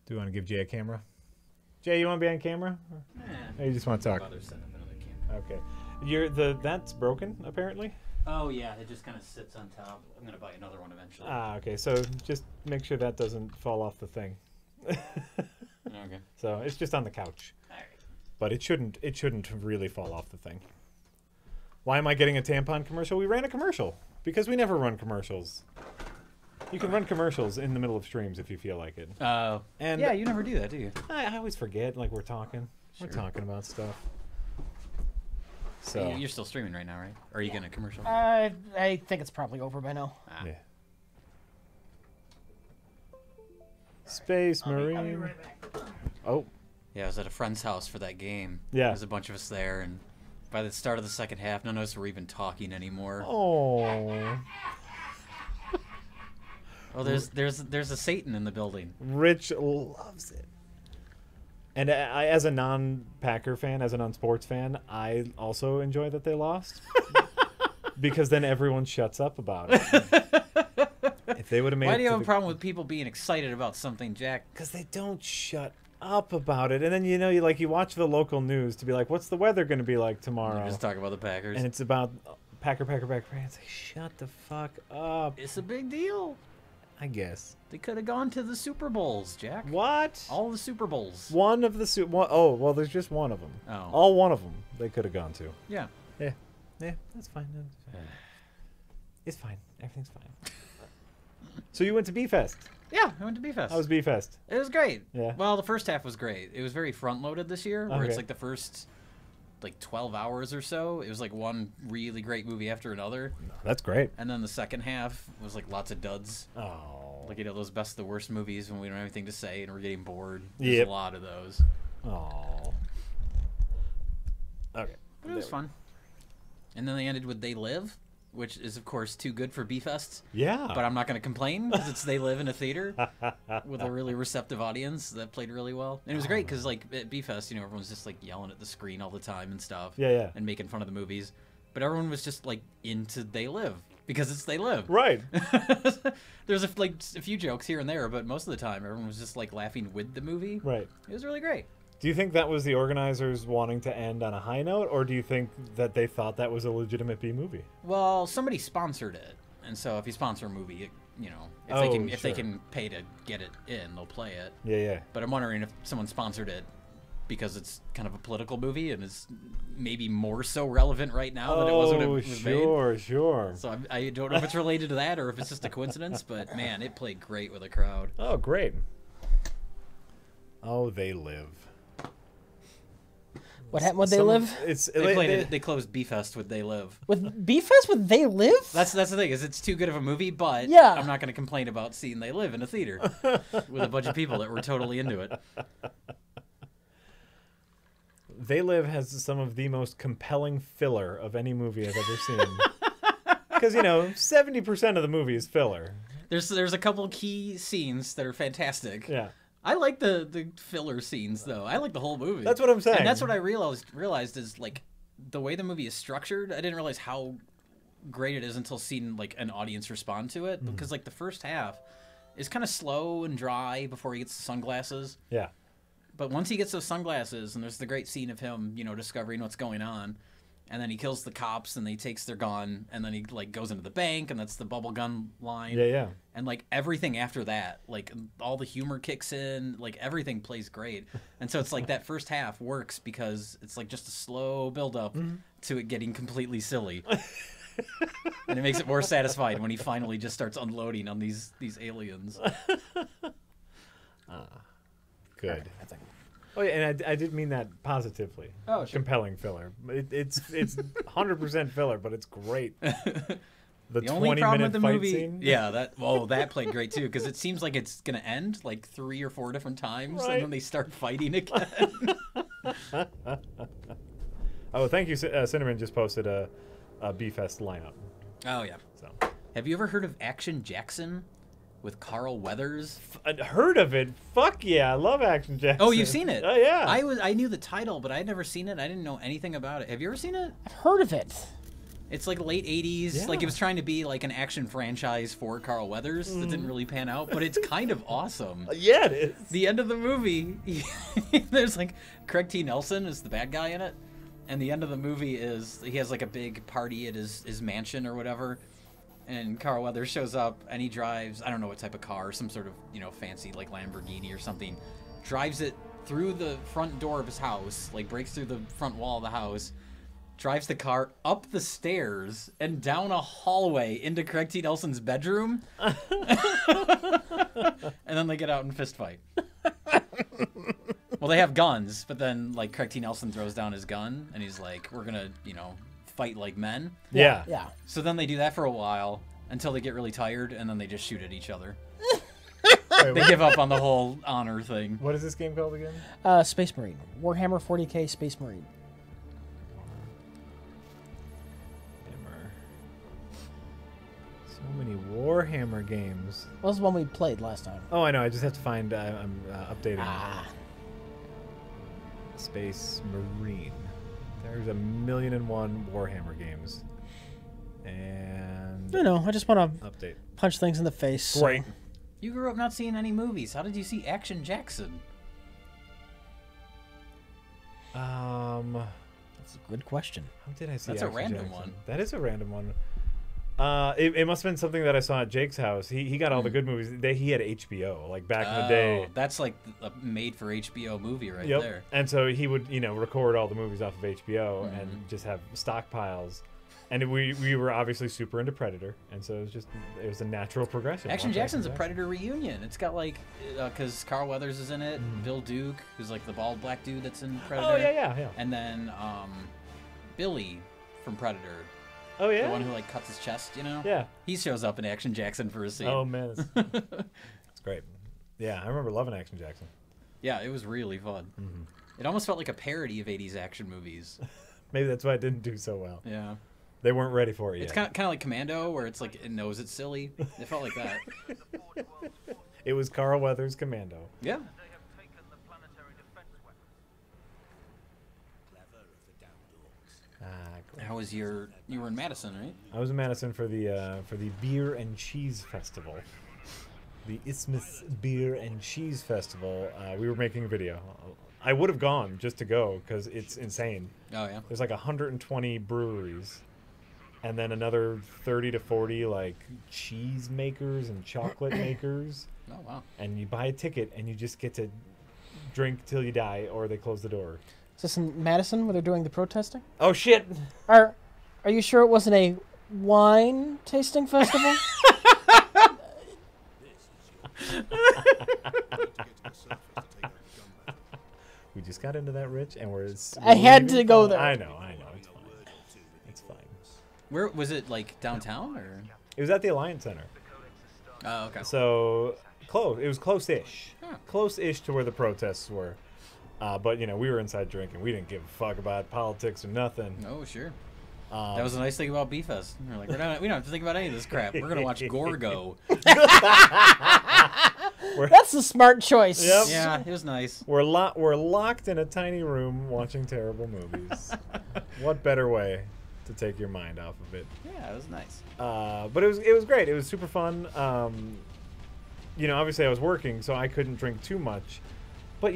Do you want to give Jay a camera? Jay, you want to be on camera? Or you just want to talk? Okay. That's broken apparently. Oh yeah, it just kind of sits on top. I'm gonna buy another one eventually. Ah, okay. So just make sure that doesn't fall off the thing. Okay. So it's just on the couch. All right. But it shouldn't really fall off the thing. Why am I getting a tampon commercial? We ran a commercial because we never run commercials. You can run commercials in the middle of streams if you feel like it. And yeah, you never do that, do you? I always forget. Like we're talking about stuff. So You're still streaming right now, right? Or are you getting a commercial? I think it's probably over by now. Ah. yeah. Space I'll be Marine. right back. Oh. Yeah, I was at a friend's house for that game. Yeah. There's a bunch of us there, and by the start of the second half, none of us were even talking anymore. Oh. Oh, there's a Satan in the building. Rich loves it. And I, as a non-Packer fan, as a non-sports fan, I also enjoy that they lost. Because then everyone shuts up about it. If they would have made Why it do you to have the... a problem with people being excited about something, Jack? Because they don't shut up about it. And then, you watch the local news to be like, what's the weather going to be like tomorrow? You just talk about the Packers. And it's about Packer. And it's like, shut the fuck up. It's a big deal. I guess. They could have gone to the Super Bowls, Jack. What? All the Super Bowls. One of the oh, well, there's just one of them. Oh. All one of them they could have gone to. Yeah. Yeah, that's fine. It's fine. Everything's fine. So you went to B-Fest. Yeah, I went to B-Fest. How was B-Fest? It was great. Yeah. Well, the first half was great. It was very front-loaded this year, where Okay. it's like the first 12 hours or so. It was like one really great movie after another. That's great. And then the second half was like lots of duds. Oh. Like, those best of the worst movies when we don't have anything to say and we're getting bored. There's Yep. a lot of those. Oh. Okay. But it was fun. And then they ended with They Live, which is, of course, too good for B-Fest. Yeah. But I'm not going to complain because it's They Live in a theater with a really receptive audience that played really well. And it was great because, like, at B-Fest, everyone's just, like, yelling at the screen all the time and stuff. Yeah. And making fun of the movies. But everyone was just, like, into They Live because it's They Live. Right. There's, a few jokes here and there, but most of the time everyone was just, like, laughing with the movie. Right. It was really great. Do you think that was the organizers wanting to end on a high note, or do you think that they thought that was a legitimate B movie? Well, somebody sponsored it, and so if you sponsor a movie, if they can pay to get it in, they'll play it. Yeah. But I'm wondering if someone sponsored it because it's kind of a political movie and is maybe more so relevant right now than it was when it was made. Sure. So I don't know if it's related to that or if it's just a coincidence, but man, it played great with a crowd. Oh, great. Oh, They Live. What happened with They Live? They closed B-Fest with They Live. With B-Fest with They Live? That's the thing, is it's too good of a movie, but yeah. I'm not going to complain about seeing They Live in a theater with a bunch of people that were totally into it. They Live has some of the most compelling filler of any movie I've ever seen. Because, 70% of the movie is filler. There's a couple key scenes that are fantastic. Yeah. I like the filler scenes, though. I like the whole movie. That's what I'm saying. And that's what I realized is, like, the way the movie is structured, I didn't realize how great it is until seeing, like, an audience respond to it. Because, like, the first half is kind of slow and dry before he gets the sunglasses. Yeah. But once he gets those sunglasses, and there's the great scene of him, discovering what's going on, and then he kills the cops, and he takes their gun, and then he, like, goes into the bank, and that's the bubble gun line. Yeah. And, like, everything after that, like, all the humor kicks in, like, everything plays great. And so it's like that first half works because it's, like, just a slow build-up to it getting completely silly. And it makes it more satisfying when he finally just starts unloading on these aliens. Good. Oh, yeah, and I did mean that positively. Oh, sure. Compelling filler. It's 100% filler, but it's great. The only problem with the fight movie, scene. yeah, that played great too because it seems like it's gonna end like 3 or 4 different times, right. and then they start fighting again. Oh, thank you. Cinnamon just posted a B-Fest lineup. Oh yeah. So, have you ever heard of Action Jackson with Carl Weathers? Heard of it? Fuck yeah, I love Action Jackson. Oh, you've seen it? Oh yeah. I knew the title, but I'd never seen it. I didn't know anything about it. Have you ever seen it? I've heard of it. It's like late 80s. Yeah. Like it was trying to be like an action franchise for Carl Weathers that didn't really pan out, but it's kind of awesome. Yeah, it is. The end of the movie, there's like Craig T. Nelson is the bad guy in it, and the end of the movie is he has like a big party at his mansion or whatever, and Carl Weathers shows up and he drives, I don't know what type of car, some sort of, you know, fancy like Lamborghini or something, drives it through the front door of his house, like breaks through the front wall of the house, drives the car up the stairs and down a hallway into Craig T. Nelson's bedroom. And then they get out and fist fight. Well, they have guns, but then like Craig T. Nelson throws down his gun and he's like, we're gonna, you know, fight like men. Yeah. Yeah. So then they do that for a while until they get really tired and then they just shoot at each other. Wait, They give up on the whole honor thing. what is this game called again? Space Marine. Warhammer 40k Space Marine. Hammer. So many Warhammer games. What was the one we played last time? Oh, I know. I just have to find. I'm updating. Ah. Space Marine. There's 1,000,001 Warhammer games. And I know. I just want to update. punch things in the face. so- Great. You grew up not seeing any movies. How did you see Action Jackson? That's a good question. How did I see? That's a Action random Jackson? one. That is a random one. It must have been something that I saw at Jake's house. He got all the good movies. He had HBO like back in the day. That's like a made for HBO movie right Yep. there. And so he would, record all the movies off of HBO Mm-hmm. and just have stockpiles. And we were obviously super into Predator, and so it was a natural progression. Action Watch Jackson's a Predator reunion. It's got like, because Carl Weathers is in it, Bill Duke, who's like the bald black dude that's in Predator. Oh yeah. And then Billy from Predator, Oh yeah. the one who like cuts his chest, you know? Yeah. He shows up in Action Jackson for a scene. Oh man, it's great. Yeah, I remember loving Action Jackson. Yeah, it was really fun. It almost felt like a parody of 80s action movies. Maybe that's why it didn't do so well. Yeah. They weren't ready for it yet. It's kind of like Commando, where it's like it knows it's silly. It felt like that. It was Carl Weathers' Commando. Yeah. They have taken the planetary defense weapon. Clever of the damn dogs. How was you were in Madison, right? I was in Madison for the Beer and Cheese Festival, the Isthmus Beer and Cheese Festival. We were making a video. I would have gone just to go because it's insane. Oh yeah. There's like 120 breweries, and then another 30 to 40 like cheese makers and chocolate makers. Oh wow. And you buy a ticket and you just get to drink till you die, or they close the door. Is this in Madison where they're doing the protesting? Oh shit! Are you sure it wasn't a wine tasting festival? We just got into that, Rich, and we're. I had leaving. to go there. I know. It's fine. It's fine. Where was it? Like downtown or? It was at the Alliance Center, Oh okay. so close. It was close-ish, Huh. close-ish to where the protests were. But we were inside drinking. We didn't give a fuck about politics or nothing. Oh sure. That was a nice thing about B-Fest. We're like, we don't have to think about any of this crap. We're gonna watch Gorgo. That's a smart choice. Yep. Yeah, it was nice. We're locked in a tiny room watching terrible movies. What better way to take your mind off of it? Yeah, it was nice. But it was great. It was super fun. Obviously I was working, so I couldn't drink too much. But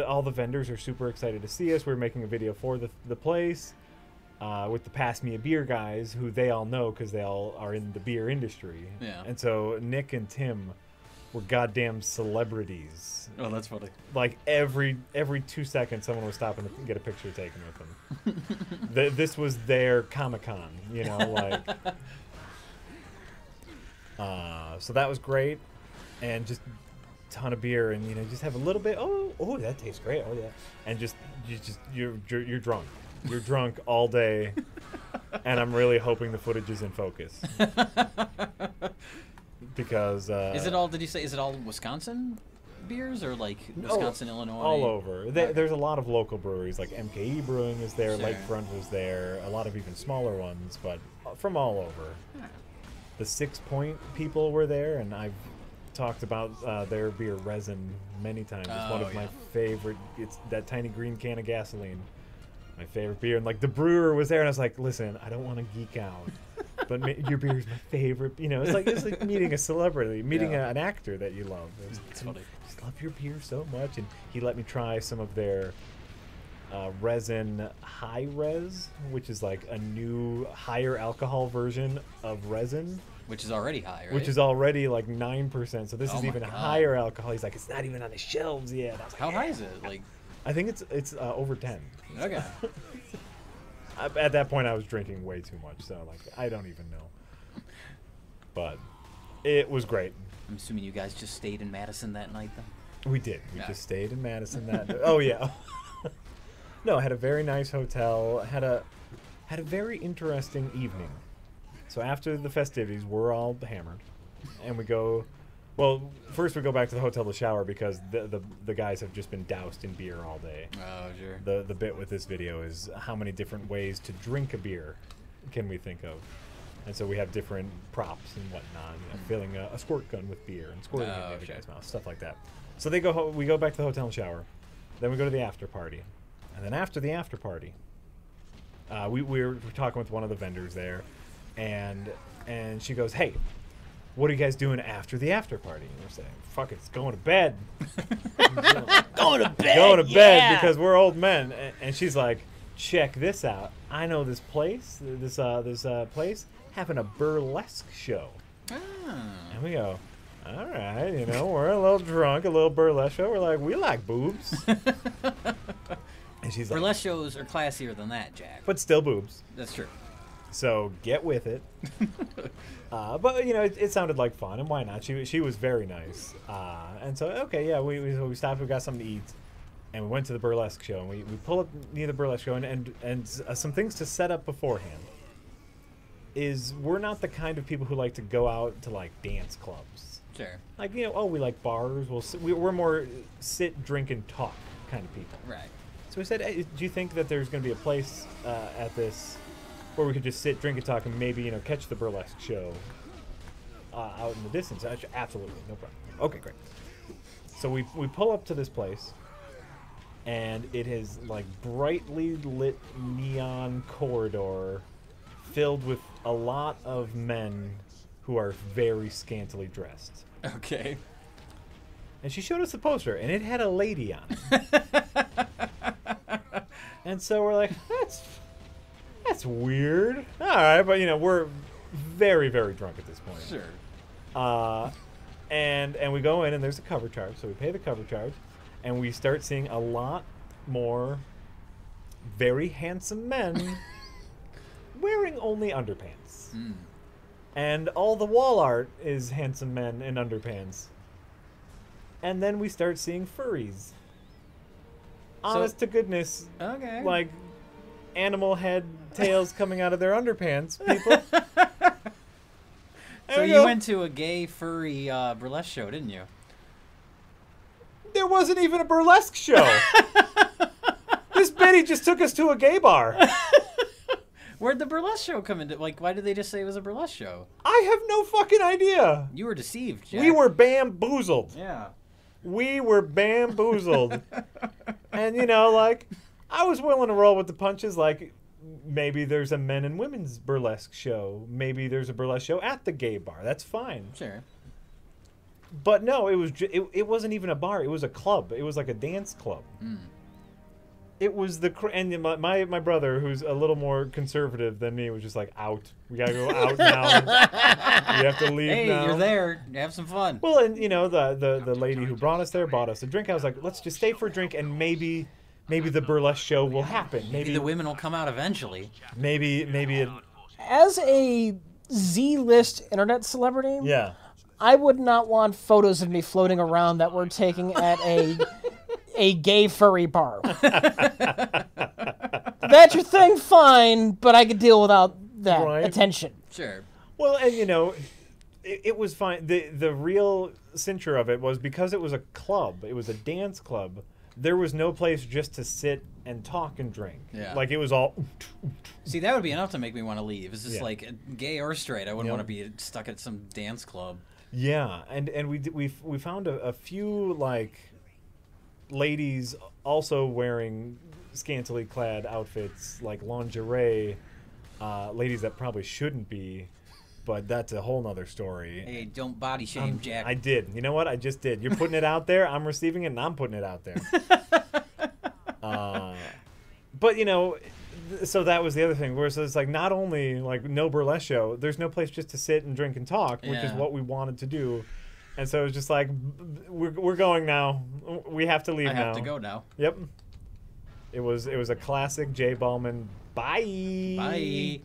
all the vendors are super excited to see us. We're making a video for the place with the Pass Me a Beer guys, who they all know because they all are in the beer industry. Yeah. And so Nick and Tim were goddamn celebrities. Oh, that's funny. Like every 2 seconds, someone was stopping to get a picture taken with them. This was their Comic-Con, so that was great, and just a ton of beer, and just have a little bit. Oh, that tastes great. Oh yeah, and you're drunk. You're drunk all day, and I'm really hoping the footage is in focus. Because Is it all? Did you say? Is it all Wisconsin beers or like Wisconsin, Illinois? all over. There's a lot of local breweries, like MKE Brewing is there, Sure. Lakefront was there, a lot of even smaller ones, but from all over. Yeah. The 6 Point people were there, and I've talked about their beer Resin many times. It's one Oh, of my yeah. favorite. It's that tiny green can of gasoline. my favorite beer. And like the brewer was there, and I was like, listen, I don't want to geek out, but your beer is my favorite. You know, it's like meeting a celebrity, meeting an actor that you love. It's funny. I just love your beer so much. And he let me try some of their resin high res, which is like a new higher alcohol version of resin. Which is already high, right? Which is already like 9%. So this Oh is my even God. higher alcohol. He's like, it's not even on the shelves yet. I was like, How high is it? Like, I think it's over 10. okay. At that point, I was drinking way too much, so like I don't even know. But it was great. I'm assuming you guys just stayed in Madison that night, then? We did. We Yeah. just stayed in Madison that. Oh yeah. No, had a very nice hotel. Had a very interesting evening. So after the festivities, we're all hammered, and we go. Well, first we go back to the hotel to shower because the guys have just been doused in beer all day. Oh, sure. The bit with this video is how many different ways to drink a beer can we think of, and so we have different props and whatnot. You know, filling a squirt gun with beer and squirting it into the sure. guy's mouth, stuff like that. So they go. We go back to the hotel and shower, then we go to the after party, and then after the after party, we were talking with one of the vendors there. And she goes, hey, what are you guys doing after the after party? And we're saying, fuck it, it's going to bed. Going to bed. Going to bed yeah. because we're old men. And she's like, check this out. I know this place, this place having a burlesque show. Ah. And we go, all right, you know, we're a little drunk, a little burlesque show. We're like, we like boobs. And she's like, Burlesque shows are classier than that, Jack. but still boobs. That's true. So get with it. But you know, it sounded like fun, and why not? She was very nice. And so okay, yeah, we stopped. We got something to eat, and we went to the burlesque show. And we pull up near the burlesque show, and some things to set up beforehand. Is we're not the kind of people who like to go out to like dance clubs. Sure. Like, you know, oh, we like bars. We're more sit, drink, and talk kind of people. Right. So we said, hey, do you think that there's going to be a place at this where we could just sit, drink, and talk, and maybe, you know, catch the burlesque show out in the distance? Absolutely, no problem. Okay, great. So we pull up to this place, and it is like brightly lit neon corridor filled with a lot of men who are very scantily dressed. Okay. And she showed us the poster, and it had a lady on it. And so we're like, that's weird. All right, but you know, we're very, very drunk at this point. Sure. And we go in, and there's a cover charge, so we pay the cover charge, and we start seeing a lot more very handsome men wearing only underpants. Mm. And all the wall art is handsome men in underpants. And then we start seeing furries. Honest to goodness, Okay. like animal head tails coming out of their underpants, people. So And you go, went to a gay furry burlesque show, didn't you? there wasn't even a burlesque show. This Betty just took us to a gay bar. Where'd the burlesque show come into? Like, why did they just say it was a burlesque show? I have no fucking idea. You were deceived, Jack. We were bamboozled. Yeah. We were bamboozled. And, you know, like, I was willing to roll with the punches. Like, maybe there's a men and women's burlesque show. Maybe there's a burlesque show at the gay bar. That's fine. Sure. But no, it was it wasn't even a bar. It was a club. It was like a dance club. Mm. It was and my brother, who's a little more conservative than me, was just like, out. We gotta go out now. We have to leave Hey, now. you're there. Have some fun. Well, and you know, the lady who brought us there bought us a drink. I was like, let's just stay for a drink, and maybe the burlesque show will happen. Maybe the women will come out eventually. maybe it, As a Z-list internet celebrity, yeah. I would not want photos of me floating around that we're taking at a gay furry bar. That's your thing, fine, but I could deal without that Right. attention. Sure. Well, and you know, it was fine. The real cincher of it was because it was a club. It was a dance club. There was no place just to sit and talk and drink. Yeah. Like it was all. See, that would be enough to make me want to leave. It's just Yeah. like gay or straight. I wouldn't Yep. want to be stuck at some dance club. Yeah, and we found a few like ladies also wearing scantily clad outfits like lingerie, ladies that probably shouldn't be, but that's a whole nother story. Hey, don't body shame, Jack. I did. You know what? I just did. You're putting it out there. I'm receiving it, and I'm putting it out there. But you know, so that was the other thing. Where it's like not only like no burlesque show, there's no place just to sit and drink and talk, which is Yeah. what we wanted to do. And so it was just like, we're going now. We have to leave I now. have to go now. Yep. It was a classic Jay Ballman. Bye. Bye.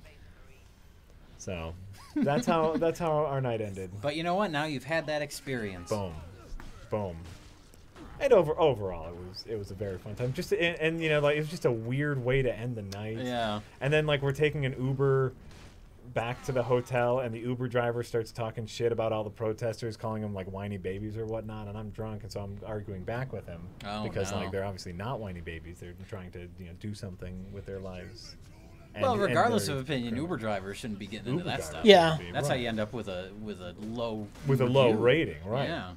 So that's how our night ended. But you know what? Now you've had that experience. Boom, boom. And overall, it was a very fun time. Just and you know, like it was just a weird way to end the night. Yeah. And then like we're taking an Uber back to the hotel, and the Uber driver starts talking shit about all the protesters, calling them like whiny babies or whatnot. And I'm drunk, and so I'm arguing back with him because no. like they're obviously not whiny babies. They're trying to do something with their lives. Well, And regardless they're of opinion, criminal. Uber drivers shouldn't be getting into Uber that drivers stuff. Yeah. should be, That's how right. you end up with a low with a low review. rating, right? Yeah.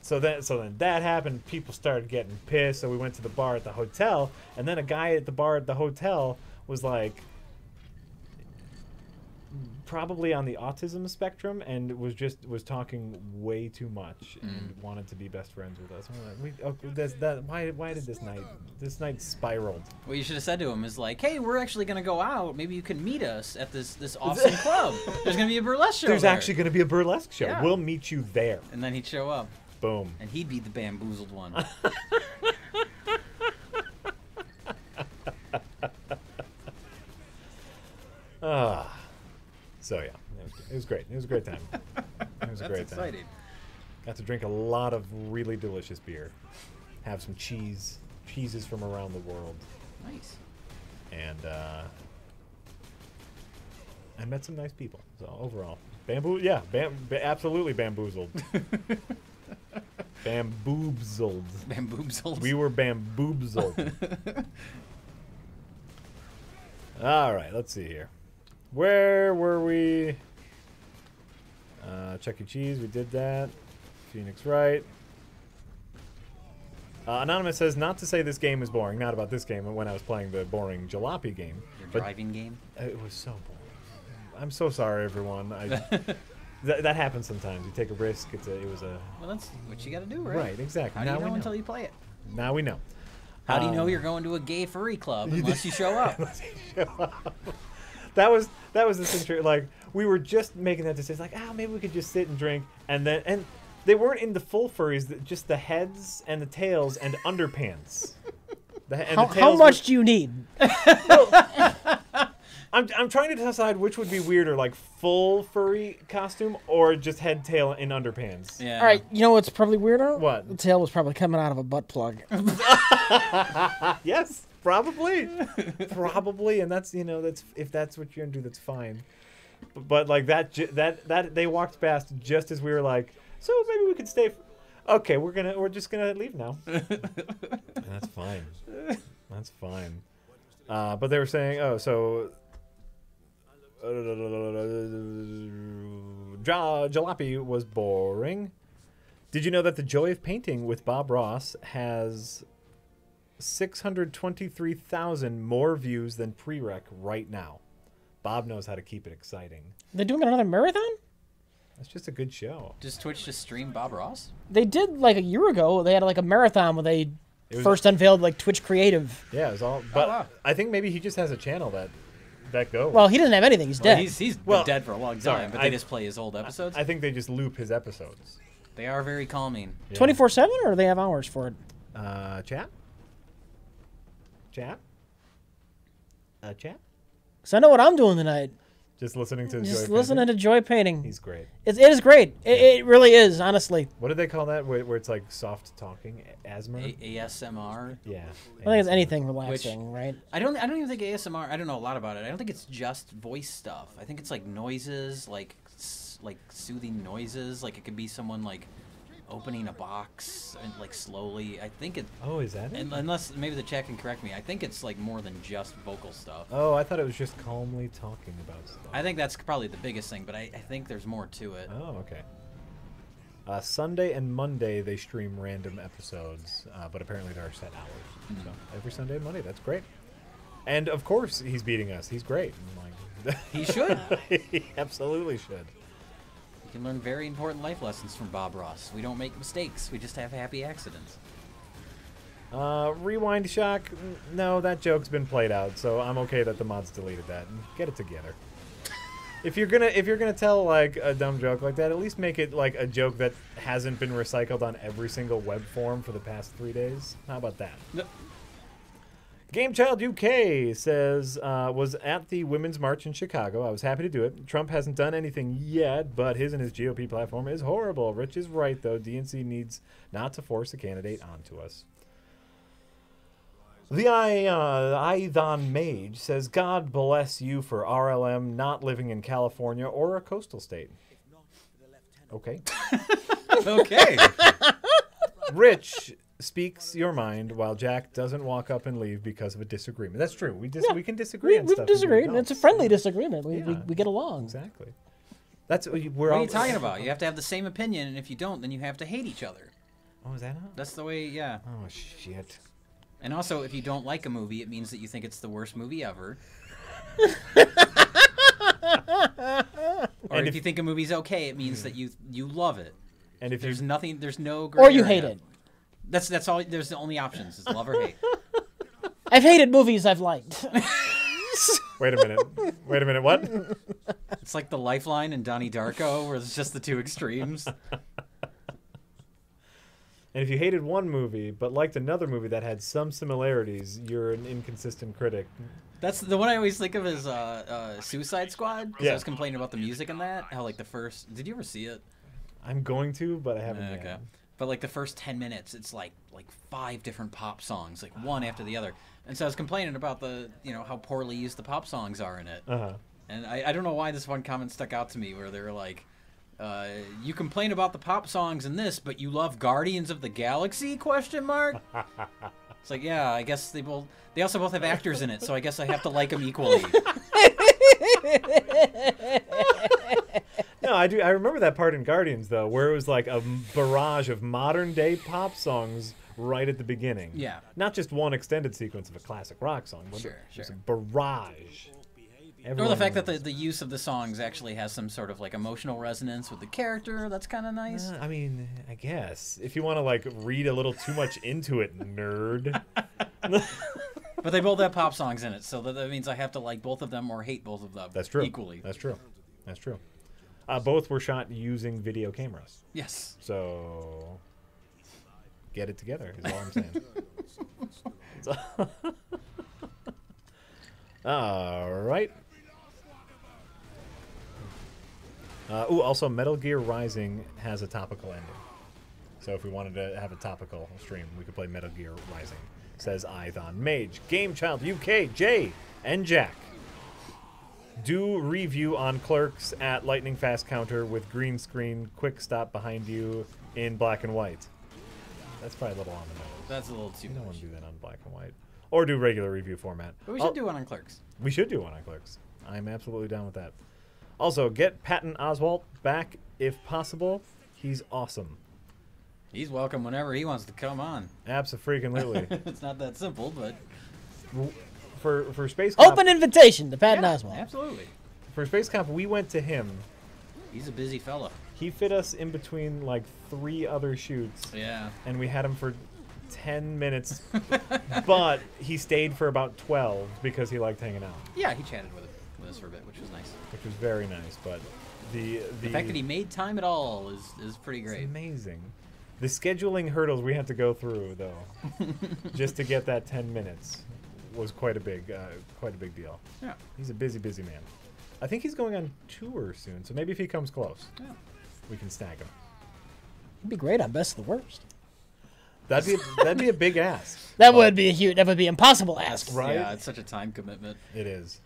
So then that happened. People started getting pissed. So we went to the bar at the hotel, and then a guy at the bar at the hotel was like, probably on the autism spectrum, and was talking way too much and wanted to be best friends with us. And we're like, why did this night spiraled? What you should have said to him is like, "Hey, we're actually gonna go out. Maybe you can meet us at this awesome club. There's gonna be a burlesque show. There's there." actually going to be a burlesque show. Yeah. We'll meet you there. And then he'd show up, Boom. and he'd be the bamboozled one. So yeah, it was great. It was a great time. It was a That's great exciting. time. Got to drink a lot of really delicious beer, have some cheeses from around the world, Nice. and I met some nice people. So overall, absolutely bamboozled. Bamboozled. Bamboozled. We were bamboozled. All right, let's see here. Where were we? Chuck E. Cheese, we did that. Phoenix Wright. Anonymous says, not to say this game is boring. Not about this game, when I was playing the boring jalopy game. Your But driving game. it was so boring. I'm so sorry, everyone. That happens sometimes. You take a risk. It was a... Well, that's what you got to do, right? Right, exactly. How do Now you we know until you play it? Now we know. How do you know you're going to a gay furry club unless you show up? That was the thing. Like we were just making that decision. Like, maybe we could just sit and drink, and they weren't in the full furries. Just the heads and the tails and underpants. How much do you need? I'm trying to decide which would be weirder, like full furry costume or just head, tail, and underpants. Yeah. All right, you know what's probably weirder? What? The tail was probably coming out of a butt plug. Yes, probably, and that's if that's what you're gonna do, that's fine. But like that they walked past just as we were like, so maybe we could stay. Okay, we're just gonna leave now. That's fine. That's fine. But they were saying, jalopy was boring. Did you know that the Joy of Painting with Bob Ross has 623,000 more views than Prereq right now? Bob knows how to keep it exciting. They're doing another marathon? That's just a good show. Does Twitch just stream Bob Ross? They did like a year ago. They had like a marathon where they was- first unveiled like Twitch Creative. Yeah, it was all. But wow. I think maybe he just has a channel that goes. Well, he doesn't have anything. He's Well, dead. he's Well, been dead for a long time, sorry, but they just play his old episodes. I think they just loop his episodes. They are very calming. Yeah. 24/7, or do they have hours for it? Chat. Chat. Because I know what I'm doing tonight. Just listening to Just Joy listening Painting? to Joy Painting. He's great. It is great. It really is, honestly. What do they call that? Where it's like soft talking, asthma. ASMR. Yeah. I think it's anything relaxing, right? I don't even think ASMR. I don't know a lot about it. I don't think it's just voice stuff. I think it's like noises, like soothing noises. Like it could be someone like opening a box and like slowly. I think it. Oh, is that it? Unless maybe the chat can correct me. I think it's like more than just vocal stuff. Oh, I thought it was just calmly talking about stuff. I think that's probably the biggest thing, but I think there's more to it. Oh, okay. Sunday and Monday they stream random episodes, but apparently there are set hours. So every Sunday and Monday, that's great. And of course he's beating us. He's great. Like, He should. he absolutely should. You can learn very important life lessons from Bob Ross. We don't make mistakes. We just have happy accidents. Rewind Shock. No, that joke's been played out, so I'm okay that the mods deleted that. Get it together. If you're gonna tell like a dumb joke like that, at least make it like a joke that hasn't been recycled on every single web form for the past 3 days. How about that? No. GameChild UK says, was at the Women's March in Chicago. I was happy to do it. Trump hasn't done anything yet, but his and his GOP platform is horrible. Rich is right, though. DNC needs not to force a candidate onto us. The Ithon Mage says, God bless you for RLM not living in California or a coastal state. Okay. Okay. Rich speaks your mind while Jack doesn't walk up and leave because of a disagreement. That's true. We can disagree on We stuff. disagree, and don't. it's a friendly disagreement. We Yeah. get along. Exactly. That's we're What all. are you talking about? You have to have the same opinion, and if you don't, then you have to hate each other. Oh, is that how? That's the way, yeah. Oh shit. And also, if you don't like a movie, it means that you think it's the worst movie ever. Or And if you think a movie's okay, it means that you love it. And if There's you nothing. There's no. Gray Or you area. hate it. That's all. There's the only options. Is love or hate. I've hated movies I've liked. wait a minute, what? It's like the Lifeline and Donnie Darko, where it's just the two extremes. And if you hated one movie but liked another movie that had some similarities, you're an inconsistent critic. That's the one I always think of as Suicide Squad. 'Cause Yeah. I was complaining about the music in that. How like the first. Did you ever see it? I'm going to, but I haven't Okay. yet. But like the first 10 minutes, it's like 5 different pop songs, like one after the other. And so I was complaining about the how poorly used the pop songs are in it. Uh-huh. And I don't know why this one comment stuck out to me where they were like, you complain about the pop songs in this, but you love Guardians of the Galaxy? Question mark. It's like, yeah, I guess they also both have actors in it, so I guess I have to like them equally. No, I do. I remember that part in Guardians though, where it was like a barrage of modern day pop songs right at the beginning. Yeah. Not just one extended sequence of a classic rock song, but Sure, it was sure. a barrage. Or Everyone the fact that knows. the use of the songs actually has some sort of like emotional resonance with the character. That's kind of nice. I mean, I guess if you want to like read a little too much into it, nerd. But they both have pop songs in it, so that means I have to like both of them or hate both of them. That's true. Equally. That's true. That's true. Both were shot using video cameras, Yes. so get it together is all I'm saying. All right. Also, Metal Gear Rising has a topical ending. So if we wanted to have a topical stream, we could play Metal Gear Rising. Says Ithon Mage, GameChild UK, Jay, and Jack. Do review on Clerks at lightning fast counter with green screen, quick stop behind you in black and white. That's probably a little on the nose. That's a little too You don't want much. to do that on black and white. Or do regular review format. But we should do one on Clerks. We should do one on Clerks. I'm absolutely down with that. Also, get Patton Oswalt back if possible. He's awesome. He's welcome whenever he wants to come on. Abso-freaking-lutely. It's not that simple, but For Space Cop, Open invitation to Patton yeah, Oswalt. absolutely. for Space Cop, we went to him. He's a busy fella. He fit us in between like 3 other shoots, Yeah. and we had him for 10 minutes, but he stayed for about 12 because he liked hanging out, Yeah, he chatted with us for a bit, which was nice. which was very nice. But the fact that he made time at all is pretty it's great. amazing. The scheduling hurdles we had to go through, though, just to get that 10 minutes, was quite a big deal. Yeah. He's a busy man. I think he's going on tour soon, so maybe if he comes close, Yeah. we can snag him. It'd be great on Best of the Worst. That'd be a big ask. That would be a huge. That would be impossible to ask. Right? Yeah, it's such a time commitment. It is.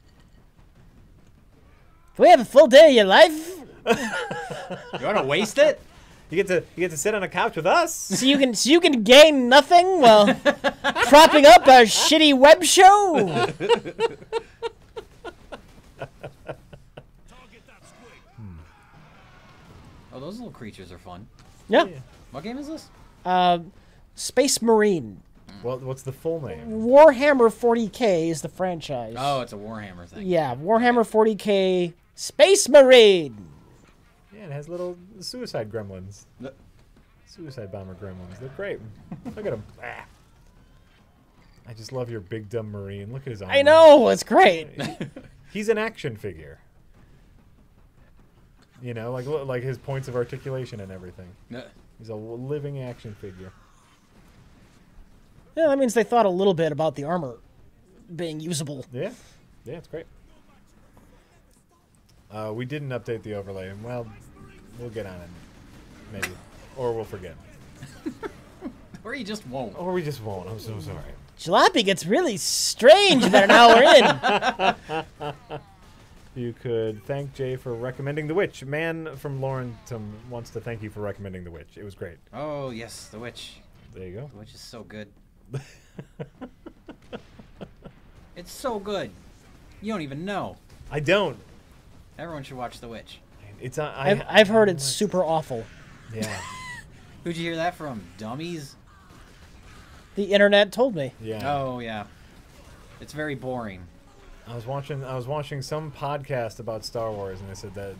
Do we have a full day of your life? You want to waste it? You get to sit on a couch with us. So you can gain nothing while propping up a shitty web show. Oh, those little creatures are fun. Yeah. What game is this? Space Marine. Well, what's the full name? Warhammer 40K is the franchise. Oh, it's a Warhammer thing. Yeah, Warhammer 40K Space Marine. Yeah, it has little suicide gremlins. Suicide bomber gremlins. They're great. Look at them. Ah. I just love your big dumb Marine. Look at his armor. I know, it's great. He's an action figure. You know, like his points of articulation and everything. He's a living action figure. Yeah, that means they thought a little bit about the armor being usable. Yeah. Yeah, it's great. We didn't update the overlay, and well, we'll get on it. Maybe. Or we'll forget. Or you just won't. Or we just won't. I'm so sorry. Jalopy gets really strange about an hour in. You could thank Jay for recommending The Witch. Man from Laurentum wants to thank you for recommending The Witch. It was great. Oh, yes, The Witch. There you go. The Witch is so good. It's so good. You don't even know. I don't. Everyone should watch The Witch. It's I've heard it's super awful. Yeah. Who'd you hear that from? Dummies? The internet told me. Yeah. Oh, yeah. It's very boring. I was watching some podcast about Star Wars, and they said that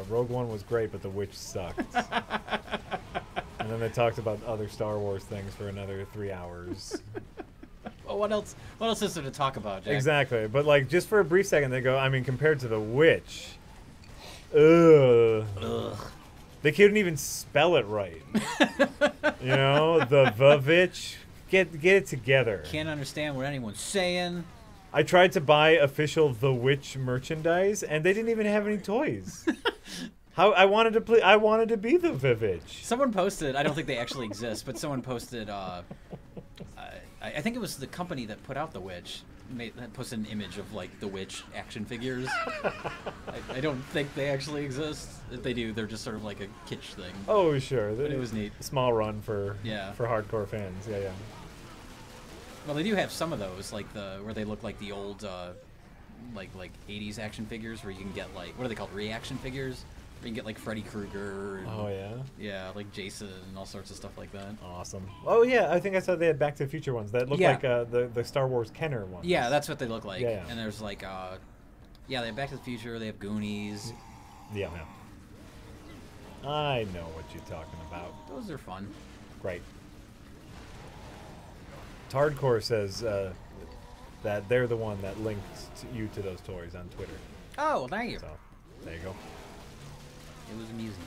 Rogue One was great, but The Witch sucked. And then they talked about other Star Wars things for another 3 hours. Well, what else? What else is there to talk about, Jack? Exactly, but like just for a brief second, they go. I mean, compared to The Witch, ugh. They couldn't even spell it right. You know, the Vavitch. Get it together. Can't understand what anyone's saying. I tried to buy official The Witch merchandise, and they didn't even have any toys. How I wanted to play. I wanted to be the Vavitch. Someone posted. I don't think they actually exist, but someone posted. I think it was the company that put out The Witch. That posted an image of like The Witch action figures. I don't think they actually exist. If they do, they're just sort of like a kitsch thing. Oh sure, But it was neat. Small run for Yeah. for hardcore fans. Yeah, yeah. Well, they do have some of those, like where they look like the old, like 80s action figures, where you can get like what are they called, reaction figures, where you can get like Freddy Krueger. And, Oh yeah. yeah, like Jason and all sorts of stuff like that. Awesome. Oh yeah, I think I saw they had Back to the Future ones that look Yeah. like the Star Wars Kenner ones. Yeah, that's what they look like. Yeah, yeah. And there's like, yeah, they have Back to the Future. They have Goonies. Yeah, yeah. I know what you're talking about. Those are fun. Great. Tardcore says that they're the one that linked you to those toys on Twitter. Oh, well, thank you. So, there you go. It was amusing.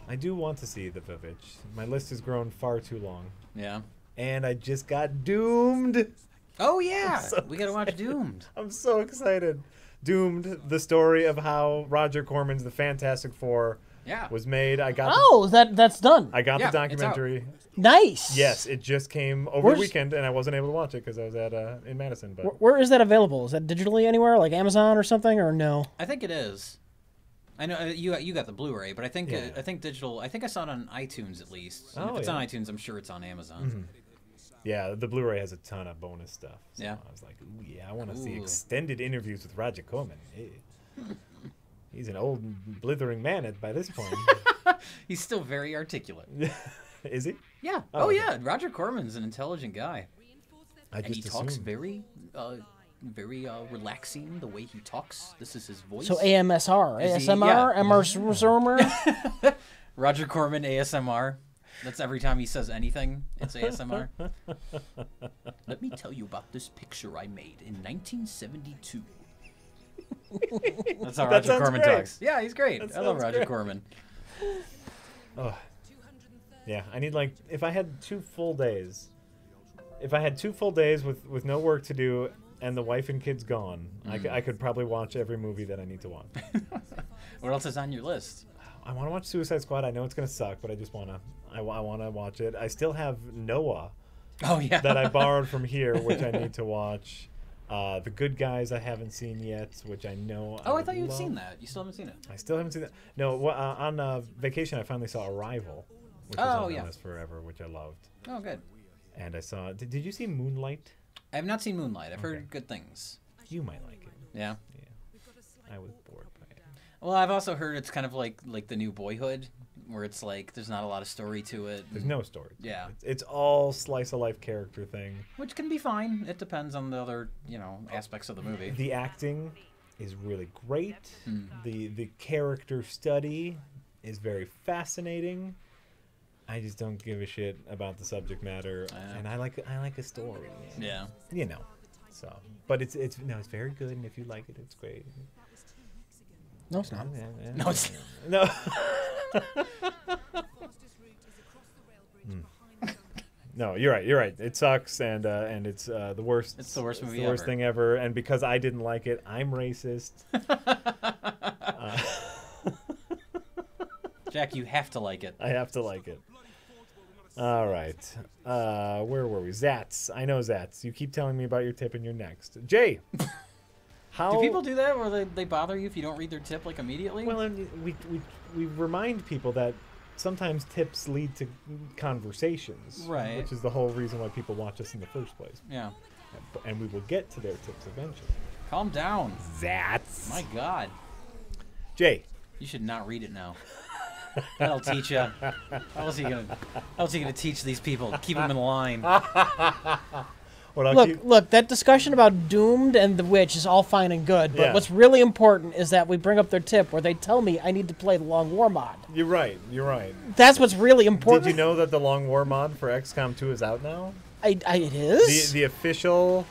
I do want to see the Vivitch. My list has grown far too long. Yeah. And I just got Doomed. Oh yeah, so we gotta watch Doomed. I'm so excited. Doomed, the story of how Roger Corman's The Fantastic Four Yeah. was made. I got Oh, that's done. I got Yeah, the it's out. documentary. Nice. Yes, it just came over Where's- the weekend, and I wasn't able to watch it because I was at in Madison. But Where is that available? Is that digitally anywhere, like Amazon or something, or no? I think it is. I know you got the Blu-ray, but I think Yeah. I think digital. I think I saw it on iTunes at least. And Oh, if it's yeah. on iTunes, I'm sure it's on Amazon. yeah, the Blu-ray has a ton of bonus stuff. So Yeah. I was like, ooh, yeah, I want to see Ooh. extended interviews with Roger Corman. Hey. He's an old, blithering man by this point. He's still very articulate. Is he? Yeah. Oh, Oh, okay. yeah. Roger Corman's an intelligent guy, I and he just talks assumed. very relaxing. The way he talks. This is his voice. So AMSR, Is he- ASMR, yeah. MR. Roger Corman ASMR. That's every time he says anything, it's ASMR. Let me tell you about this picture I made in 1972. That's how That Roger sounds Corman great. talks. Yeah, he's great. That I love sounds Roger great. Corman. Oh. Yeah, I need like if I had 2 full days. If I had 2 full days with no work to do and the wife and kids gone, I could probably watch every movie that I need to watch. What else is on your list? I want to watch Suicide Squad. I know it's gonna suck, but I just wanna. I wanna watch it. I still have Noah Oh yeah, that I borrowed from here, which I need to watch. The Good Guys I haven't seen yet, which I know. Oh, I would thought you had love. seen that. You still haven't seen it. I still haven't seen that. No, on vacation I finally saw Arrival, which was Oh, on yeah. my list forever, which I loved. Oh, good. And I saw. Did you see Moonlight? I have not seen Moonlight. I've Okay. heard good things. You might like it. Yeah. I was bored by it. Well, I've also heard it's kind of like the new Boyhood, where it's like there's not a lot of story to it. There's no story. Yeah. It's all slice of life character thing. Which can be fine. It depends on the other, aspects of the movie. The acting is really great. The character study is very fascinating. I just don't give a shit about the subject matter, and I like a story. Yeah. So, but it's very good, and if you like it, it's great. No, it's not. No, it's No. No, you're right. It sucks, and it's the worst. It's the worst movie the worst ever. thing ever. And because I didn't like it, I'm racist. Jack, you have to like it. I have to like it. All right. Where were we? Zats. I know Zats. You keep telling me about your tip, and you're next. Jay. How Do people do that where they bother you if you don't read their tip like immediately? Well, and we remind people that sometimes tips lead to conversations, Right. Which is the whole reason why people watch us in the first place. Yeah. And we will get to their tips eventually. Calm down. Zats. My God. Jay. You should not read it now. That'll teach you. How else are you gonna teach these people? Keep them in line. What I'll Look, that discussion about Doomed and The Witch is all fine and good, but Yeah. what's really important is that we bring up their tip where they tell me I need to play the Long War mod. You're right. That's what's really important. Did you know that the Long War mod for XCOM 2 is out now? It is? The official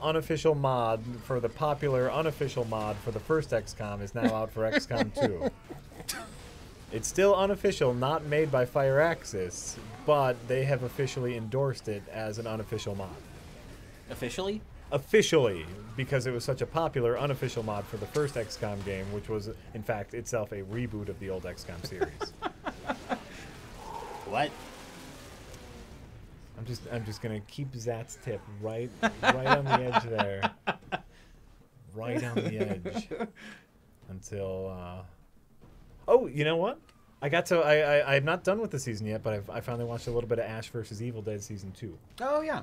unofficial mod for the popular unofficial mod for the first XCOM is now out for XCOM 2. It's still unofficial, not made by Firaxis, but they have officially endorsed it as an unofficial mod. Officially? Officially, because it was such a popular unofficial mod for the first XCOM game, which was in fact itself a reboot of the old XCOM series. What? I'm just gonna keep Zat's tip right on the edge there, right on the edge, until. Oh, you know what? I'm not done with the season yet, but I finally watched a little bit of Ash vs. Evil Dead season 2. Oh yeah.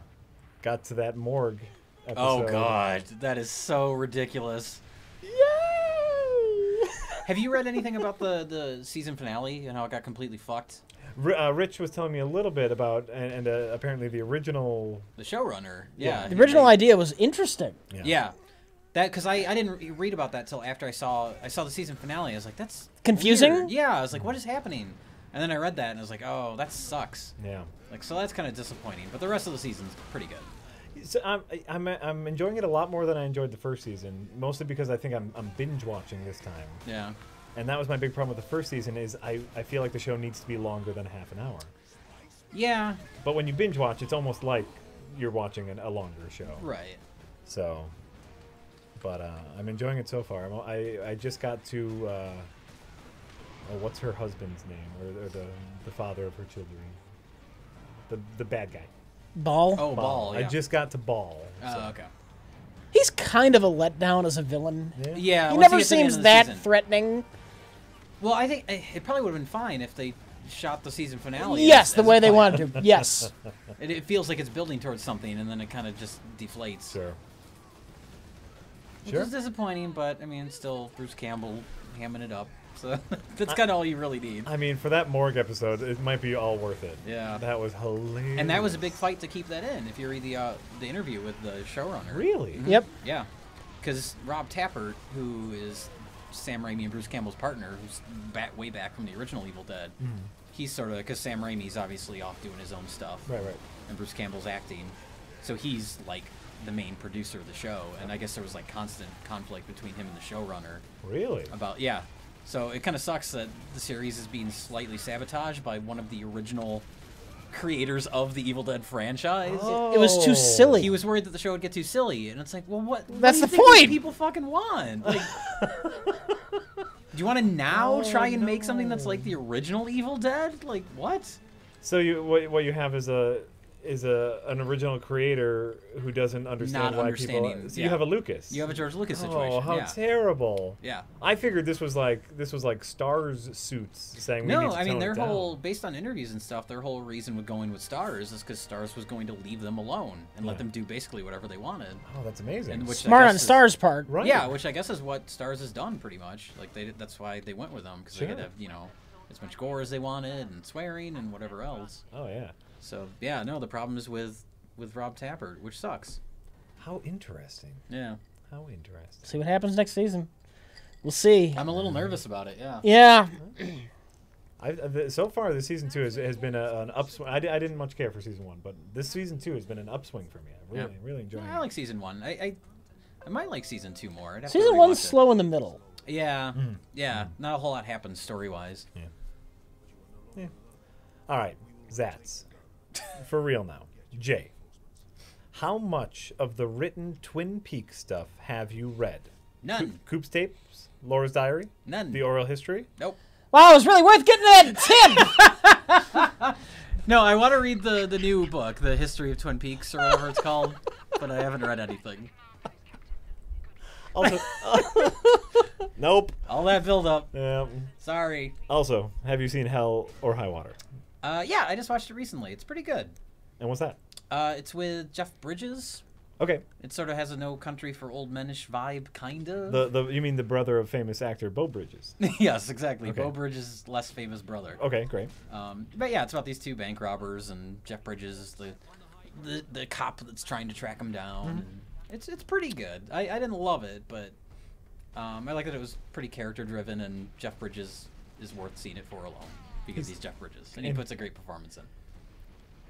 Got to that morgue episode. Oh God, that is so ridiculous. Yay! Have you read anything about the season finale and how it got completely fucked? Rich was telling me a little bit about, and apparently the original. The showrunner. Yeah. Yeah. The original idea was interesting. Yeah. That because I didn't read about that till after I saw the season finale. I was like, that's Confusing? weird. Yeah, I was like, what is happening? And then I read that and I was like, oh, that sucks. Yeah. Like, so that's kind of disappointing. But the rest of the season's pretty good. So I'm enjoying it a lot more than I enjoyed the first season, mostly because I think I'm binge watching this time. Yeah. And that was my big problem with the first season is I feel like the show needs to be longer than half an hour. Yeah. But when you binge watch, it's almost like you're watching a longer show. Right. So, but I'm enjoying it so far. I just got to what's her husband's name or the father of her children, the bad guy. Ball? Oh, Ball. Yeah. I just got to Ball. So. Oh, okay. He's kind of a letdown as a villain. Yeah. Yeah. He once never get to the end seems of the that season. threatening. Well, I think it probably would have been fine if they shot the season finale. Yes, as the a way they plan. wanted to. Yes. It feels like it's building towards something, and then it kind of just deflates. Sure. Which is disappointing, but I mean, still Bruce Campbell hamming it up. So that's kind of all you really need. I mean, for that morgue episode, it might be all worth it. Yeah. That was hilarious. And that was a big fight to keep that in. If you read the interview with the showrunner. Really? Yep. Yeah, because Rob Tappert, who is Sam Raimi and Bruce Campbell's partner, who's way back from the original Evil Dead, he's sort of because Sam Raimi's obviously off doing his own stuff, Right. and Bruce Campbell's acting, so he's like the main producer of the show. And I guess there was like constant conflict between him and the showrunner Really? about So it kind of sucks that the series is being slightly sabotaged by one of the original creators of the Evil Dead franchise. It was too silly. He was worried that the show would get too silly, and it's like, well, what? That's what do the you think these point! People fucking want. Like, do you want to now try and make something that's like the original Evil Dead? Like, what? So what you have is an original creator who doesn't understand Not why understanding, people. So yeah. you have a Lucas. You have a George Lucas situation. Oh, how yeah. terrible! Yeah. I figured this was like Stars suits saying we need No, to I mean tone their it down. whole based on interviews and stuff. Their whole reason with going with Stars is because Stars was going to leave them alone and let them do basically whatever they wanted. Oh, that's amazing. And which I Smart guess on is- Star's part. Right. Yeah, which I guess is what Stars has done pretty much. Like that's why they went with them because they Sure. could have as much gore as they wanted and swearing and whatever else. Oh yeah. So yeah, no, the problem is with Rob Tapert, which sucks. How interesting. Yeah, How interesting. See what happens next season. We'll see. I'm a little nervous about it. Yeah. Yeah. So far, this season 2 has been an upswing. I didn't much care for season 1, but this season 2 has been an upswing for me. I really enjoying I it. like season 1. I might like season 2 more. I'd have Season to 1's rewatch it. slow in the middle. Yeah, yeah. Not a whole lot happens story wise. Yeah. All right, Zats. For real now. Jay, how much of the written Twin Peaks stuff have you read? None. Coop's tapes? Laura's diary? None. The oral history? Nope. Wow, it was really worth getting that tip. No, I want to read the new book, The History of Twin Peaks, or whatever it's called, but I haven't read anything. Also, nope. All that build up. Yeah. Sorry. Also, have you seen Hell or High Water? Yeah, I just watched it recently. It's pretty good. And what's that? It's with Jeff Bridges. Okay. It sort of has a No Country for Old Men-ish vibe, kind of. You mean the brother of famous actor Beau Bridges? Yes, exactly. Okay. Beau Bridges' less famous brother. Okay, great. But yeah, it's about these two bank robbers, and Jeff Bridges is the cop that's trying to track them down. And it's pretty good. I didn't love it, but I like that it was pretty character driven, and Jeff Bridges is worth seeing it for alone because he's Jeff Bridges, and he puts a great performance in.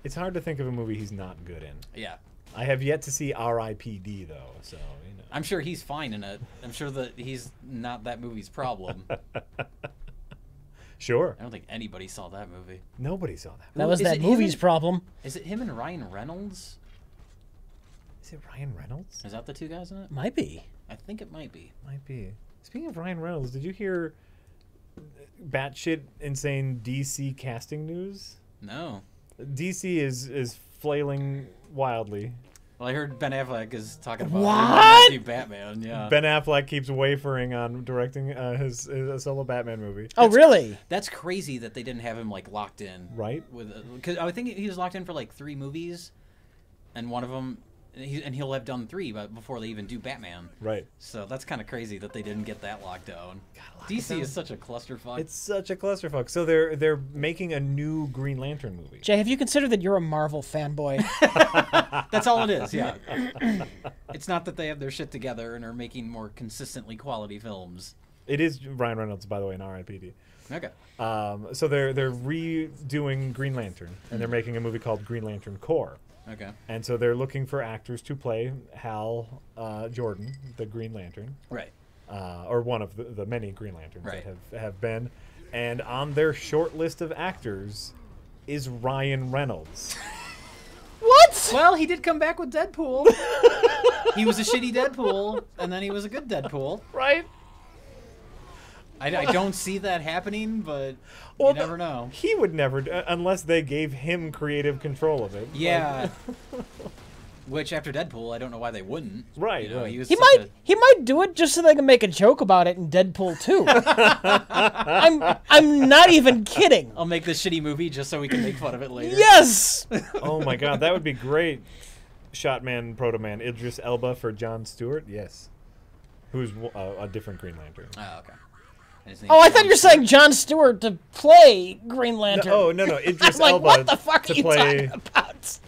It's hard to think of a movie he's not good in. Yeah. I have yet to see R.I.P.D. though, so you know. I'm sure he's fine in it. I'm sure that he's not that movie's problem. Sure. I don't think anybody saw that movie. Nobody saw that. That was Is that it him movie's and- problem. Is it him and Ryan Reynolds? Is it Ryan Reynolds? Is that the two guys in it? Might be. I think it might be. Might be. Speaking of Ryan Reynolds, did you hear batshit insane DC casting news? No. DC is flailing wildly. Well, I heard Ben Affleck is talking about What? do Batman. Yeah. Ben Affleck keeps wafering on directing his solo Batman movie. Oh, really? That's crazy that they didn't have him like locked in. Right? Because I think he was locked in for like 3 movies, and one of them, he'll have done 3, but before they even do Batman. Right. So that's kind of crazy that they didn't get that locked down. lock it DC down. is such a clusterfuck. It's such a clusterfuck. So they're making a new Green Lantern movie. Jay, have you considered that you're a Marvel fanboy? That's all it is. Yeah. It's not that they have their shit together and are making more consistently quality films. It is Ryan Reynolds, by the way, in R.I.P.D. Okay. So they're redoing Green Lantern, and they're making a movie called Green Lantern Corps. Okay. And so they're looking for actors to play Hal Jordan, the Green Lantern, Right. or one of the many Green Lanterns Right. that have been. And on their short list of actors is Ryan Reynolds. What? Well, he did come back with Deadpool. He was a shitty Deadpool, and then he was a good Deadpool. Right? I don't see that happening, but Well, you never know. He would never, unless they gave him creative control of it. Yeah. Which after Deadpool, I don't know why they wouldn't. Right, You know, right. he was He such might do it just so they can make a joke about it in Deadpool 2. I'm not even kidding. I'll make this shitty movie just so we can make fun of it later. Yes. Oh my god, that would be great. Shotman, Proto-Man, Idris Elba for Jon Stewart? Yes. Who's a different Green Lantern. Oh, okay. And his Oh, I name's thought Jon you were Stewart. saying Jon Stewart to play Green Lantern. No, Idris I'm like, Elba what the fuck to are you play talking about?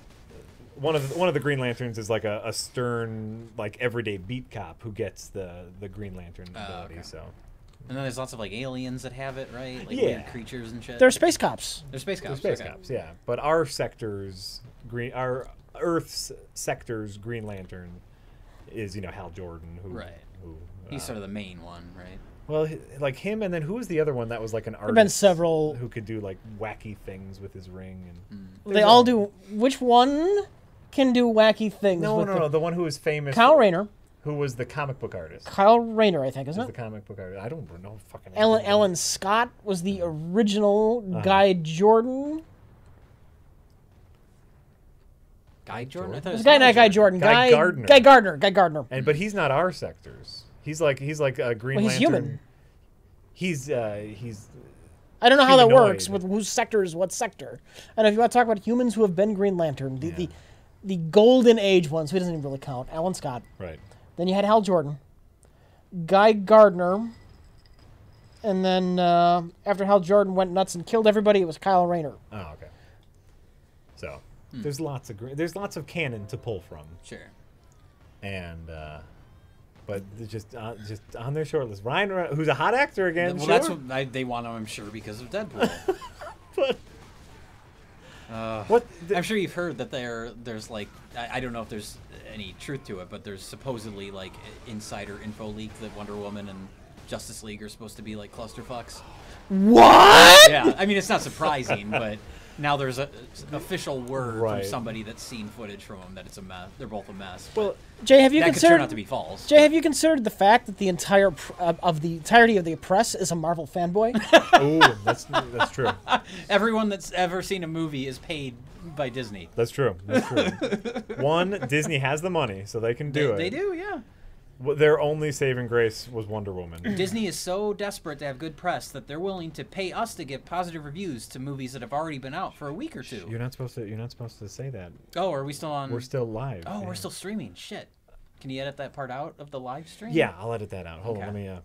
one of the Green Lanterns is like a stern, like everyday beat cop who gets the Green Lantern ability. okay. So And then there's lots of like aliens that have it, right? Like Yeah. weird creatures and shit. They're space cops. They're space cops. space okay. cops, yeah. But our our Earth's sector's Green Lantern is Hal Jordan, who Right. who He's sort of the main one, right? well, like him, and then who was the other one that was like an artist? been several- who could do like wacky things with his ring and. They all do. Which one can do wacky things? No, with no. The one who was famous. Kyle Rayner. Who was the comic book artist? Kyle Rayner, I think, isn't Was the it? comic book artist? I don't know fucking. Alan Scott was the original Guy Jordan. Guy Jordan? I thought There's it a was guy, not Guy Jordan. Guy Gardner. Guy Gardner. Guy Gardner. But he's not our sectors. He's like a Green Well, Lantern. he's human. He's I don't know how that humanoid. works with whose sector is what sector. And if you want to talk about humans who have been Green Lantern, the golden age ones, who doesn't even really count, Alan Scott. right. Then you had Hal Jordan, Guy Gardner, And then after Hal Jordan went nuts and killed everybody, it was Kyle Rayner. Oh, okay. So there's lots of canon to pull from, Sure. and but they're just on their short list. Ryan, who's a hot actor again. Well, sure. that's what they want him, I'm sure, because of Deadpool. But I'm sure you've heard that there's like I don't know if there's any truth to it, but there's supposedly like insider info leak that Wonder Woman and Justice League are supposed to be like clusterfucks. What? Yeah, I mean it's not surprising, but now there's a official word Right. from somebody that's seen footage from them that it's a mess. They're both a mess. well, Jay, have you that could considered? turn out to be false. Jay, have you considered the fact that the entirety of the press is a Marvel fanboy? ooh, that's true. Everyone that's ever seen a movie is paid by Disney. That's true. That's true. One, Disney has the money, so they can do it. They do, yeah. Their only saving grace was Wonder Woman. Disney is so desperate to have good press that they're willing to pay us to give positive reviews to movies that have already been out for a week or two. You're not supposed to say that. Oh, are we still on? We're still live. Oh, yeah. we're still streaming. Shit. Can you edit that part out of the live stream? Yeah, I'll edit that out. Hold on, Okay. let me.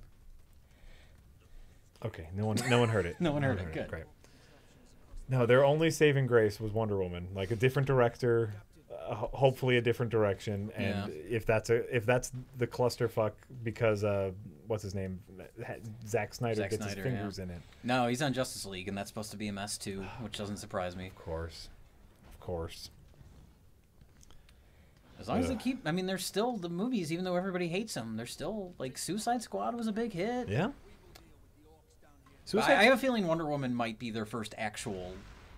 Okay, no one heard it. No one heard it. Good. Great. No, their only saving grace was Wonder Woman. Like a different director, hopefully a different direction. And if that's the clusterfuck because what's his name, Zack Snyder Zack gets Snyder, his fingers in it. No, he's on Justice League, and that's supposed to be a mess too, which doesn't surprise me. Of course. As long as they keep, I mean, there's still the movies, even though everybody hates them. They're still like Suicide Squad was a big hit. Yeah. I have a feeling Wonder Woman might be their first actual,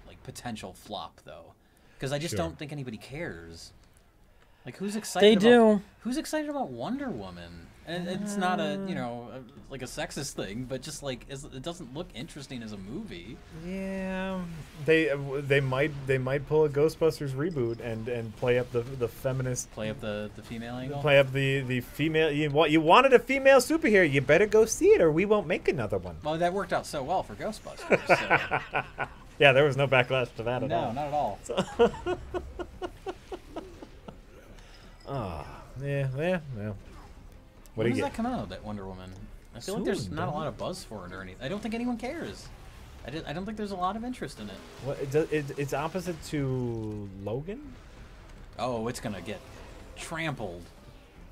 like, potential flop, though, because I just don't think anybody cares. Like, who's excited? They do. Who's excited about Wonder Woman? And it's not like a sexist thing, but just like it doesn't look interesting as a movie. Yeah, they might pull a Ghostbusters reboot and play up the feminist, Play up the female angle. play up the female. You wanted a female superhero, you better go see it, or we won't make another one. Well, that worked out so well for Ghostbusters. So. Yeah, there was no backlash to that at No, all. not at all. Yeah. What do When you does get? that come out? That Wonder Woman. I feel like there's Soon, not a don't lot of buzz for it or anything. I don't think anyone cares. I don't think there's a lot of interest in it. What, it's opposite to Logan, Oh, it's gonna get trampled.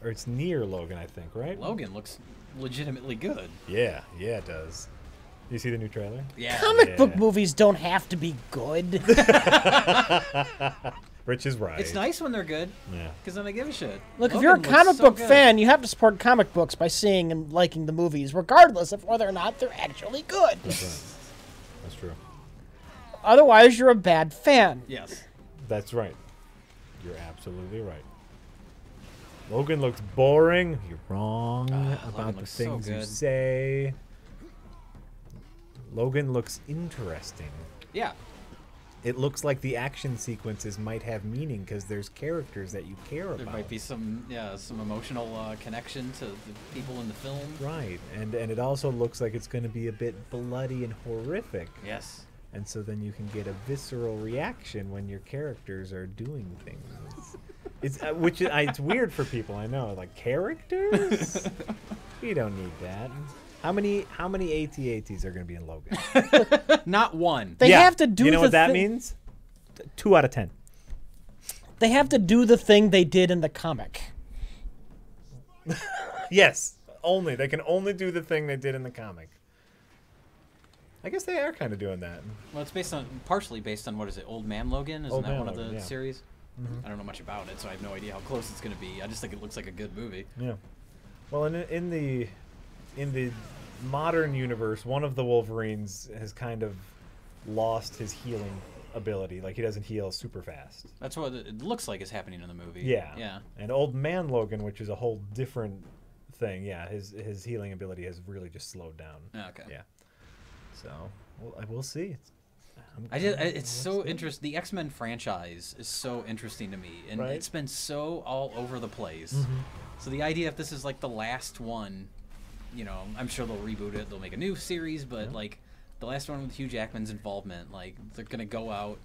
or it's near Logan, I think, right? Logan looks legitimately good. Yeah, it does. You see the new trailer? Yeah. Comic book Yeah. movies don't have to be good. Rich is right. It's nice when they're good, Yeah. because then I give a shit. Look, if Logan you're a looks comic so book good. fan, you have to support comic books by seeing and liking the movies, regardless of whether or not they're actually good. That's right. That's true. Otherwise, you're a bad fan. Yes. That's right. You're absolutely right. Logan looks boring. You're wrong about Logan the looks so things you good. say. Logan looks interesting. Yeah. It looks like the action sequences might have meaning because there's characters that you care There about. might be some emotional connection to the people in the film. Right, and it also looks like it's going to be a bit bloody and horrific. Yes. And so then you can get a visceral reaction when your characters are doing things. It's it's weird for people, I know. Like, characters? We don't need that. How many AT-ATs are going to be in Logan? Not one. They have to do You know the what that thi- means? 2 out of 10. They have to do the thing they did in the comic. Yes, only. They can only do the thing they did in the comic. I guess they are kind of doing that. Well, it's partially based on, what is it, Old Man Logan? Isn't Old that Man one of the Logan, yeah. series? I don't know much about it, so I have no idea how close it's going to be. I just think it looks like a good movie. Yeah. Well, in the modern universe, one of the Wolverines has kind of lost his healing ability. Like, he doesn't heal super fast. That's what it looks like is happening in the movie. Yeah. Yeah. And Old Man Logan, which is a whole different thing, yeah, his healing ability has really just slowed down. Okay. Yeah. So, we'll see. It's so interesting. The X-Men franchise is so interesting to me, and Right. it's been so all over the place. So the idea if this is like the last one, I'm sure they'll reboot it. They'll make a new series, but like the last one with Hugh Jackman's involvement, like they're gonna go out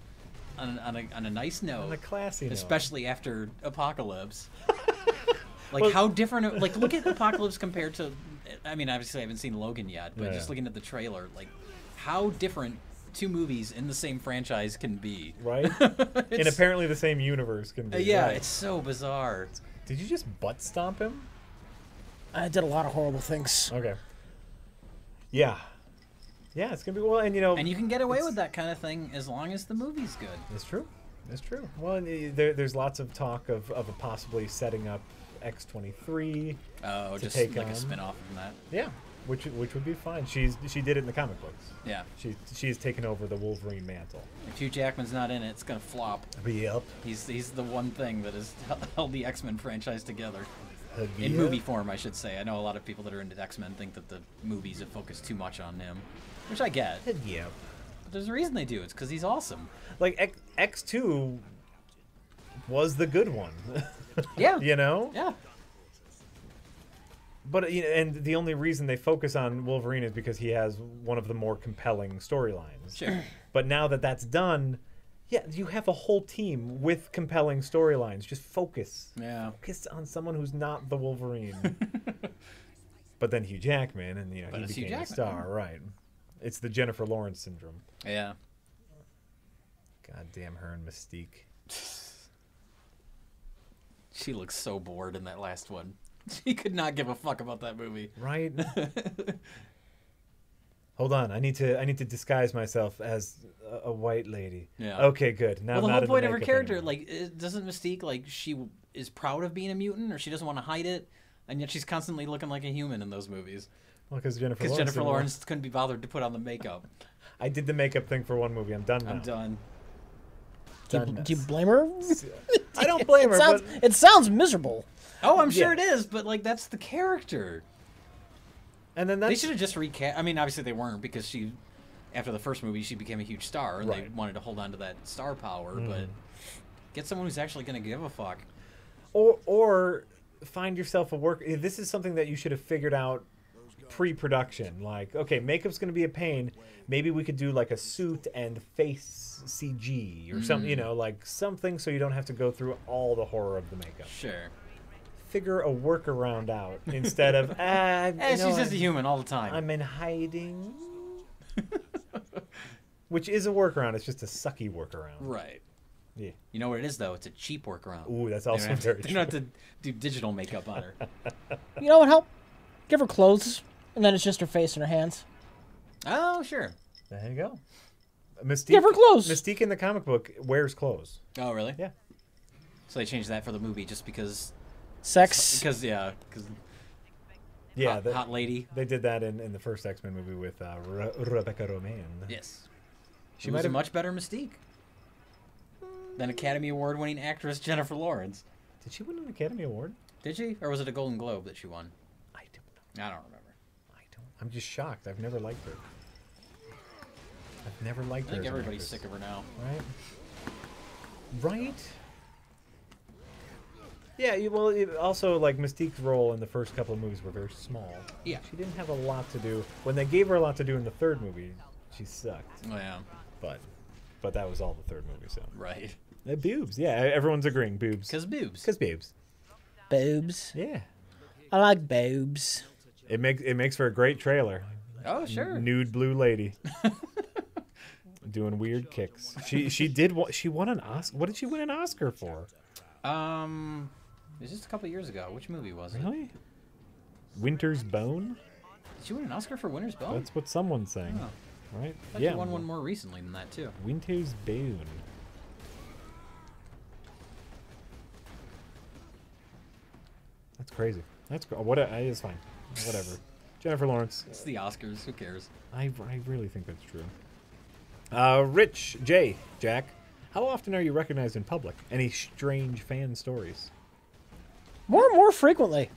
on a nice note, On a classy note. especially after Apocalypse. Like how different? Like look at Apocalypse compared to I mean, obviously I haven't seen Logan yet, but Yeah. just looking at the trailer, like how different two movies in the same franchise can be. Right? And It's- apparently the same universe can be. yeah, right. it's so bizarre. Did you just butt stomp him? I did a lot of horrible things. Okay. Yeah. Yeah, it's gonna be well, and you know, And you can get away with that kind of thing as long as the movie's good. it's true. It's true. Well, and there's lots of talk of possibly setting up X-23. Oh, To just take like on- a spin-off from that. Yeah, which would be fine. She did it in the comic books. Yeah. She's taken over the Wolverine mantle. If Hugh Jackman's not in it, it's gonna flop. Yep. He's the one thing that has held the X-Men franchise together. In movie form, I should say. I know a lot of people that are into X-Men think that the movies have focused too much on him, which I get. Yeah. But there's a reason they do. It's because he's awesome. Like X2 was the good one. Yeah. You know? Yeah. But you know, and the only reason they focus on Wolverine is because he has one of the more compelling storylines. Sure. But now that that's done, yeah, you have a whole team with compelling storylines. Just focus. Yeah. Focus on someone who's not the Wolverine. But then Hugh Jackman, and you know, But he it's Hugh became a Jackman, star, right? It's the Jennifer Lawrence syndrome. Yeah. God damn her and Mystique. She looks so bored in that last one. She could not give a fuck about that movie. Right? Hold on, I need to disguise myself as a white lady. Yeah. Okay, good. Now Well, the I'm not whole in point of her makeup character, anymore. like, doesn't Mystique, like, she is proud of being a mutant, or she doesn't want to hide it, and yet she's constantly looking like a human in those movies. Well, because Jennifer Because Lawrence. Jennifer didn't want- Lawrence couldn't be bothered to put on the makeup. I did the makeup thing for one movie. I'm done now. I'm done. Done. Do you blame her? I don't blame her, but It sounds miserable. Oh, I'm sure Yeah. it is, but, like, that's the character. and then They that's should have just recast. I mean, obviously they weren't, because she, after the first movie, she became a huge star, and they Right. wanted to hold on to that star power, but get someone who's actually going to give a fuck. or find yourself a work. This is something that you should have figured out pre-production. Like, okay, makeup's going to be a pain. Maybe we could do like a suit and face CG or something. You know, like something so you don't have to go through all the horror of the makeup. Sure. Figure a workaround out instead of She's just a human all the time. I'm in hiding. Which is a workaround. It's just a sucky workaround. Right. Yeah. You know what it is, though? It's a cheap workaround. Ooh, that's They don't also have to- very They true. don't have to do digital makeup on her. You know what help? Give her clothes, and then it's just her face and her hands. Oh, sure. There you go. Mystique, Give her clothes. Mystique in the comic book wears clothes. Oh, really? Yeah. So they changed that for the movie just because... Sex. Because Yeah, hot lady. they did that in the first X-Men movie with Rebecca Romaine. Yes. She She might was a have much better Mystique than Academy Award-winning actress Jennifer Lawrence. Did she win an Academy Award? Did she? Or was it a Golden Globe that she won? I don't know. I don't remember. I'm just shocked. I've never liked her. I've never liked I her. think as an everybody's actress. sick of her now. Right? Right? Yeah, well, also, like, Mystique's role in the first couple of movies were very small. Yeah. She didn't have a lot to do. When they gave her a lot to do in the third movie, she sucked. Oh, yeah. But that was all the third movie, so. Right. Boobs, yeah, everyone's agreeing. Boobs. Because boobs. Because boobs. Boobs. Yeah. I like boobs. It makes for a great trailer. Oh, sure. Nude blue lady. Doing weird kicks. She won an Oscar. What did she win an Oscar for? It was just a couple years ago. Which movie was it? Really? Winter's Bone? Did she win an Oscar for Winter's Bone? That's what someone's saying. Oh. Right? I thought she won one more recently than that, too. Winter's Bone. That's crazy. That's it's fine. Whatever. Jennifer Lawrence. It's the Oscars. Who cares? I really think that's true. Rich Jack, how often are you recognized in public? Any strange fan stories? More frequently.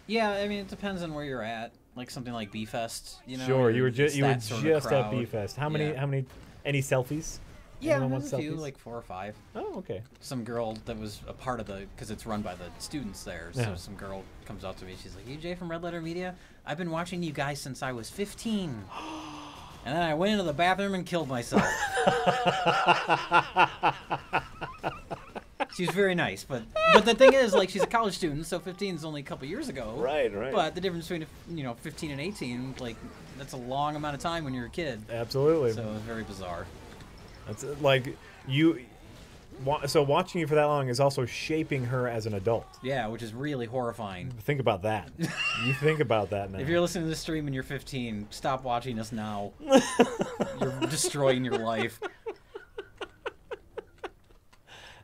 Yeah, I mean, it depends on where you're at. Like something like B-Fest, you know? Sure, you were it's just that sort of at crowd. B-Fest. How many? Yeah. Any selfies? Yeah, Anyone there's want a few, selfies? like 4 or 5. Oh, okay. Some girl that was a part of because it's run by the students there. So Yeah. some girl comes up to me. She's like, "Hey, Jay from Red Letter Media. I've been watching you guys since I was 15." And then I went into the bathroom and killed myself. She was very nice, but the thing is, like, she's a college student, so 15 is only a couple years ago. Right. But the difference between 15 and 18, like, that's a long amount of time when you're a kid. Absolutely. So it was very bizarre. That's like so watching you for that long is also shaping her as an adult. Yeah, which is really horrifying. Think about that. You think about that now. If you're listening to this stream and you're 15, stop watching us now. You're destroying your life.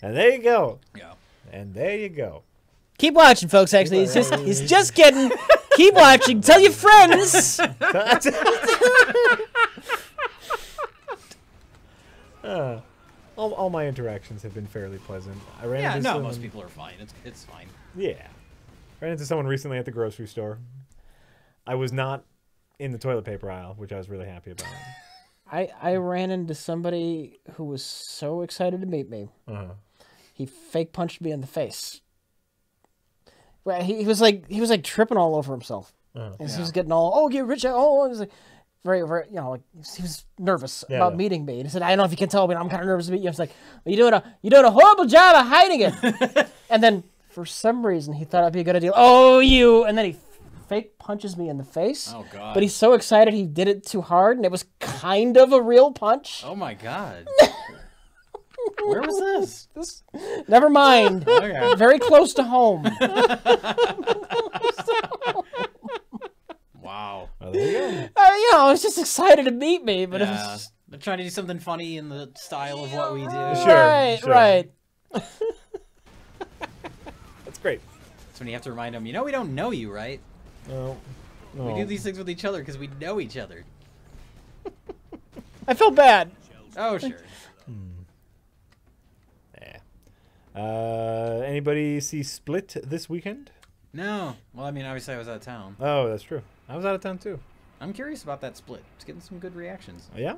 And there you go. Yeah. And there you go. Keep watching, folks. Actually, he's just kidding. Keep watching. Tell your friends. All my interactions have been fairly pleasant. I ran into someone, most people are fine. It's fine. Yeah. Ran into someone recently at the grocery store. I was not in the toilet paper aisle, which I was really happy about. I ran into somebody who was so excited to meet me. He fake punched me in the face. Well, he was like tripping all over himself. And he was getting all, get rich. Oh, he was like very, very, like he was nervous about meeting me. And he said, I don't know if you can tell, but I'm kind of nervous to meet you. I was like, well, you're doing a horrible job of hiding it. And then for some reason he thought it'd be a good idea. Oh, you! And then he fake punches me in the face. Oh God! But he's so excited he did it too hard, and it was kind of a real punch. Oh my God! Where was this? Never mind. Okay. Very close to home. Wow. Well, there you go. I was just excited to meet me, but it was They're trying to do something funny in the style of what we do. Sure. right. That's great. That's when you have to remind them, we don't know you, right? No. We do these things with each other because we know each other. I felt bad. Oh, sure. Anybody see Split this weekend? No. Well, I mean, obviously I was out of town. Oh, that's true. I was out of town too. I'm curious about that Split. It's getting some good reactions. Yeah?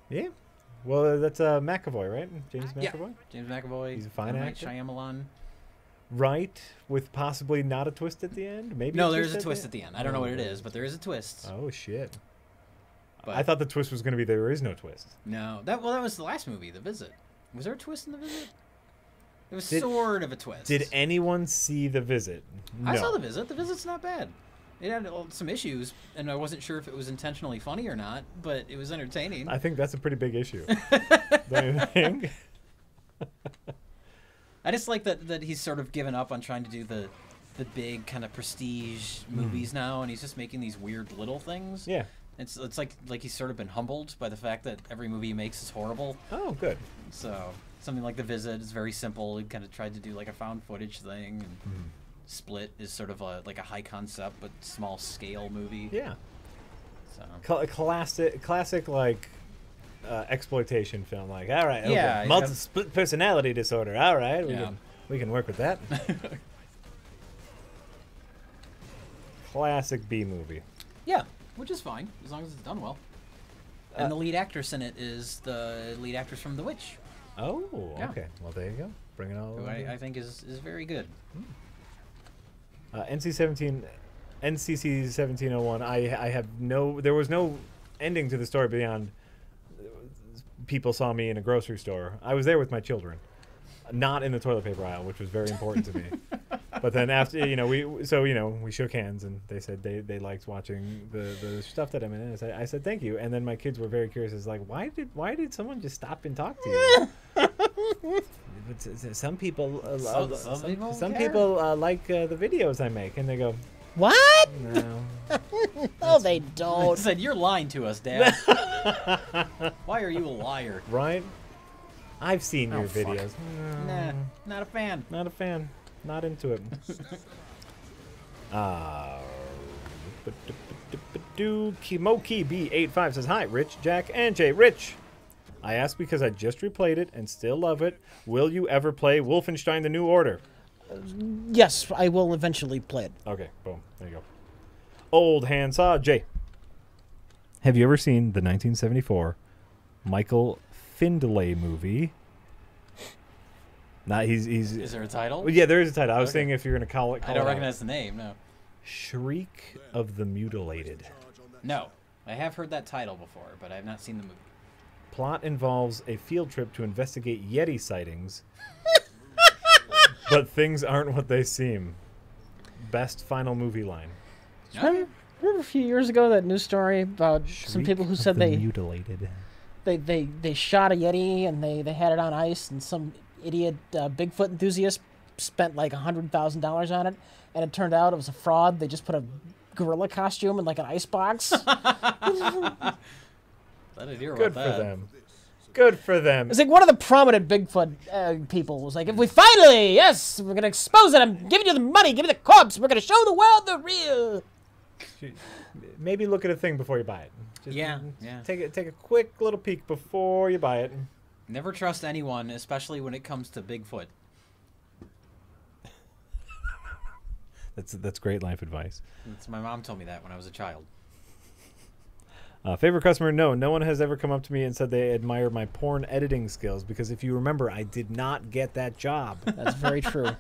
Yeah. Well, that's McAvoy, right? James McAvoy? Yeah. James McAvoy. He's a fine M. Night actor. Shyamalan. Right, with possibly not a twist at the end? Maybe No, there is a twist at the end. I don't know what it is, but there is a twist. Oh, shit. But I thought the twist was going to be there is no twist. No. That was the last movie, The Visit. Was there a twist in The Visit? It was sort of a twist. Did anyone see The Visit? No. I saw The Visit. The Visit's not bad. It had some issues, and I wasn't sure if it was intentionally funny or not, but it was entertaining. I think that's a pretty big issue. Don't you think? I just like that he's sort of given up on trying to do the big kind of prestige movies now, and he's just making these weird little things. Yeah. It's like he's sort of been humbled by the fact that every movie he makes is horrible. Oh, good. So something like The Visit is very simple. He kind of tried to do like a found footage thing, and Split is sort of like a high concept but small scale movie. Yeah. So Classic like exploitation film. Like, all right, okay. Yeah, Split personality disorder. All right, Yeah. we can work with that. Classic B movie. Yeah, which is fine as long as it's done well. And the lead actress in it is the lead actress from The Witch, Oh, Yeah. okay. Well, there you go. Bring it all. who over. I think is very good. NC-17, NCC 1701. I have no. There was no ending to the story beyond. People saw me in a grocery store. I was there with my children, not in the toilet paper aisle, which was very important to me. But then after, we shook hands and they said they liked watching the stuff that I'm in. I said thank you, and then my kids were very curious. It's like, why did someone just stop and talk to you? Some people, some people like the videos I make, and they go, What? no. No, they I don't. said, "You're lying to us, Dad. Why are you a liar?" Right? I've seen your fuck. videos. Nah, not a fan. Not a fan. Not into it. Kimoki B85 says, hi, Rich, Jack, and Jay. Rich, I asked because I just replayed it and still love it. Will you ever play Wolfenstein The New Order? Yes, I will eventually play it. Okay, boom. There you go. Old Handsaw Jay. Have you ever seen the 1974 Michael Findlay movie? Nah, he's. Is there a title? Well, yeah, there is a title. I was Okay. saying if you're gonna call it. I don't recognize the name. No. Shriek of the Mutilated. No, I have heard that title before, but I have not seen the movie. Plot involves a field trip to investigate Yeti sightings But things aren't what they seem. Best final movie line. Remember a few years ago that news story about some people who said mutilated. they shot a Yeti and they had it on ice, and some idiot Bigfoot enthusiast spent like $100,000 on it, and it turned out it was a fraud. They just put a gorilla costume in like an ice box. I didn't hear Good about for that. them. Good for them. It's like one of the prominent Bigfoot people was like, if we finally, yes, we're going to expose it. I'm giving you the money. Give me the corpse. We're going to show the world the real. Maybe look at a thing before you buy it. Just Yeah. Take a quick little peek before you buy it. Never trust anyone, especially when it comes to Bigfoot. That's great life advice. My mom told me that when I was a child. Favorite customer? No one has ever come up to me and said they admire my porn editing skills, because if you remember, I did not get that job. That's very true.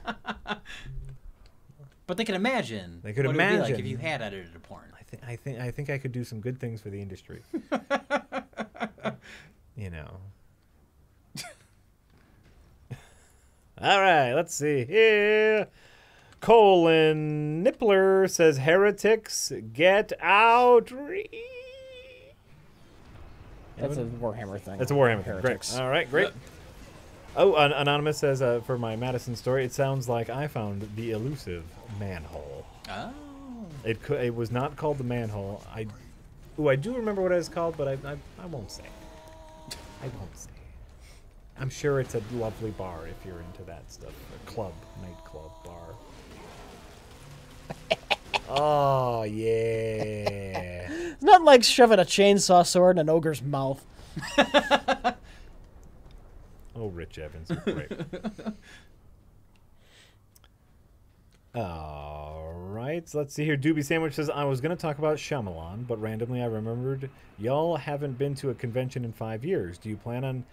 But they can imagine. They could what it would be like imagine. if you had edited a porn. I think I could do some good things for the industry. You know. All right, let's see here. Colin Nippler says, "Heretics, get out!" That's a Warhammer thing. That's a Warhammer thing. Heretics. Great. All right, great. Oh, Anonymous says, for my Madison story, it sounds like I found the elusive manhole. Oh. It was not called the manhole. I do remember what it was called, but I won't say. I won't say. I'm sure it's a lovely bar if you're into that stuff. A club, nightclub bar. Oh, yeah. It's not like shoving a chainsaw sword in an ogre's mouth. Oh, Rich Evans. Great. All right. So let's see here. Doobie Sandwich says, I was going to talk about Shyamalan, but randomly I remembered y'all haven't been to a convention in 5 years. Do you plan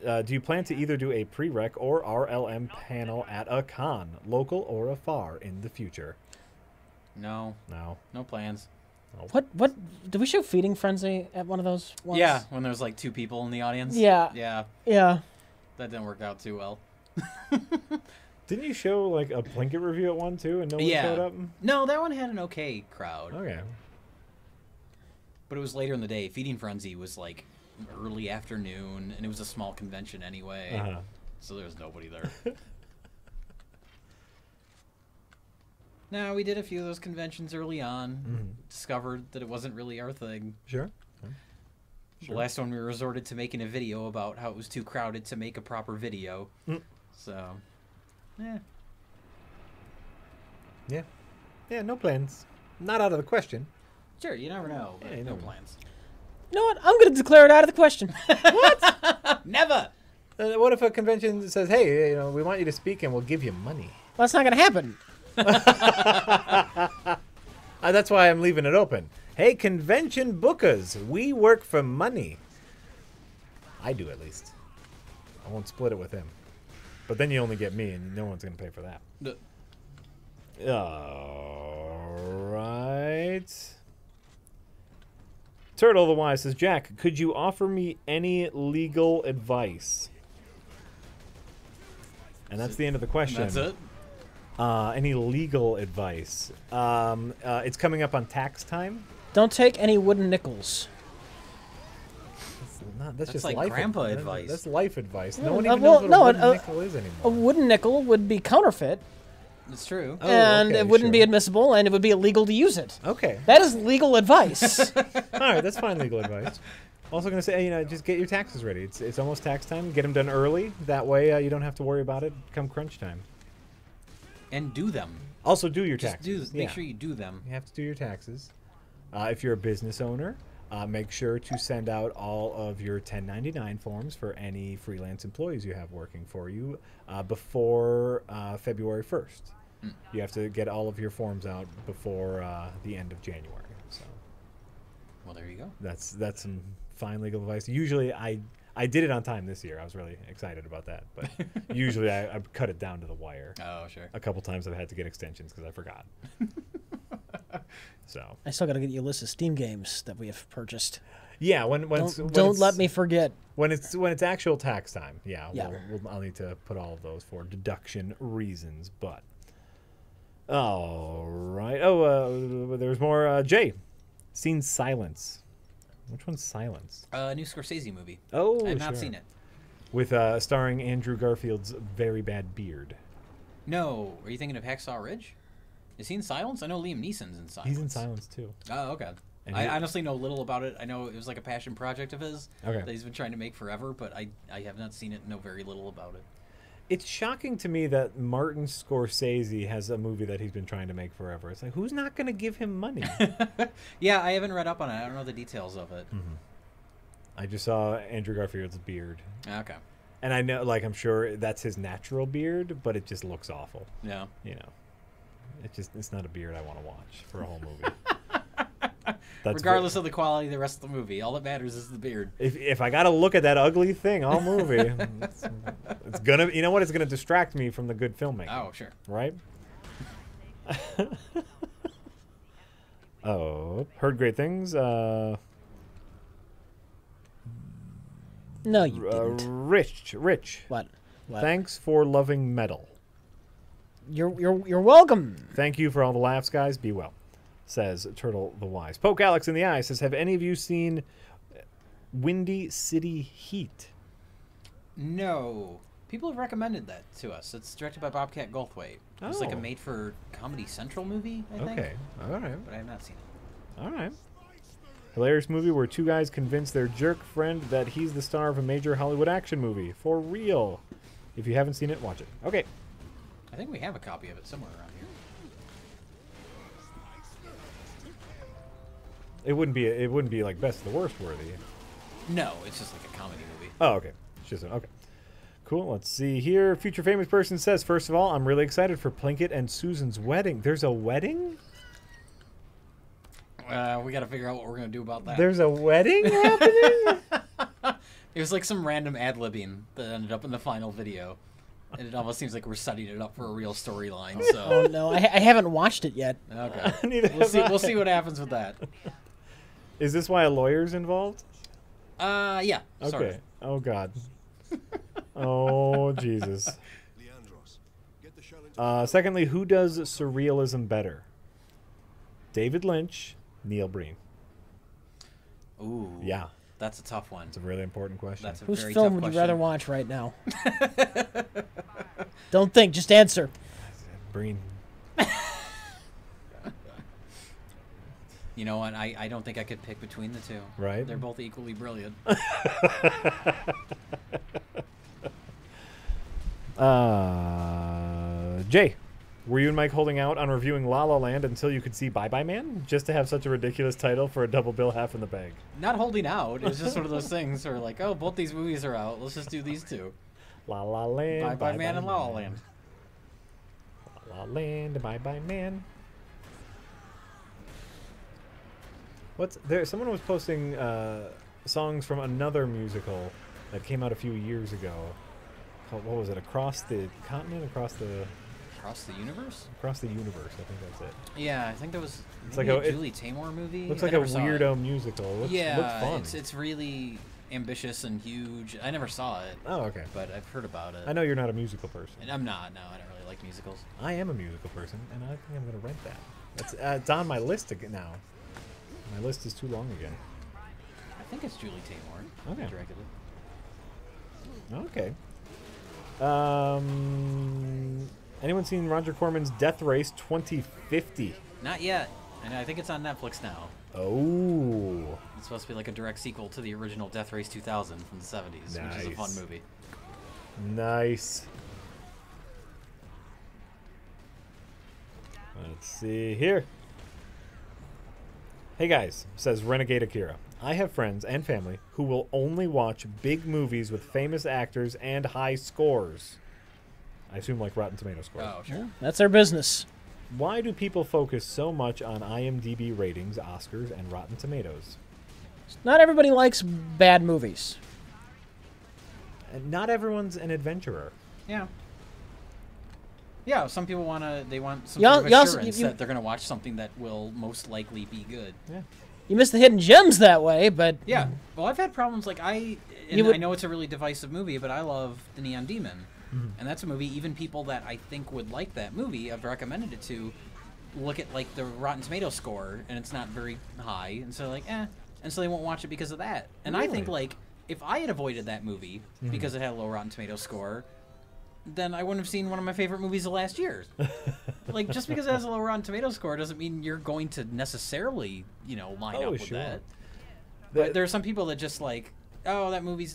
to either do a prereq or RLM panel at a con, local or afar, in the future? No. No. No plans. What did we show Feeding Frenzy at one of those ones? Yeah, when there's like 2 people in the audience. Yeah. Yeah. Yeah. That didn't work out too well. Didn't you show like a Plinkett review at one too, and no one showed up? No, that one had an okay crowd. Okay. But it was later in the day. Feeding Frenzy was like early afternoon, and it was a small convention anyway. Uh-huh. So there was nobody there. No, we did a few of those conventions early on. Mm-hmm. Discovered that it wasn't really our thing. Sure. The last one we resorted to making a video about how it was too crowded to make a proper video. So, yeah. Yeah, no plans. Not out of the question. Sure, you never know. But Yeah, you no never know. plans. You know what? I'm going to declare it out of the question. Never! What if a convention says, hey, we want you to speak and we'll give you money? Well, that's not going to happen. That's why I'm leaving it open. Hey, convention bookers, we work for money. I do, at least. I won't split it with him. But then you only get me, and no one's going to pay for that. All right. Turtle the Wise says, Jack, could you offer me any legal advice? And that's the end of the question. That's it? Any legal advice? It's coming up on tax time. Don't take any wooden nickels. That's just like life grandpa advice. That's life advice. No Yeah, one even well, knows what no, a wooden a- nickel is anymore. A wooden nickel would be counterfeit, It's true. Oh, and okay, it wouldn't be sure. admissible, and it would be illegal to use it. Okay. That is legal advice. All right, that's fine legal advice. Also going to say, just get your taxes ready. It's almost tax time. Get them done early. That way you don't have to worry about it come crunch time. And do them. Also do your Just taxes. make sure you do them. You have to do your taxes. If you're a business owner, make sure to send out all of your 1099 forms for any freelance employees you have working for you before February 1st. You have to get all of your forms out before the end of January. So Well, there you go. that's some fine legal advice. Usually I did it on time this year. I was really excited about that. But usually I cut it down to the wire. Oh, sure. A couple times I've had to get extensions because I forgot. So I still got to get you a list of Steam games that we have purchased. Yeah, when Don't let me forget. when it's actual tax time. Yeah, Yeah. I'll need to put all of those for deduction reasons. But all right. Oh, there's more. Jay, seen Silence. Which one's Silence? New Scorsese movie. Oh, I have not sure. seen it. With starring Andrew Garfield's very bad beard. No, are you thinking of Hacksaw Ridge? Is he in Silence? I know Liam Neeson's in Silence. He's in Silence too. Oh, okay. And I he- honestly know little about it. I know it was like a passion project of his Okay. that he's been trying to make forever, but I have not seen it. Know very little about it. It's shocking to me that Martin Scorsese has a movie that he's been trying to make forever. It's like, who's not going to give him money? Yeah, I haven't read up on it. I don't know the details of it. I just saw Andrew Garfield's beard. Okay. And I know, like, I'm sure that's his natural beard, but it just looks awful. Yeah. You know, it's not a beard I want to watch for a whole movie. That's Regardless of the quality of the rest of the movie, all that matters is the beard. if I got to look at that ugly thing all movie, it's gonna, you know what? It's gonna distract me from the good filmmaking. Oh, sure. Right? Oh, heard great things. No, you didn't. Rich. What? Thanks for loving metal. You're welcome. Thank you for all the laughs, guys. Be well, says Turtle the Wise. Poke Alex in the eye says, have any of you seen Windy City Heat? No. People have recommended that to us. It's directed by Bobcat Goldthwait. It's like a Oh. made-for Comedy Central movie, I think. Okay, all right, But I have not seen it. all right. Hilarious movie where two guys convince their jerk friend that he's the star of a major Hollywood action movie. For real. If you haven't seen it, watch it. Okay. I think we have a copy of it somewhere around here. It wouldn't be like best of the worst worthy. No, it's just like a comedy movie. Oh, okay. It's just okay. Cool. Let's see here. Future famous person says, first of all, I'm really excited for Plinkett and Susan's wedding. There's a wedding? We got to figure out what we're going to do about that. There's a wedding happening? It was like some random ad-libbing that ended up in the final video. And it almost seems like we're setting it up for a real storyline. Oh So no, I haven't watched it yet. okay, Neither we'll have see. I. We'll see what happens with that. Is this why a lawyer's involved? Yeah. Okay. Sort of. Oh, God. Oh, Jesus. Leandros, get the shell into Secondly, who does surrealism better? David Lynch, Neil Breen. Ooh. Yeah, That's a tough one. it's a really important question. That's a Whose very film tough would question. you rather watch right now? Don't think, just answer. Breen. You know what? I don't think I could pick between the two. Right? They're both equally brilliant. Jay, were you and Mike holding out on reviewing La La Land until you could see Bye Bye Man? Just to have such a ridiculous title for a double bill half in the bag. Not holding out. It was just one of those things where like, oh, both these movies are out. Let's just do these two. La La Land. Bye Bye Man and La La Land. La La Land, Bye Bye Man. What's there? Someone was posting songs from another musical that came out a few years ago. Called, what was it? Across the Continent? Across the Universe? Universe. I think that's it. Yeah, I think that was It's maybe like a a- Julie Taymor movie. Looks I like a never saw it. weirdo musical. Looks fun. it's really ambitious and huge. I never saw it, Oh, okay. but I've heard about it. I know you're not a musical person. And I'm not. No, I don't really like musicals. I am a musical person, and I think I'm going to rent that. It's on my list again now. My list is too long again. I think it's Julie Taymor. Okay. Who directed it. Okay. Anyone seen Roger Corman's Death Race 2050? Not yet. And I think it's on Netflix now. Oh. It's supposed to be like a direct sequel to the original Death Race 2000 from the 70s, which is a fun Nice. movie. Nice. Let's see here. Hey guys, says Renegade Akira. I have friends and family who will only watch big movies with famous actors and high scores. I assume like Rotten Tomato scores. Oh, sure. That's their business. Why do people focus so much on IMDb ratings, Oscars, and Rotten Tomatoes? Not everybody likes bad movies. And not everyone's an adventurer. Yeah. Yeah, some people want some Yeah, sort of yeah, assurance you- that they're going to watch something that will most likely be good. Yeah. You miss the hidden gems that way, but Yeah. Well, I've had problems like I know it's a really divisive movie, but I love The Neon Demon. And that's a movie even people that I think would like that movie, I've recommended it to, look at like the Rotten Tomatoes score and it's not very high, and so like and so they won't watch it because of that. And I think like if I had avoided that movie because it had a low Rotten Tomatoes score, then I wouldn't have seen one of my favorite movies of last year. Like, just because it has a low Rotten Tomatoes score doesn't mean you're going to necessarily, line up with that. But there are some people that just like, oh,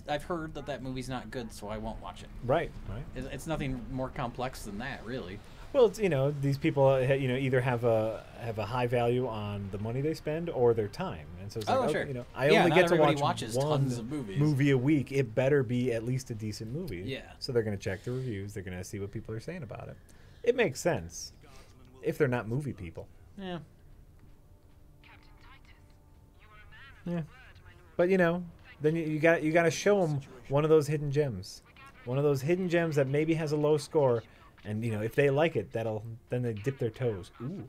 I've heard that movie's not good, so I won't watch it. Right. It's nothing more complex than that, really. Well, it's, these people, either have a high value on the money they spend or their time, and so it's like, sure. I only get to watch watches one tons of movies. movie a week. It better be at least a decent movie. Yeah. So they're going to check the reviews. They're going to see what people are saying about it. It makes sense if they're not movie people. Yeah. Yeah. But then you got to show them one of those hidden gems, that maybe has a low score. And if they like it, then they dip their toes. Ooh,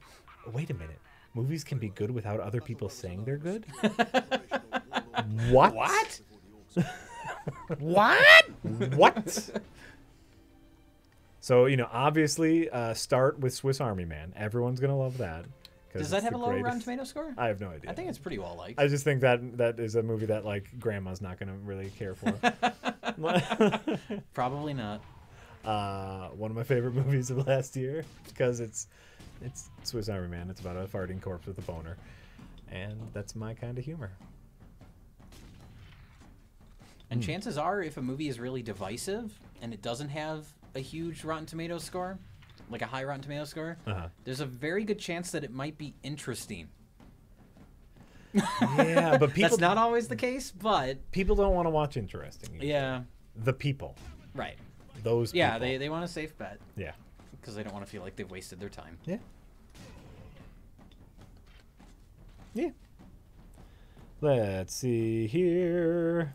wait a minute. Movies can be good without other people saying they're good? What? What? What? So, obviously, start with Swiss Army Man. Everyone's gonna love that. Does that have a low Rotten Tomatoes score? I have no idea. I think it's pretty well liked. I just think that is a movie that like grandma's not gonna really care for. Probably not. One of my favorite movies of last year because it's Swiss Army Man. It's about a farting corpse with a boner, and that's my kind of humor. And chances are, if a movie is really divisive and it doesn't have a huge Rotten Tomatoes score, like a high Rotten Tomatoes score, there's a very good chance that it might be interesting. Yeah, but people, that's not always the case, but people don't want to watch interesting. Usually. Yeah, the people. Right. Those people. Yeah, they want a safe bet. Yeah. Because they don't want to feel like they've wasted their time. Yeah. Yeah. Let's see here.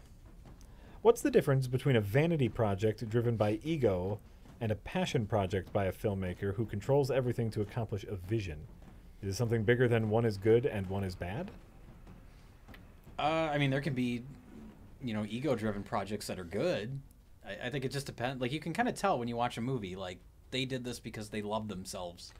What's the difference between a vanity project driven by ego and a passion project by a filmmaker who controls everything to accomplish a vision? Is it something bigger than one is good and one is bad? I mean, there can be, ego-driven projects that are good. I think it just depends. Like, you can kind of tell when you watch a movie, like, they did this because they love themselves.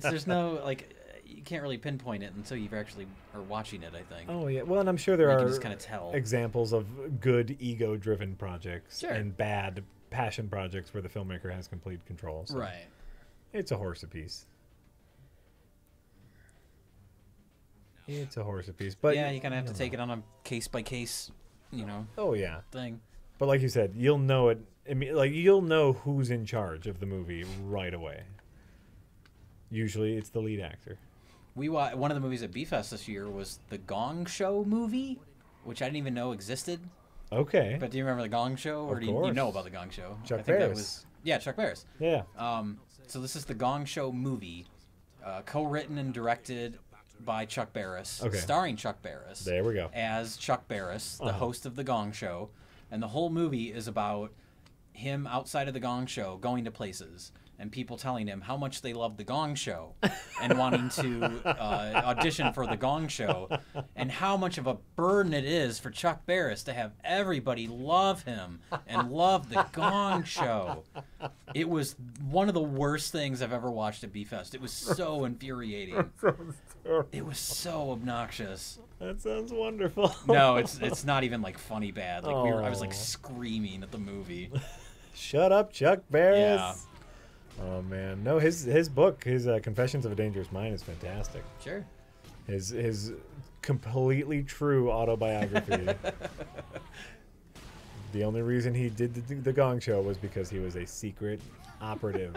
There's no, like, you can't really pinpoint it until you actually are watching it, I think. Oh, yeah. Well, and I'm sure there are just kind of tell. Examples of good ego-driven projects Sure. and bad passion projects where the filmmaker has complete control. So Right. It's a horse apiece. It's a horse apiece. But yeah, you kind of have to take it on a case-by-case, Oh, yeah. thing. But like you said, you'll know it. You'll know who's in charge of the movie right away. Usually, it's the lead actor. One of the movies at B-Fest this year was the Gong Show movie, which I didn't even know existed. Okay. But do you remember the Gong Show, or Of do you course. know about the Gong Show? Chuck I think that Barris. was Chuck Barris. Yeah. So this is the Gong Show movie, co-written and directed by Chuck Barris, Okay. starring Chuck Barris. There we go. As Chuck Barris, the host of the Gong Show, and the whole movie is about him outside of the Gong Show going to places and people telling him how much they love the Gong Show and wanting to audition for the Gong Show, and how much of a burden it is for Chuck Barris to have everybody love him and love the Gong Show. It was one of the worst things I've ever watched at B-Fest. It was so infuriating. It was so obnoxious. That sounds wonderful. No, it's not even like funny bad. Like I was like Oh. screaming at the movie. Shut up, Chuck Barris. Yeah. Oh man, no, his book, his Confessions of a Dangerous Mind, is fantastic. Sure. His completely true autobiography. The only reason he did the Gong Show was because he was a secret operative,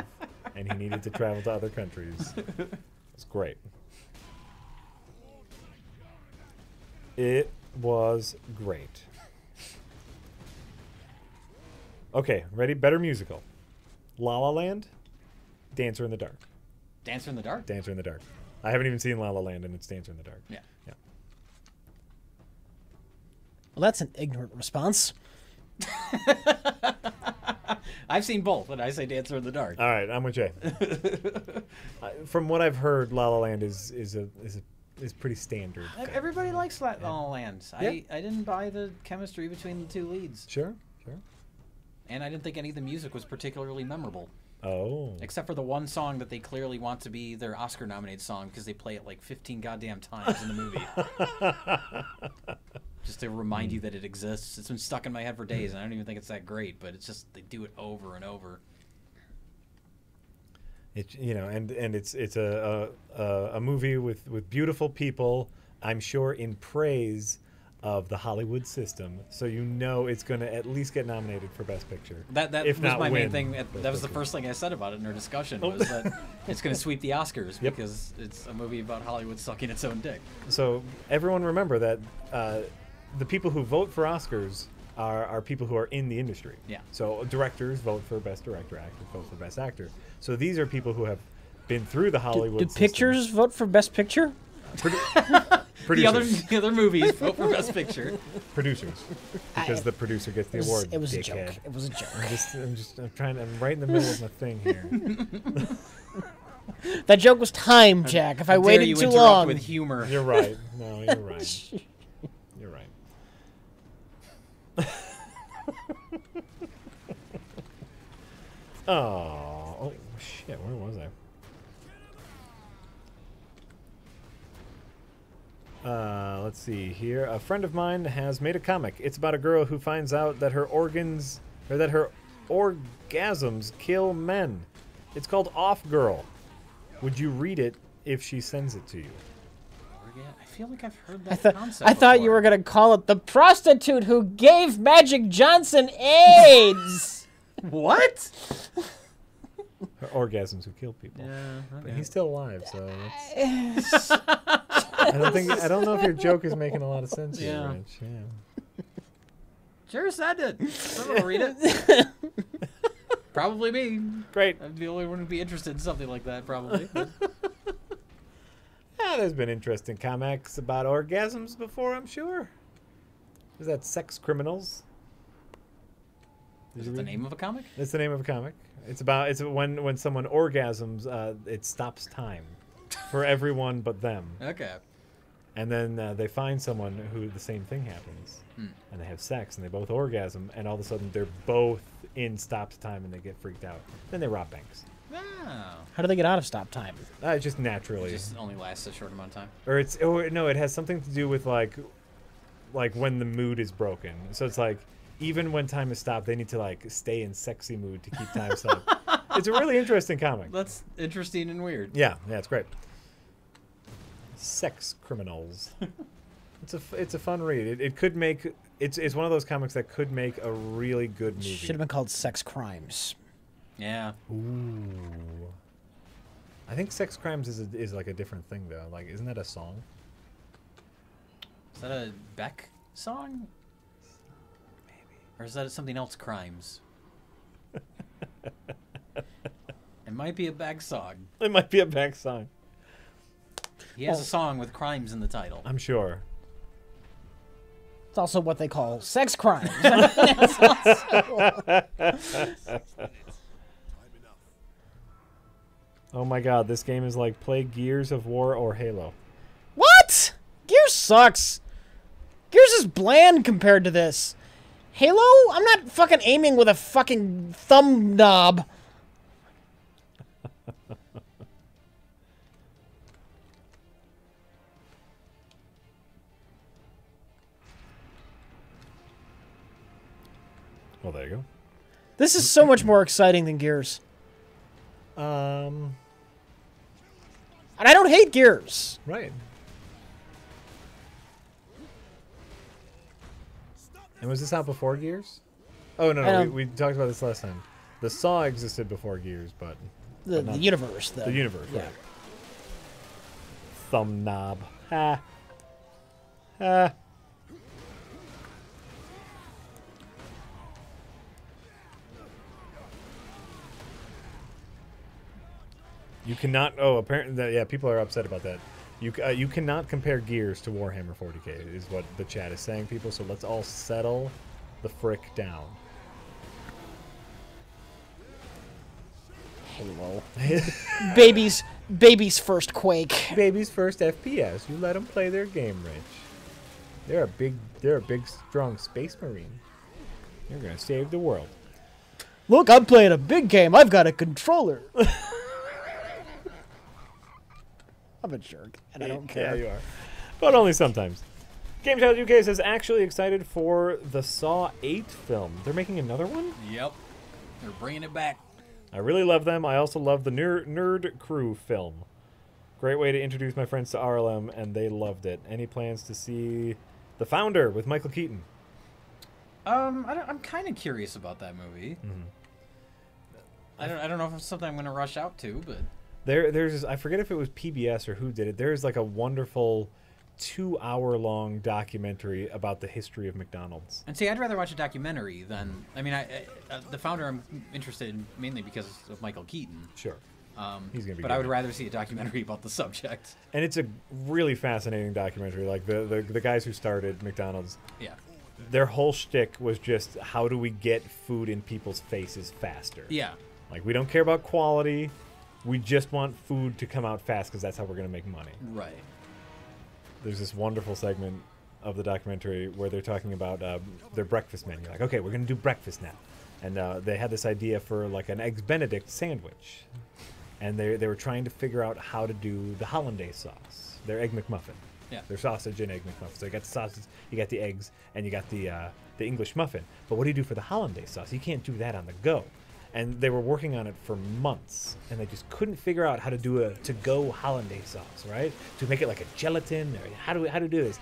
and he needed to travel to other countries. It's great. It was great. Okay, ready? Better musical. La La Land, Dancer in the Dark. Dancer in the Dark? Dancer in the Dark. I haven't even seen La La Land, and it's Dancer in the Dark. Yeah. Yeah. Well, that's an ignorant response. I've seen both, and I say Dancer in the Dark. All right, I'm with Jay. From what I've heard, La La Land is a is pretty standard. Everybody likes La La Land. Yeah. I didn't buy the chemistry between the two leads, Sure. and I didn't think any of the music was particularly memorable, Oh. except for the one song that they clearly want to be their Oscar-nominated song because they play it like 15 goddamn times in the movie. Just to remind you that it exists. It's been stuck in my head for days, and I don't even think it's that great, but it's just they do it over and over. It, and it's a movie with beautiful people, I'm sure, in praise of the Hollywood system. So it's going to at least get nominated for Best Picture. That if was not my main win thing. Best That was the Picture. first thing I said about it in our discussion, was that it's going to sweep the Oscars because it's a movie about Hollywood sucking its own dick. So everyone remember that the people who vote for Oscars are people who are in the industry. Yeah. So directors vote for Best Director, actors vote for Best Actor. So these are people who have been through the Hollywood Do system. pictures vote for Best Picture? Producers. The other movies vote for Best Picture. Producers. Because the producer gets the award. It was a dickhead. joke. It was a joke. I'm right in the middle of my thing here. That joke was timed, Jack. If I How dare waited you too interrupt long. with humor. You're right. No, you're right. You're right. Oh shit, where was I? Let's see here. A friend of mine has made a comic. It's about a girl who finds out that her organs, or that her orgasms kill men. It's called Off Girl. Would you read it if she sends it to you? I feel like I've heard that concept I thought you before. were gonna call it the prostitute who gave Magic Johnson AIDS. What? Her orgasms would kill people. Yeah. But he's still alive, so that's... I don't know if your joke is making a lot of sense here, Yeah. Rich. Yeah. Sure said it. Someone will read it. Probably me. Great. I'm the only one who'd be interested in something like that, probably. There's been interesting comics about orgasms before, I'm sure. Is that Sex Criminals? Is it the name of a comic? It's the name of a comic. It's when someone orgasms, it stops time for everyone but them. Okay. And then they find someone who the same thing happens, and they have sex, and they both orgasm, and all of a sudden they're both in stopped time, and they get freaked out. Then they rob banks. Oh. How do they get out of stop time? Just naturally. It just only lasts a short amount of time. Or no, it has something to do with like when the mood is broken. So it's like even when time is stopped, they need to like stay in sexy mood to keep time stopped. It's a really interesting comic. That's interesting and weird. Yeah, it's great. Sex Criminals. It's a fun read. It could make it's one of those comics that could make a really good movie. Should have been called Sex Crimes. Yeah. Ooh. I think Sex Crimes is like a different thing though. Like, isn't that a song? Is that a Beck song? Maybe. Or is that something else? Crimes. It might be a Beck song. It might be a Beck song. He has a song with crimes in the title. I'm sure. It's also what they call sex crimes. Oh my god, this game is like play Gears of War or Halo. What? Gears sucks. Gears is bland compared to this. Halo? I'm not fucking aiming with a fucking thumb knob. Well, there you go. This is so much more exciting than Gears. Um, And I don't hate Gears. right. And was this out before Gears? Oh, no, we talked about this last time. The Saw existed before Gears, but... The not- universe, though. The universe, Yeah. right. Thumb knob. Ha. Ha. You cannot... Oh, apparently... Yeah, people are upset about that. You cannot compare Gears to Warhammer 40k, is what the chat is saying, people. So let's all settle the frick down. Halo. Baby's first Quake. Baby's first FPS. You let them play their game, Rich. They're a big, strong space marine. You're gonna save the world. Look, I'm playing a big game. I've got a controller. I'm a jerk, and I don't care. Yeah, you are. But only sometimes. Game Child UK says actually excited for the Saw 8 film. They're making another one? Yep. They're bringing it back. I really love them. I also love the Nerd Crew film. Great way to introduce my friends to RLM, and they loved it. Any plans to see The Founder with Michael Keaton? I'm kind of curious about that movie. I don't know if it's something I'm going to rush out to, but There's I forget if it was PBS or who did it. There's like a wonderful 2-hour-long documentary about the history of McDonald's. and see, I'd rather watch a documentary than The Founder. I'm interested in mainly because of Michael Keaton. Sure. He's gonna be But good. I would rather see a documentary about the subject. And it's a really fascinating documentary. Like the guys who started McDonald's, Yeah. their whole shtick was just how do we get food in people's faces faster? Yeah. Like we don't care about quality. We just want food to come out fast because that's how we're going to make money. Right. There's this wonderful segment of the documentary where they're talking about their breakfast menu. Like, okay, we're going to do breakfast now. And they had this idea for like an Eggs Benedict sandwich. And they were trying to figure out how to do the hollandaise sauce, their Egg McMuffin. Yeah. Their sausage and Egg McMuffin. So you got the sausage, you got the eggs, and you got the English muffin. But what do you do for the hollandaise sauce? You can't do that on the go. And they were working on it for months, and they just couldn't figure out how to do a to-go hollandaise sauce, right? To make it like a gelatin, or how to do this.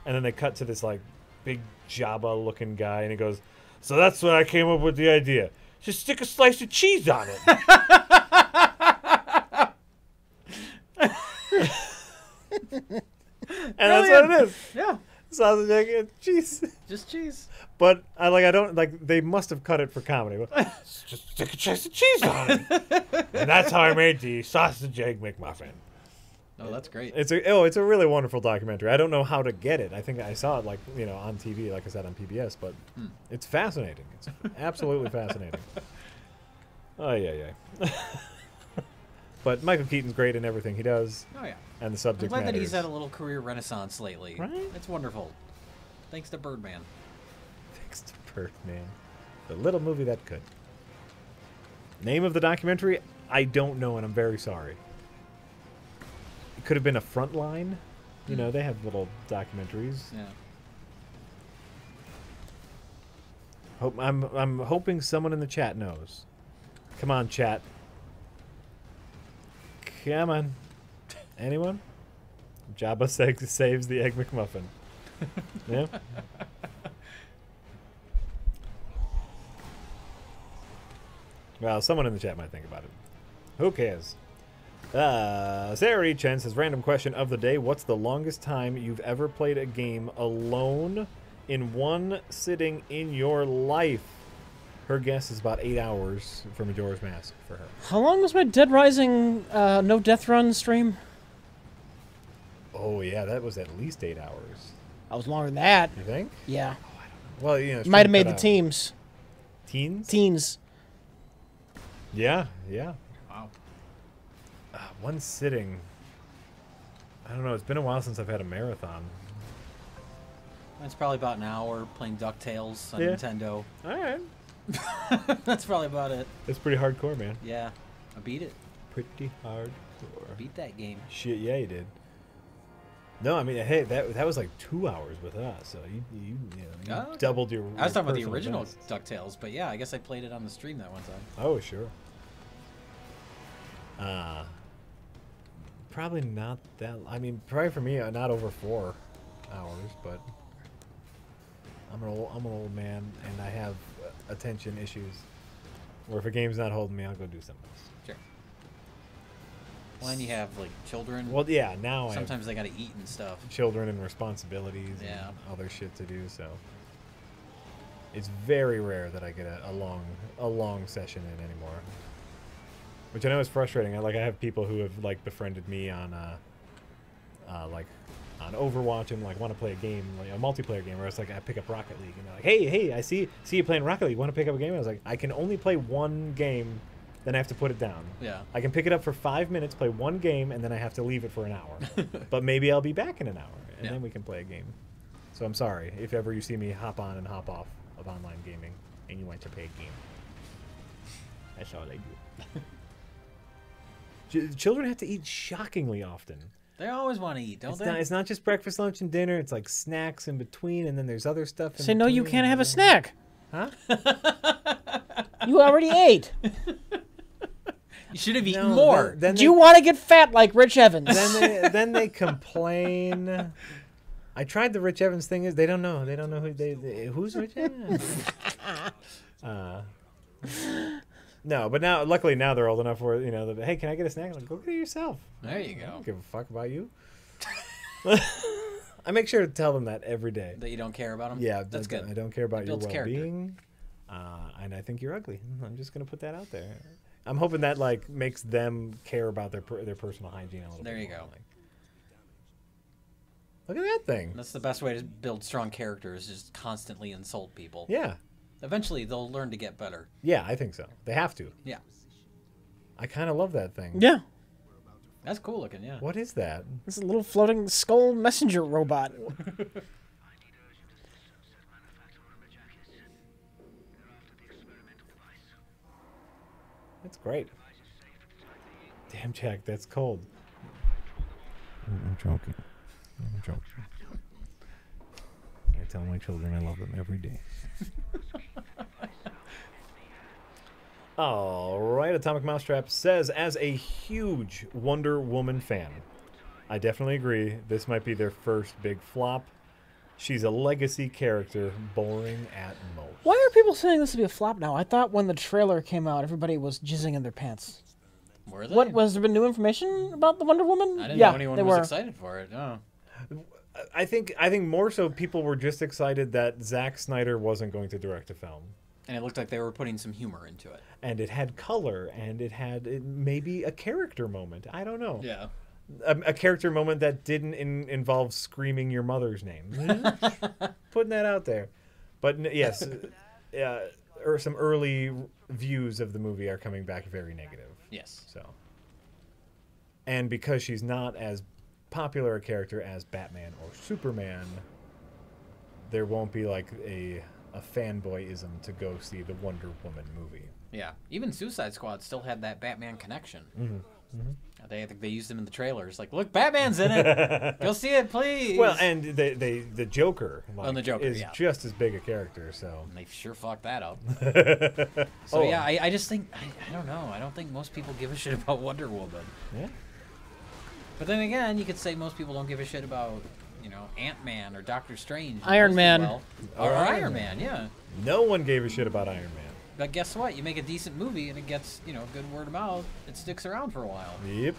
And then they cut to this like big Jabba-looking guy, and he goes, "So that's when I came up with the idea. Just stick a slice of cheese on it." And that's what it is. Yeah. Sausage, egg, and cheese. Just cheese. But I don't like. They must have cut it for comedy. But just stick a slice of cheese on it, and that's how I made the sausage egg McMuffin. Oh, that's great. It's a really wonderful documentary. I don't know how to get it. I think I saw it on TV, like I said on PBS. But it's fascinating. It's absolutely fascinating. Oh yeah. But Michael Keaton's great in everything he does, Oh, yeah. and the I'm subject glad matter. that he's had a little career renaissance lately. Right? It's wonderful. Thanks to Birdman. Thanks to Birdman. The little movie that could. Name of the documentary? I don't know, and I'm very sorry. It could have been a Frontline. You know, they have little documentaries. Yeah. I'm hoping someone in the chat knows. Come on, chat. Come on. Anyone? Jabba saves the Egg McMuffin. Yeah? Well, someone in the chat might think about it. Who cares? Sarah Chen says, random question of the day. What's the longest time you've ever played a game alone in one sitting in your life? Her guess is about 8 hours for Majora's Mask for her. How long was my Dead Rising no death run stream? Oh, yeah, that was at least 8 hours. I was longer than that. You think? Yeah. Well, you know, Might have made cut the out. teams. Teens? Teens. Yeah. Wow. One sitting. I don't know. It's been a while since I've had a marathon. That's probably about an hour playing DuckTales on Yeah. Nintendo. All right. That's probably about it. It's pretty hardcore, man. Yeah. I beat it. Pretty hardcore. Beat that game. Shit, yeah, you did. No, I mean, hey, that was like 2 hours with us, so you Oh. doubled your. I was talking about the personal original best. DuckTales, but yeah, I guess I played it on the stream that one time. Oh, sure. Probably not that. I mean, probably for me, not over 4 hours, but I'm an old man, and I have attention issues. Where if a game's not holding me, I'll go do something else. Sure. Well, and you have like children. Well, yeah, now Sometimes they got to eat and stuff. I have children and responsibilities Yeah. and other shit to do, so it's very rare that I get a long session in anymore. Which I know is frustrating. I have people who have like befriended me on like on Overwatch and like want to play a game, like a multiplayer game, where it's like I pick up Rocket League and they're like, hey, I see you playing Rocket League. Want to pick up a game? I was like, I can only play one game then I have to put it down. Yeah. I can pick it up for 5 minutes, play one game, and then I have to leave it for an hour. But maybe I'll be back in an hour, and then we can play a game. So I'm sorry if ever you see me hop on and hop off of online gaming, and you want to play a game. That's all I do. Children have to eat shockingly often. They always want to eat, don't they? It's not just breakfast, lunch, and dinner. It's like snacks in between, and then there's other stuff. Say no, you can't have a snack. Huh? You already ate. You should have eaten No, more. Then Do you want to get fat like Rich Evans? then they complain. I tried the Rich Evans thing. Is they don't know. They don't know who's Rich Evans. No, but now, luckily, now they're old enough where hey, can I get a snack? I'm like, go get it yourself. There you I go. don't give a fuck about you. I make sure to tell them that every day. That you don't care about them? Yeah, That's good. I don't care about your builds character. well-being, and I think you're ugly. I'm just gonna put that out there. I'm hoping that like makes them care about their personal hygiene a little bit. There you more. go. Like, look at that thing. That's the best way to build strong characters, is just constantly insult people. Yeah, Eventually, they'll learn to get better. yeah, I think so. They have to. Yeah. I kind of love that thing. Yeah. That's cool looking, yeah. What is that? It's a little floating skull messenger robot. That's great. Damn, Jack, that's cold. I'm joking. I'm joking. I tell my children I love them every day. All right, Atomic Mousetrap says, as a huge Wonder Woman fan, I definitely agree. This might be their first big flop. She's a legacy character, boring at most. Why are people saying this to be a flop now? I thought when the trailer came out, everybody was jizzing in their pants. Were they? What was there been new information about the Wonder Woman? I didn't yeah, know anyone they was were. excited for it. No. I think more so people were just excited that Zack Snyder wasn't going to direct a film. And it looked like they were putting some humor into it. And it had color, and it had maybe a character moment. I don't know. Yeah. A character moment that didn't involve screaming your mother's name. Putting that out there. But yes, or some early views of the movie are coming back very negative. Yes. So, and because she's not as popular a character as Batman or Superman, there won't be like a fanboyism to go see the Wonder Woman movie. Yeah. Even Suicide Squad still had that Batman connection. Mm-hmm. Mm-hmm. I think they used him in the trailers. Like, look, Batman's in it. Go see it, please. Well, and the Joker, the Joker, is yeah. just as big a character. So And they sure fucked that up. Oh. So yeah, I just think I don't know. I don't think most people give a shit about Wonder Woman. Yeah. But then again, you could say most people don't give a shit about, Ant-Man or Doctor Strange. Iron Man. Well, or Iron Man, yeah. No one gave a shit about Iron Man. But guess what? You make a decent movie and it gets, good word of mouth. It sticks around for a while. Yep.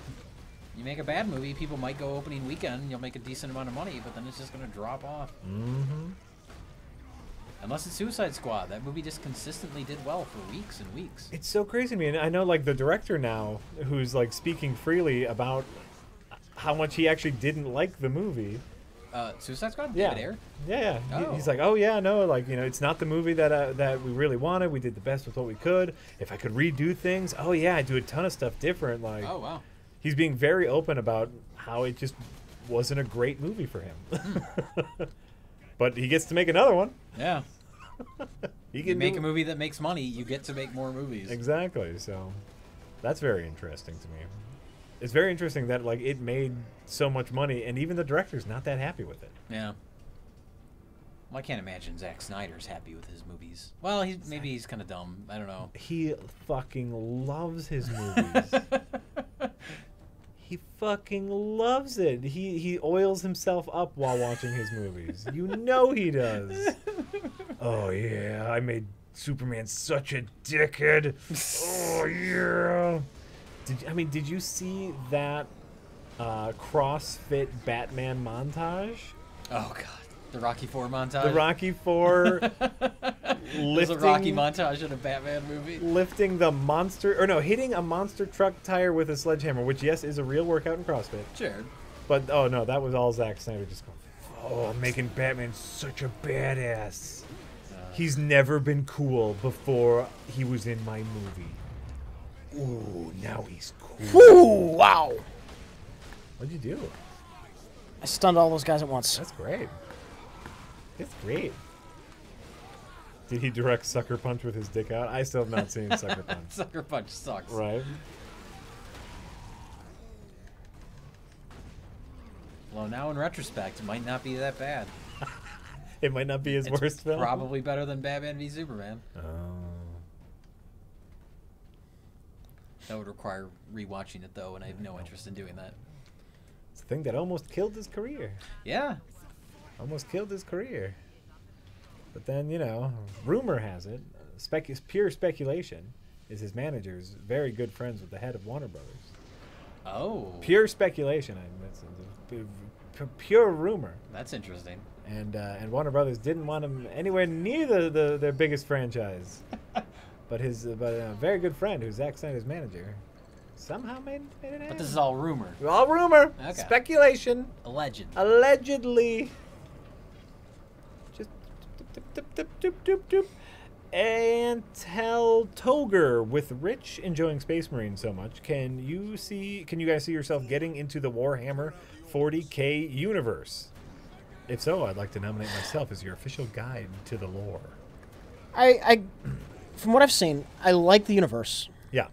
You make a bad movie, people might go opening weekend and you'll make a decent amount of money, but then it's just going to drop off. Mm-hmm. Unless it's Suicide Squad. That movie just consistently did well for weeks and weeks. It's so crazy to me. And I know like the director now who's like speaking freely about how much he actually didn't like the movie. Suicide Squad? Yeah. David Ayer? Yeah. Oh. He's like, oh yeah, no, like, it's not the movie that we really wanted. We did the best with what we could. If I could redo things, oh yeah, I'd do a ton of stuff different. Like, Oh, wow. he's being very open about how it just wasn't a great movie for him. But he gets to make another one. Yeah. He You can make do a movie that makes money, you get to make more movies. Exactly. So that's very interesting to me. It's very interesting that like it made so much money, and even the director's not that happy with it. Yeah. Well, I can't imagine Zack Snyder's happy with his movies. Well, maybe he's kind of dumb. I don't know. He fucking loves his movies. He fucking loves it. He oils himself up while watching his movies. You know he does. Oh yeah, I made Superman such a dickhead. Oh yeah. Did you see that CrossFit Batman montage? Oh, God. The Rocky IV montage? The Rocky IV There's a Rocky montage in a Batman movie. lifting the monster, or no, hitting a monster truck tire with a sledgehammer, which yes is a real workout in CrossFit. Sure. But oh no, that was all Zack Snyder just going, oh, I'm making Batman such a badass. He's never been cool before he was in my movie. Ooh, now he's cool. Whew, wow. What'd you do? I stunned all those guys at once. That's great. It's great. Did he direct Sucker Punch with his dick out? I still have not seen Sucker Punch. Sucker Punch sucks. Right? Well, now in retrospect, it might not be that bad. It might not be his worst film. Probably better than Batman v Superman. Oh. That would require rewatching it though, and I have no interest in doing that. It's the thing that almost killed his career. Yeah. Almost killed his career. But then, you know, rumor has it, pure speculation, is his manager's very good friends with the head of Warner Brothers. Oh. Pure speculation. Pure rumor. That's interesting. And Warner Brothers didn't want him anywhere near their biggest franchise. But a very good friend, who's Zack Snyder's manager, somehow made it happen. But this is all rumor. All rumor. Okay. Speculation. Alleged. Allegedly. Just doop. And tell Toger, with Rich enjoying Space Marine so much, can you guys see yourself getting into the Warhammer 40K universe? If so, I'd like to nominate myself as your official guide to the lore. I from what I've seen, I like the universe. Yeah.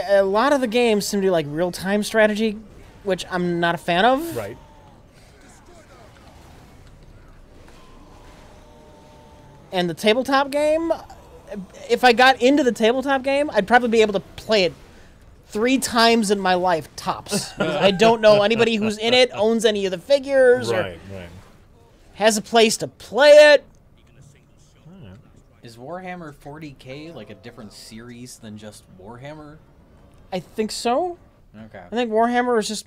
A lot of the games seem to be like real-time strategy, which I'm not a fan of. Right. And the tabletop game, if I got into the tabletop game, I'd probably be able to play it 3 times in my life, tops. Because I don't know anybody who's in it, owns any of the figures, or Right. has a place to play it. Is Warhammer 40K like a different series than just Warhammer? I think so. Okay. I think Warhammer is just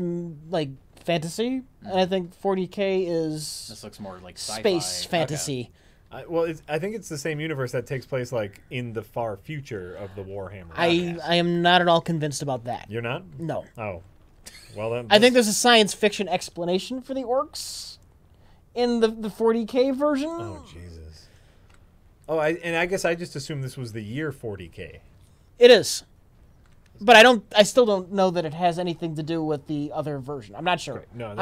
like fantasy, and I think 40K is This looks more like sci-fi. space fantasy. Okay. I think it's the same universe that takes place like in the far future of the Warhammer. I am not at all convinced about that. You're not? No. Oh. Well then. I think there's a science fiction explanation for the orcs in the 40K version. Oh Jesus. Oh, I guess I just assumed this was the year 40K. It is. But I still don't know that it has anything to do with the other version. I'm not sure. Great. No, that's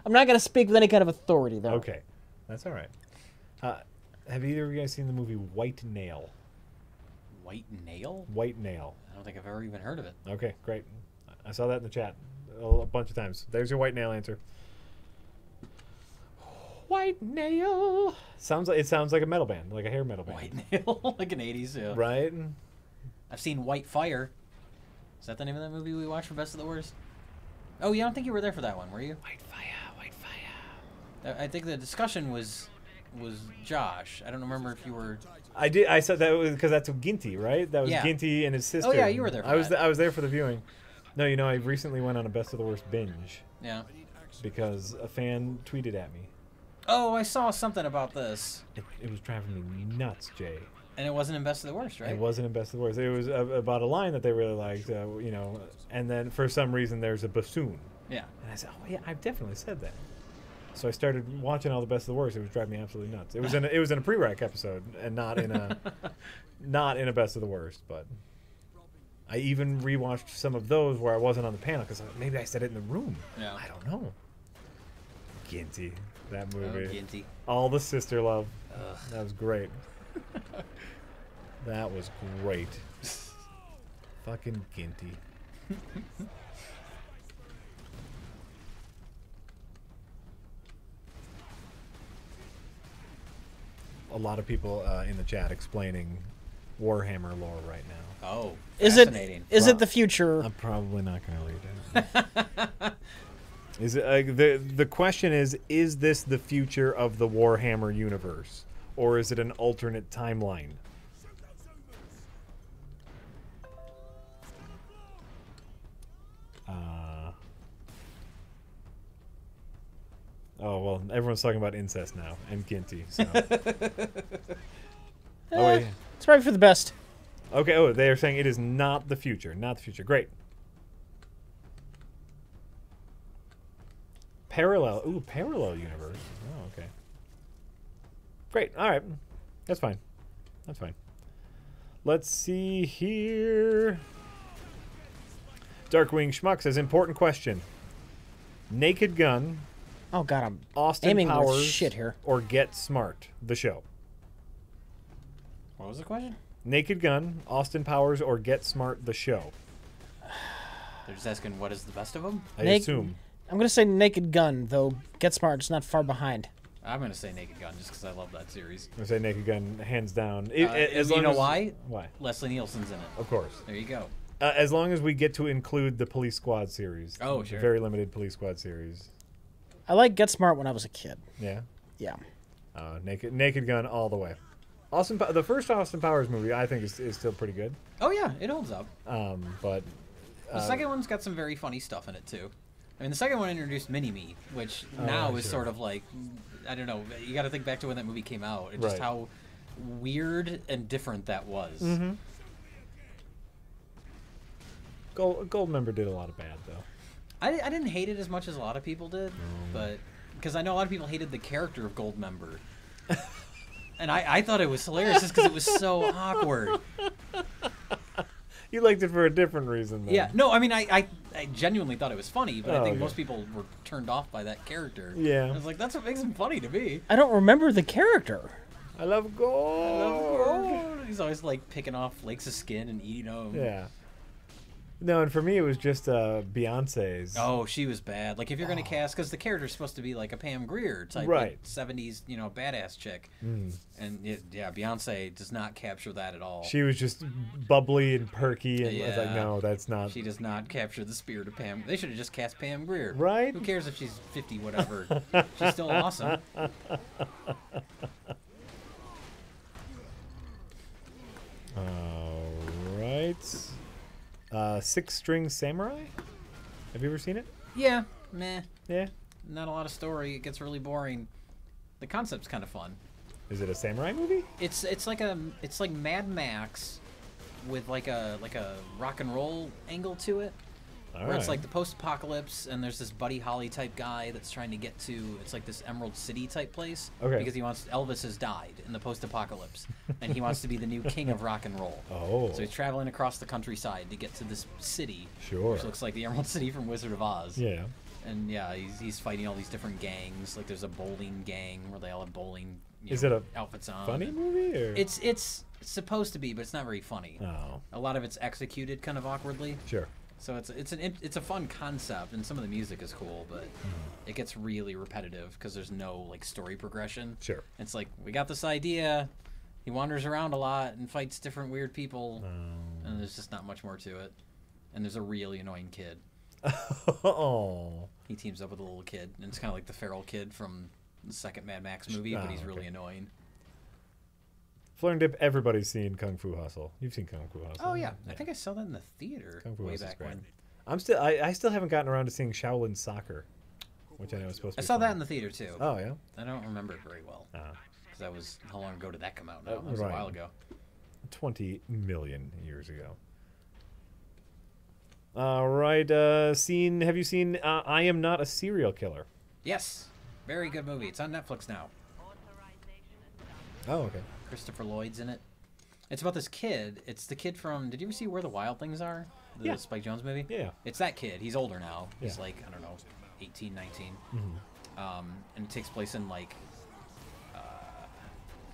I'm not gonna speak with any kind of authority though. Okay. That's all right. Have either of you guys seen the movie White Nail? White Nail? White Nail. I don't think I've ever even heard of it. Okay, great. I saw that in the chat a bunch of times. There's your White Nail answer. White Nail. It sounds like a metal band, like a hair metal band. White Nail? Like an 80s, yeah. Right? I've seen White Fire. Is that the name of that movie we watched for Best of the Worst? Oh, yeah, I don't think you were there for that one, were you? White Fire, White Fire. I think the discussion was Josh. I don't remember if you were... I did. I said that was because that's Ginty, right? That was Yeah. Ginty and his sister. Oh, yeah, you were there for I was that. I was there for the viewing. No, I recently went on a Best of the Worst binge Yeah. because a fan tweeted at me. Oh, I saw something about this. It was driving me nuts, Jay. And it wasn't in Best of the Worst, right? It wasn't in Best of the Worst. It was about a line that they really liked, and then for some reason there's a bassoon. Yeah. And I said, oh, yeah, I've definitely said that. So I started watching all the Best of the Worst. It was driving me absolutely nuts. It was in a pre-rec episode and not in a Best of the Worst. But I even rewatched some of those where I wasn't on the panel because maybe I said it in the room. Yeah. I don't know. Ginty, that Oh, movie. Ginty. All the sister love. Ugh. That was great. That was great. Fucking Ginty. A lot of people in the chat explaining Warhammer lore right now. Oh, Is it fascinating. it the future? I'm probably not going to read it. Is it the question is this the future of the Warhammer universe, or is it an alternate timeline? Oh well, everyone's talking about incest now and Ginty. So. Oh wait. It's probably for the best. Okay. Oh, they are saying it is not the future. Not the future. Great. Parallel. Ooh, parallel universe. Oh, okay. Great. All right. That's fine. That's fine. Let's see here. Darkwing Schmuck says, important question. Naked Gun, Oh god, I'm Austin aiming with Powers, shit here. or Get Smart, the show? What was the question? Naked Gun, Austin Powers, or Get Smart, the show? They're just asking what is the best of them. I Naked- assume. I'm gonna say Naked Gun, though Get Smart's not far behind. I'm gonna say Naked Gun just because I love that series. I say Naked Gun, hands down. You know why? Why? Leslie Nielsen's in it. Of course. There you go. As long as we get to include the Police Squad series. Oh, the sure. very limited Police Squad series. I like Get Smart when I was a kid. Yeah. Yeah. Naked Gun all the way. The first Austin Powers movie, I think, is still pretty good. Oh yeah, it holds up. But The second one's got some very funny stuff in it too. I mean, the second one introduced Mini-Me, which now is sure. sort of like, I don't know. You got to think back to when that movie came out and just Right. how weird and different that was. Mm-hmm. Goldmember did a lot of bad though. I didn't hate it as much as a lot of people did, but because I know a lot of people hated the character of Goldmember. And I thought it was hilarious just because it was so awkward. You liked it for a different reason, though. Yeah, no, I mean, I genuinely thought it was funny, but I Oh, think okay. most people were turned off by that character. Yeah. I was like, that's what makes him funny to me. I don't remember the character. I love gold. He's always like picking off flakes of skin and eating them. Yeah. No, and for me, it was just Beyonce's. Oh, she was bad. Like, if you're going to cast, because the character's supposed to be like a Pam Grier type, Right. like 70s, badass chick. And yeah, Beyonce does not capture that at all. She was just bubbly and perky, and I was like, Yeah. no, that's not. She does not capture the spirit of Pam. They should have just cast Pam Grier. Right? Who cares if she's 50, whatever? She's still awesome. All right. Six String Samurai. Have you ever seen it? Yeah, meh. Yeah. Not a lot of story. It gets really boring. The concept's kind of fun. Is it a samurai movie? It's like Mad Max with like a rock and roll angle to it. All Where it's right. like the post-apocalypse, and there's this Buddy Holly type guy that's trying to get to. It's like this Emerald City type place. Okay. Because Elvis has died in the post-apocalypse, and he wants to be the new king of rock and roll. Oh. So he's traveling across the countryside to get to this city. Sure. Which looks like the Emerald City from Wizard of Oz. Yeah. And yeah, he's fighting all these different gangs. Like there's a bowling gang where they all have bowling. Is it a outfits on? funny movie? Or? It's supposed to be, but it's not very funny. Oh. A lot of it's executed kind of awkwardly. Sure. So it's a fun concept, and some of the music is cool, but it gets really repetitive because there's no like story progression. Sure. It's like we got this idea, he wanders around a lot and fights different weird people, and there's just not much more to it. And there's a really annoying kid. Oh. He teams up with a little kid, and it's kind of like the feral kid from the second Mad Max movie, but he's really okay. annoying. Fleur and Dip, everybody's seen Kung Fu Hustle. You've seen Kung Fu Hustle. Oh yeah, I think I saw that in the theater Kung Fu way Hustle's back great. when. I still haven't gotten around to seeing Shaolin Soccer, which I know is supposed to I be saw that fun. in the theater too. Oh yeah. I don't remember it very well. Ah. Because that was, how long ago did that come out now? That was right. a while ago. 20 million years ago. All right, have you seen I Am Not a Serial Killer? Yes. Very good movie. It's on Netflix now. Oh, okay. Christopher Lloyd's in it. It's about this kid. It's the kid from, did you ever see Where the Wild Things Are? The Yeah. Spike Jonze movie? Yeah. It's that kid. He's older now. He's Yeah. like, I don't know, 18, 19. And it takes place in like, I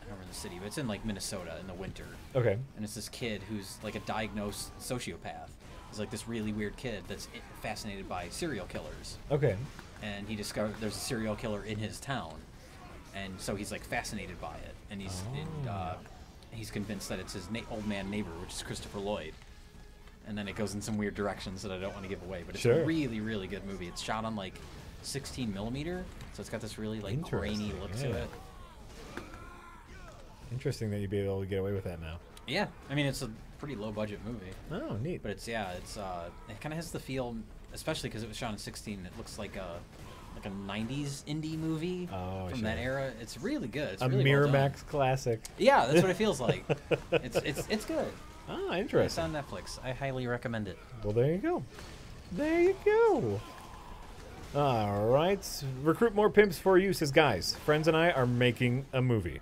don't remember the city, but it's in like Minnesota in the winter. Okay. And it's this kid who's like a diagnosed sociopath. He's like this really weird kid that's fascinated by serial killers. Okay. And he discovered there's a serial killer in his town, and so he's like fascinated by it, and he's convinced that it's his old man neighbor, which is Christopher Lloyd. And then it goes in some weird directions that I don't want to give away, but it's Sure. a really, really good movie. It's shot on like 16 millimeter, so it's got this really like grainy Interesting, look yeah. to it. Interesting that you'd be able to get away with that now. Yeah, I mean it's a pretty low budget movie, Oh, neat. but it kind of has the feel, especially because it was shot in 16. It looks like a 90s indie movie from that sure. era. It's really good. It's A really well done. Miramax classic. Yeah, that's what it feels like. It's good. Ah, It's interesting. on Netflix. I highly recommend it. Well, there you go. There you go. All right. Recruit more pimps for you, says guys. Friends and I are making a movie.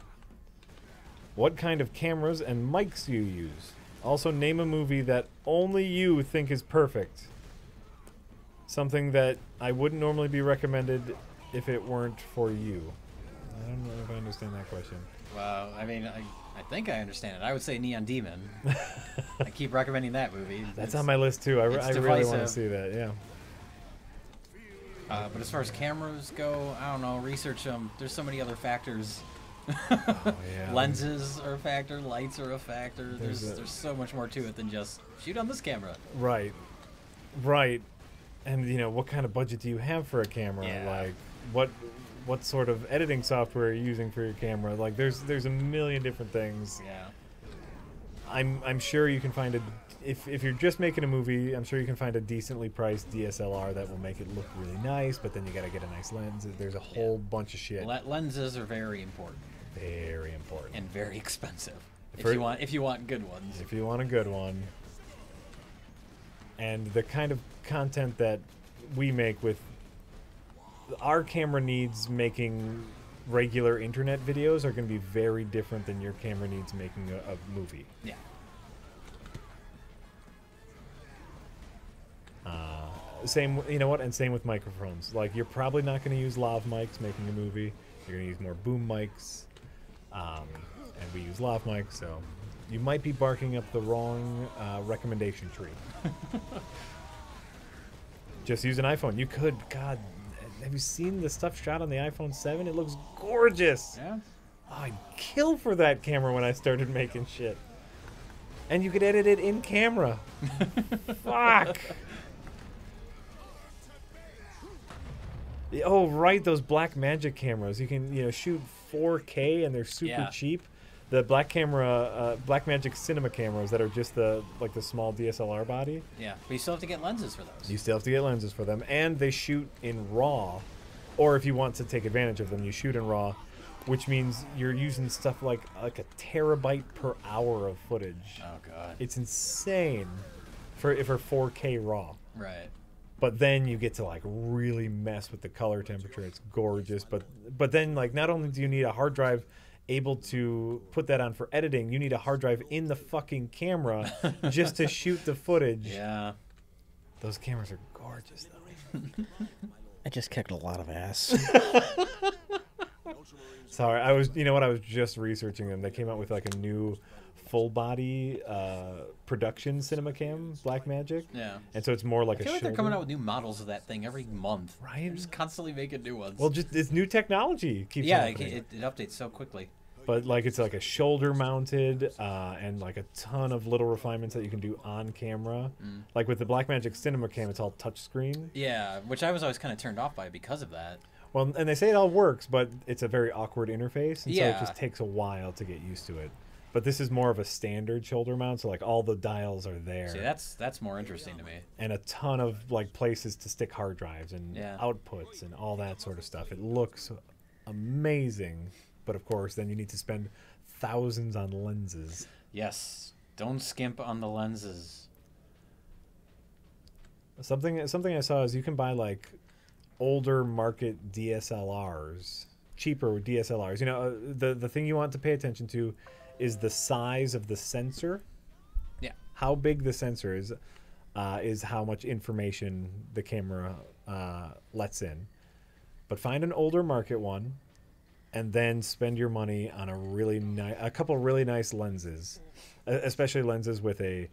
What kind of cameras and mics do you use? Also, name a movie that only you think is perfect. Something that I wouldn't normally be recommended if it weren't for you. I don't know if I understand that question. Well, I mean, I think I understand it. I would say Neon Demon. I keep recommending that movie. That's It's- on my list too. I really want to divisive. see that. Yeah. But as far as cameras go, I don't know. Research them. There's so many other factors. Oh, yeah. Lenses are a factor. Lights are a factor. There's There's so much more to it than just shoot on this camera. Right. Right. And you know, what kind of budget do you have for a camera? Yeah. Like what sort of editing software are you using for your camera? Like there's a million different things. Yeah. I'm sure you can find a if you're just making a movie, I'm sure you can find a decently priced DSLR that will make it look really nice, but then you got to get a nice lens. There's a whole bunch of shit. Lenses are very important Very important. and very expensive. For- If you want good ones. If you want a good one. And the kind of content that we make with our camera needs making regular internet videos are going to be very different than your camera needs making a movie. Yeah. Same, you know what, and same with microphones. Like, you're probably not going to use lav mics making a movie. You're going to use more boom mics, and we use lav mics, so you might be barking up the wrong recommendation tree. Just use an iPhone. You could, God, have you seen the stuff shot on the iPhone 7? It looks gorgeous. Yeah. Oh, I'd kill for that camera when I started making shit. And you could edit it in camera. Fuck. Oh, right, those Blackmagic cameras. You can, you know, shoot 4K and they're super Yeah. cheap. The Blackmagic cinema cameras that are just the small DSLR body. Yeah. But you still have to get lenses for those. You still have to get lenses for them, and they shoot in RAW. Or if you want to take advantage of them, you shoot in RAW, which means you're using stuff like a terabyte per hour of footage. Oh god. It's insane for 4K RAW. Right. But then you get to like really mess with the color temperature. It's gorgeous. But then, like, not only do you need a hard drive able to put that on for editing, you need a hard drive in the fucking camera just to shoot the footage. Yeah. Those cameras are gorgeous, though. I just kicked a lot of ass. Sorry, I was just researching them. They came out with like a new full body production cinema cam, Blackmagic. Yeah. And so it's more like I feel a like they're shoulder. coming out with new models of that thing every month. Right? They're just constantly making new ones. Well, just it's new technology keeps yeah, happening. it updates so quickly. But like it's like a shoulder mounted and like a ton of little refinements that you can do on camera. Like with the Blackmagic Cinema Cam, it's all touchscreen. Yeah, which I was always kind of turned off by because of that. Well, and they say it all works, but it's a very awkward interface, and so Yeah. it just takes a while to get used to it. But this is more of a standard shoulder mount, so like all the dials are there, See, that's more interesting to me. and a ton of like places to stick hard drives and Yeah. outputs and all that sort of stuff. It looks amazing, but of course, then you need to spend thousands on lenses. Yes, don't skimp on the lenses. Something I saw is you can buy like older market DSLRs, cheaper DSLRs. You know, the thing you want to pay attention to is the size of the sensor. Yeah. How big the sensor is how much information the camera lets in. But find an older market one, and then spend your money on a couple really nice lenses, especially lenses with a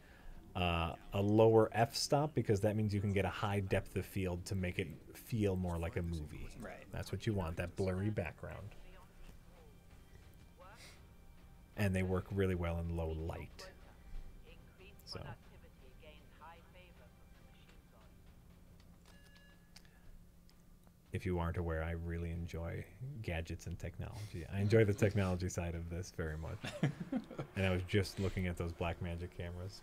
lower f-stop, because that means you can get a high depth of field to make it feel more like a movie. Right. That's what you want, that blurry background. And they work really well in low light. So if you aren't aware, I really enjoy gadgets and technology. I enjoy the technology side of this very much. And I was just looking at those Blackmagic cameras.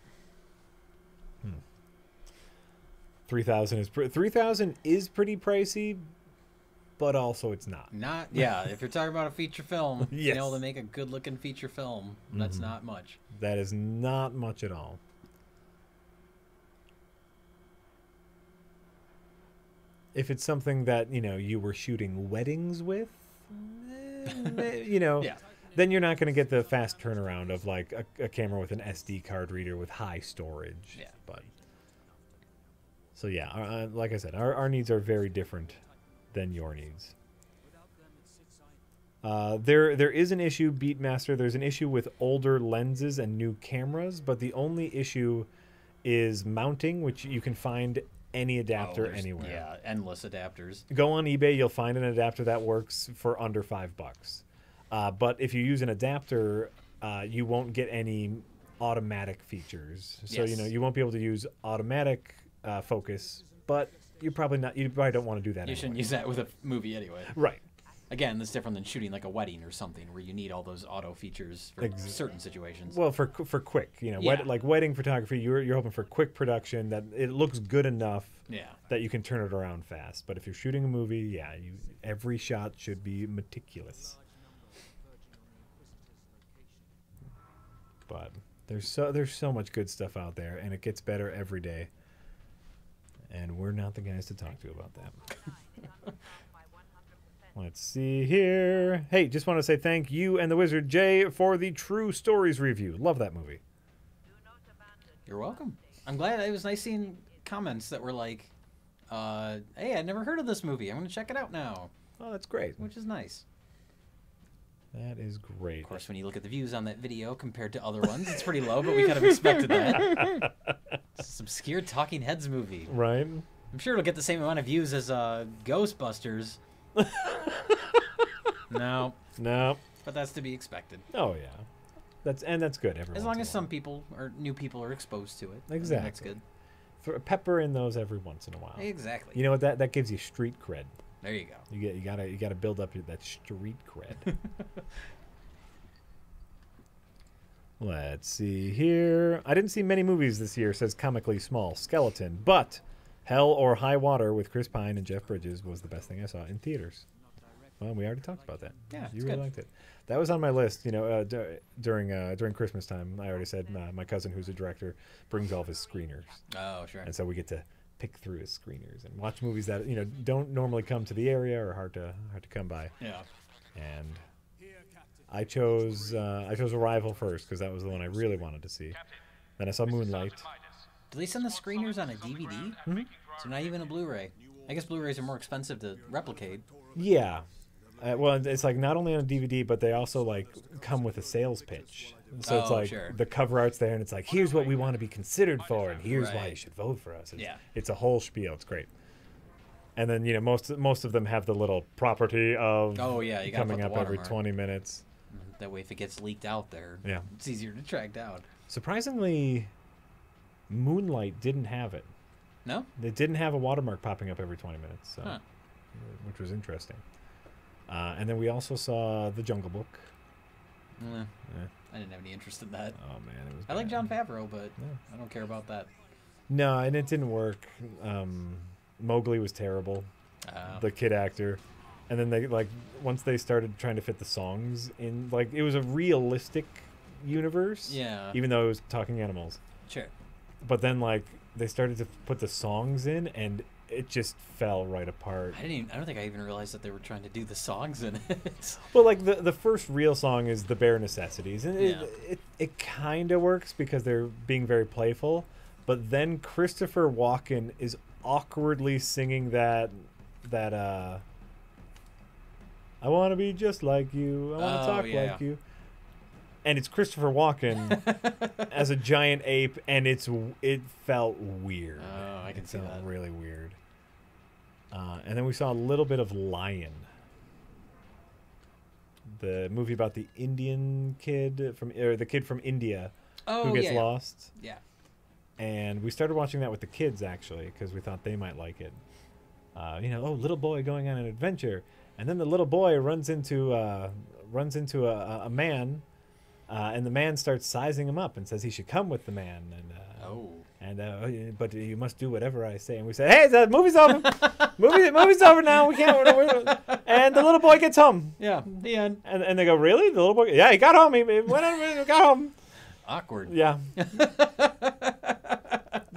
3,000 is pretty pricey, but also it's not. Not yeah. If you're talking about a feature film, Yes. being able to make a good-looking feature film, that's not much. That is not much at all. If it's something that, you know, you were shooting weddings with, you know, Yeah. then you're not going to get the fast turnaround of like a camera with an SD card reader with high storage. Yeah. But So yeah, like I said, our needs are very different than your needs. There is an issue, Beatmaster. There's an issue with older lenses and new cameras, but the only issue is mounting, which you can find any adapter anywhere. Yeah, endless adapters. Go on eBay, you'll find an adapter that works for under $5. But if you use an adapter, you won't get any automatic features. So Yes. you won't be able to use automatic focus, but you probably don't want to do that. You shouldn't use that with a movie anyway. Right. Again, that's different than shooting like a wedding or something where you need all those auto features for certain situations. Well, for quick, Yeah. like wedding photography, you're hoping for quick production that it looks good enough Yeah. that you can turn it around fast. But if you're shooting a movie, yeah, every shot should be meticulous. But there's so much good stuff out there, and it gets better every day. And we're not the guys to talk to about that. Let's see here. Hey, just want to say thank you and the Wizard Jay for the True Stories review. Love that movie. You're welcome. I'm glad it was nice seeing comments that were like, hey, I never heard of this movie. I'm going to check it out now. Oh, that's great. Which is nice. That is great. Of course, when you look at the views on that video compared to other ones, it's pretty low, but we kind of expected that. It's an obscure Talking Heads movie. Right? I'm sure it'll get the same amount of views as Ghostbusters. No. No. But that's to be expected. Oh yeah. That's good. As long as some people or new people are exposed to it. Exactly. That's good. Pepper in those every once in a while. Exactly. You know what? That gives you street cred. There you go. You gotta build up that street cred. Let's see here. I didn't see many movies this year, says Comically Small Skeleton, but Hell or High Water with Chris Pine and Jeff Bridges was the best thing I saw in theaters. Well, we already talked about that. Yeah, you it's really good. liked it. That was on my list. During Christmas time, I already said my cousin, who's a director, brings all of his screeners, Oh, sure. and so we get to pick through his screeners and watch movies that don't normally come to the area or hard to come by. Yeah. And I chose Arrival first because that was the one I really wanted to see. Then I saw Moonlight. Do they send the screeners on a DVD? So not even a Blu-ray. I guess Blu-rays are more expensive to replicate. Yeah. Well, it's like not only on a DVD, but they also like come with a sales pitch. So it's Oh, like sure. the cover art's there, and it's like, here's what we want to be considered for, and here's why Right. you should vote for us. Yeah. It's a whole spiel. It's great. And then most of them have the little property of Oh, yeah, you gotta coming put the up every watermark. 20 minutes. That way, if it gets leaked out there, Yeah. it's easier to track down. Surprisingly, Moonlight didn't have it. No? They didn't have a watermark popping up every 20 minutes, so, Huh. which was interesting. And then we also saw The Jungle Book. Eh, I didn't have any interest in that. Oh man, it was. I like bad. Jon Favreau, but Yeah. I don't care about that. No, and it didn't work. Mowgli was terrible. The kid actor, and then they once they started trying to fit the songs in, it was a realistic universe. Yeah. Even though it was talking animals, Sure. but then they started to put the songs in, and it just fell right apart. I don't think I even realized that they were trying to do the songs in it. Well, the first real song is The Bare Necessities, and Yeah. it kind of works because they're being very playful, but then Christopher Walken is awkwardly singing that I want to be just like you, I want to Oh, talk yeah. like you, and it's Christopher Walken as a giant ape, and it felt weird. Oh, I can It see felt that. really weird. And then we saw a little bit of Lion, the movie about the Indian kid the kid from India Oh, who gets yeah. lost. Yeah. And we started watching that with the kids actually because we thought they might like it. Little boy going on an adventure, and then the little boy runs into a man, and the man starts sizing him up and says he should come with the man, but you must do whatever I say. And we say, hey, the movie's over. movie's over now. We can't. And the little boy gets home. Yeah. The end. And they go, really? The little boy? Yeah, he got home. He went on, got home. Awkward. Yeah.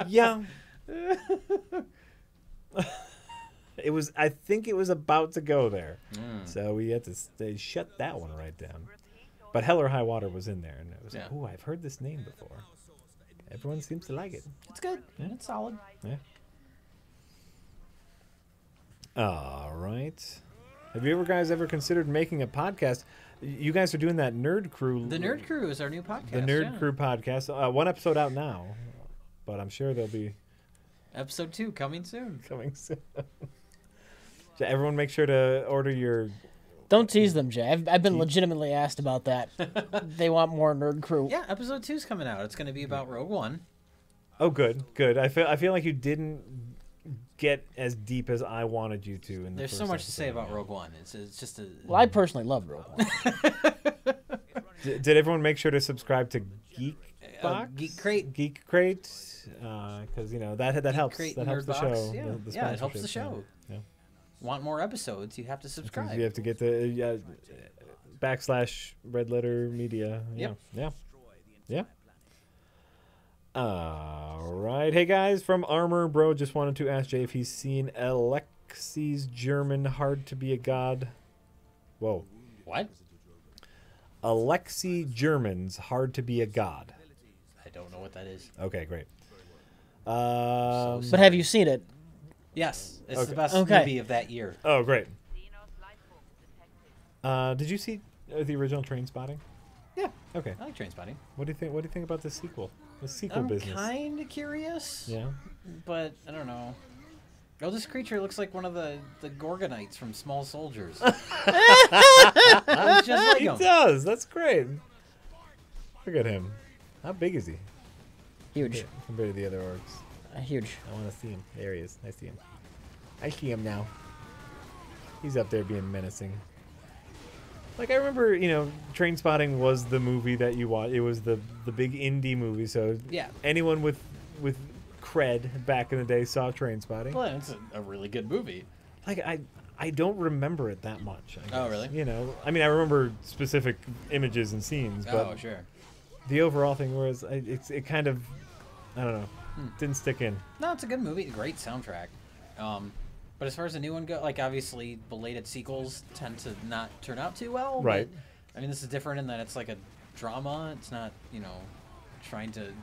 Yeah. I think it was about to go there. So we had to shut that one right down. But Hell or High Water was in there, and it was like, Yeah. ooh, I've heard this name before. Everyone seems to like it. It's good. Yeah. It's solid. Yeah. All right. Have you guys ever considered making a podcast? You guys are doing that Nerd Crew. The Nerd Crew is our new podcast. The Nerd Crew podcast. One episode out now, but I'm sure there'll be Episode 2 coming soon. coming soon. So everyone, make sure to order your. Don't tease them, Jay. I've been legitimately asked about that. They want more Nerd Crew. Yeah, episode 2 is coming out. It's going to be about Rogue One. Oh, good, good. I feel like you didn't get as deep as I wanted you to. In the There's so first much to say episode. about Rogue One. It's just a. Well, I personally love Rogue One. Did everyone make sure to subscribe to Geek Box? Geek Crate. Geek Crate, because you know that helps. Crate That and helps the Nerd show. Box, yeah. The Yeah, it helps the sponsorship, show. Yeah. Want more episodes? You have to subscribe. You have to get the / Red Letter Media. Yeah. Yep. Yeah. Yeah. All right. Hey guys, from Armor Bro, just wanted to ask Jay if he's seen Alexi's German Hard to Be a God. Whoa. What? Alexi German's Hard to Be a God. I don't know what that is. Okay, great. But have you seen it? Yes, it's Okay. the best Okay. movie of that year. Oh, great. Did you see the original Train Spotting? Yeah, Okay. I like Trainspotting. What do you think? What do you think about the sequel? The sequel I'm business. kind of curious, Yeah. but I don't know. Oh, this creature looks like one of the Gorgonites from Small Soldiers. Looks just like He him. does. That's great. Look at him. How big is he Huge. compared to the other orcs? Huge. I want to see him. There he is. I see him. I see him now. He's up there being menacing. Like, I remember, you know, Train Spotting was the movie that you watched. It was the big indie movie. So Yeah. anyone with cred back in the day saw Train Spotting. Well, it's a really good movie. Like, I don't remember it that much. I Oh, guess. really? You know, I mean, I remember specific images and scenes, but Oh, sure. the overall thing was it kind of, I don't know, didn't stick in. No, it's a good movie. Great soundtrack. But as far as the new one goes, like, obviously belated sequels tend to not turn out too well. but, Right. I mean, this is different in that it's like a drama. It's not, you know, trying to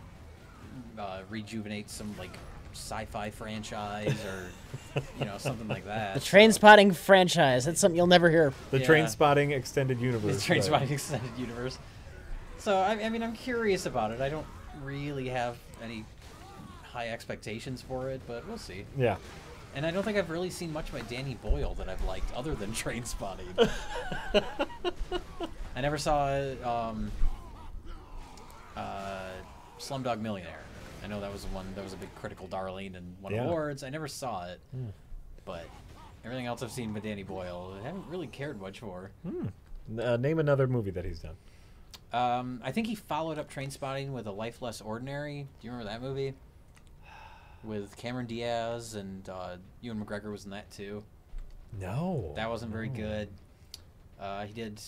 rejuvenate some like sci-fi franchise or you know something like that. The Train Spotting franchise. That's something you'll never hear. The Yeah. Train Spotting extended universe. The Train but- Spotting extended universe. So I mean, I'm curious about it. I don't really have any high expectations for it, but we'll see. Yeah. And I don't think I've really seen much by Danny Boyle that I've liked other than Train Spotting. I never saw Slumdog Millionaire. I know that was one that was a big critical darling and won Yeah. awards. I never saw it, but everything else I've seen by Danny Boyle, I haven't really cared much for. Name another movie that he's done. I think he followed up Train Spotting with A Life Less Ordinary. Do you remember that movie? With Cameron Diaz and Ewan McGregor was in that too. No. That wasn't very good. He did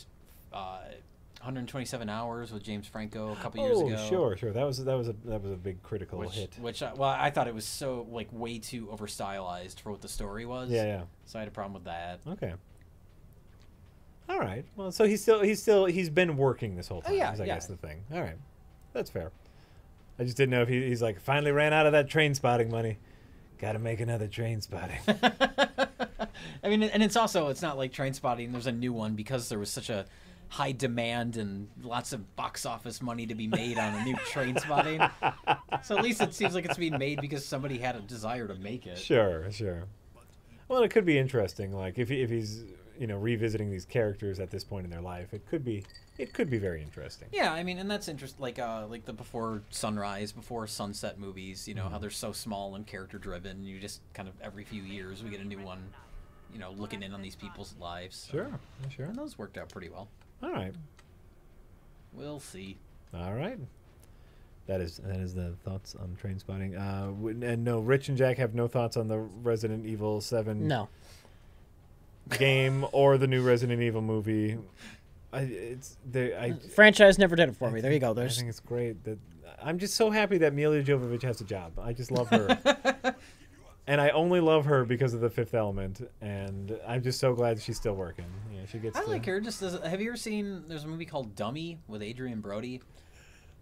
127 Hours with James Franco a couple years ago. Sure. That was a big critical hit. Which I thought it was so like way too over stylized for what the story was. Yeah. So I had a problem with that. Okay. All right. Well, so he's been working this whole time. yeah, is I yeah. guess the thing. All right. That's fair. I just didn't know if he's like finally ran out of that Train Spotting money. Got to make another Train Spotting. I mean, and it's not like Train Spotting. There's a new one because there was such a high demand and lots of box office money to be made on a new Train Spotting. So at least it seems like it's being made because somebody had a desire to make it. Sure. Well, it could be interesting. Like if he's revisiting these characters at this point in their life, it could be very interesting. Yeah, I mean, and that's interesting. Like the Before Sunrise, Before Sunset movies. You know how they're so small and character driven. You just kind of every few years we get a new one. You know, looking in on these people's lives. Sure. And those worked out pretty well. All right. We'll see. All right. That is the thoughts on Train Spotting. And no, Rich and Jack have no thoughts on the Resident Evil 7 No. game or the new Resident Evil movie. Franchise never did it for me. There you go. I There's think it's great that I'm just so happy that Mila Jovovich has a job. I just love her. And I only love her because of The Fifth Element, and I'm just so glad she's still working. Yeah, she gets. I like her. Have you ever seen? There's a movie called Dummy with Adrian Brody.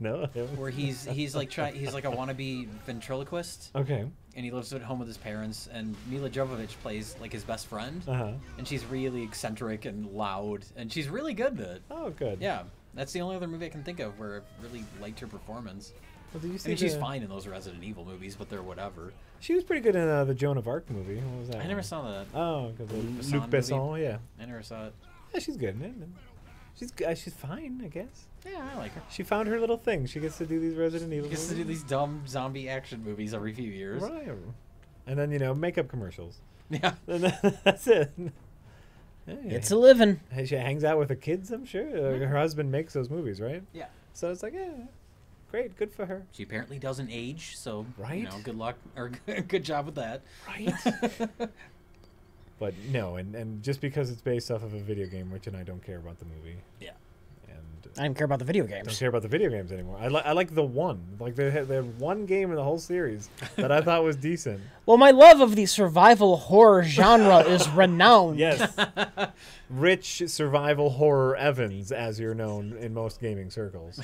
No. where he's like he's like a wannabe ventriloquist, Okay. and he lives at home with his parents. And Mila Jovovich plays like his best friend, Uh-huh. and she's really eccentric and loud, and she's really good at it. Oh, good. Yeah, that's the only other movie I can think of where I really liked her performance. Well, did you I see mean, she's the- fine in those Resident Evil movies, but they're whatever. She was pretty good in the Joan of Arc movie. What was that? I never one? saw that. Oh, because Besson Luc movie? Besson, yeah. I never saw it. Yeah, she's good in it. She's fine, I guess. Yeah, I like her. She found her little thing. She gets to do these Resident Evil. She gets to do movies. these dumb zombie action movies every few years. Right. And then makeup commercials. Yeah. And that's it. Yeah, It's a living. she hangs out with the kids. I'm sure her husband makes those movies, right? Yeah. So it's like, yeah, great, good for her. She apparently doesn't age, so Right. you know, good luck or good job with that. Right. But no, and just because it's based off of a video game, Rich and I don't care about the movie. Yeah. And I don't care about the video don't games. care about the video games anymore. I like the one. Like they had one game in the whole series that I thought was decent. Well, my love of the survival horror genre is renowned. Yes. Rich survival horror Evans, as you're known in most gaming circles.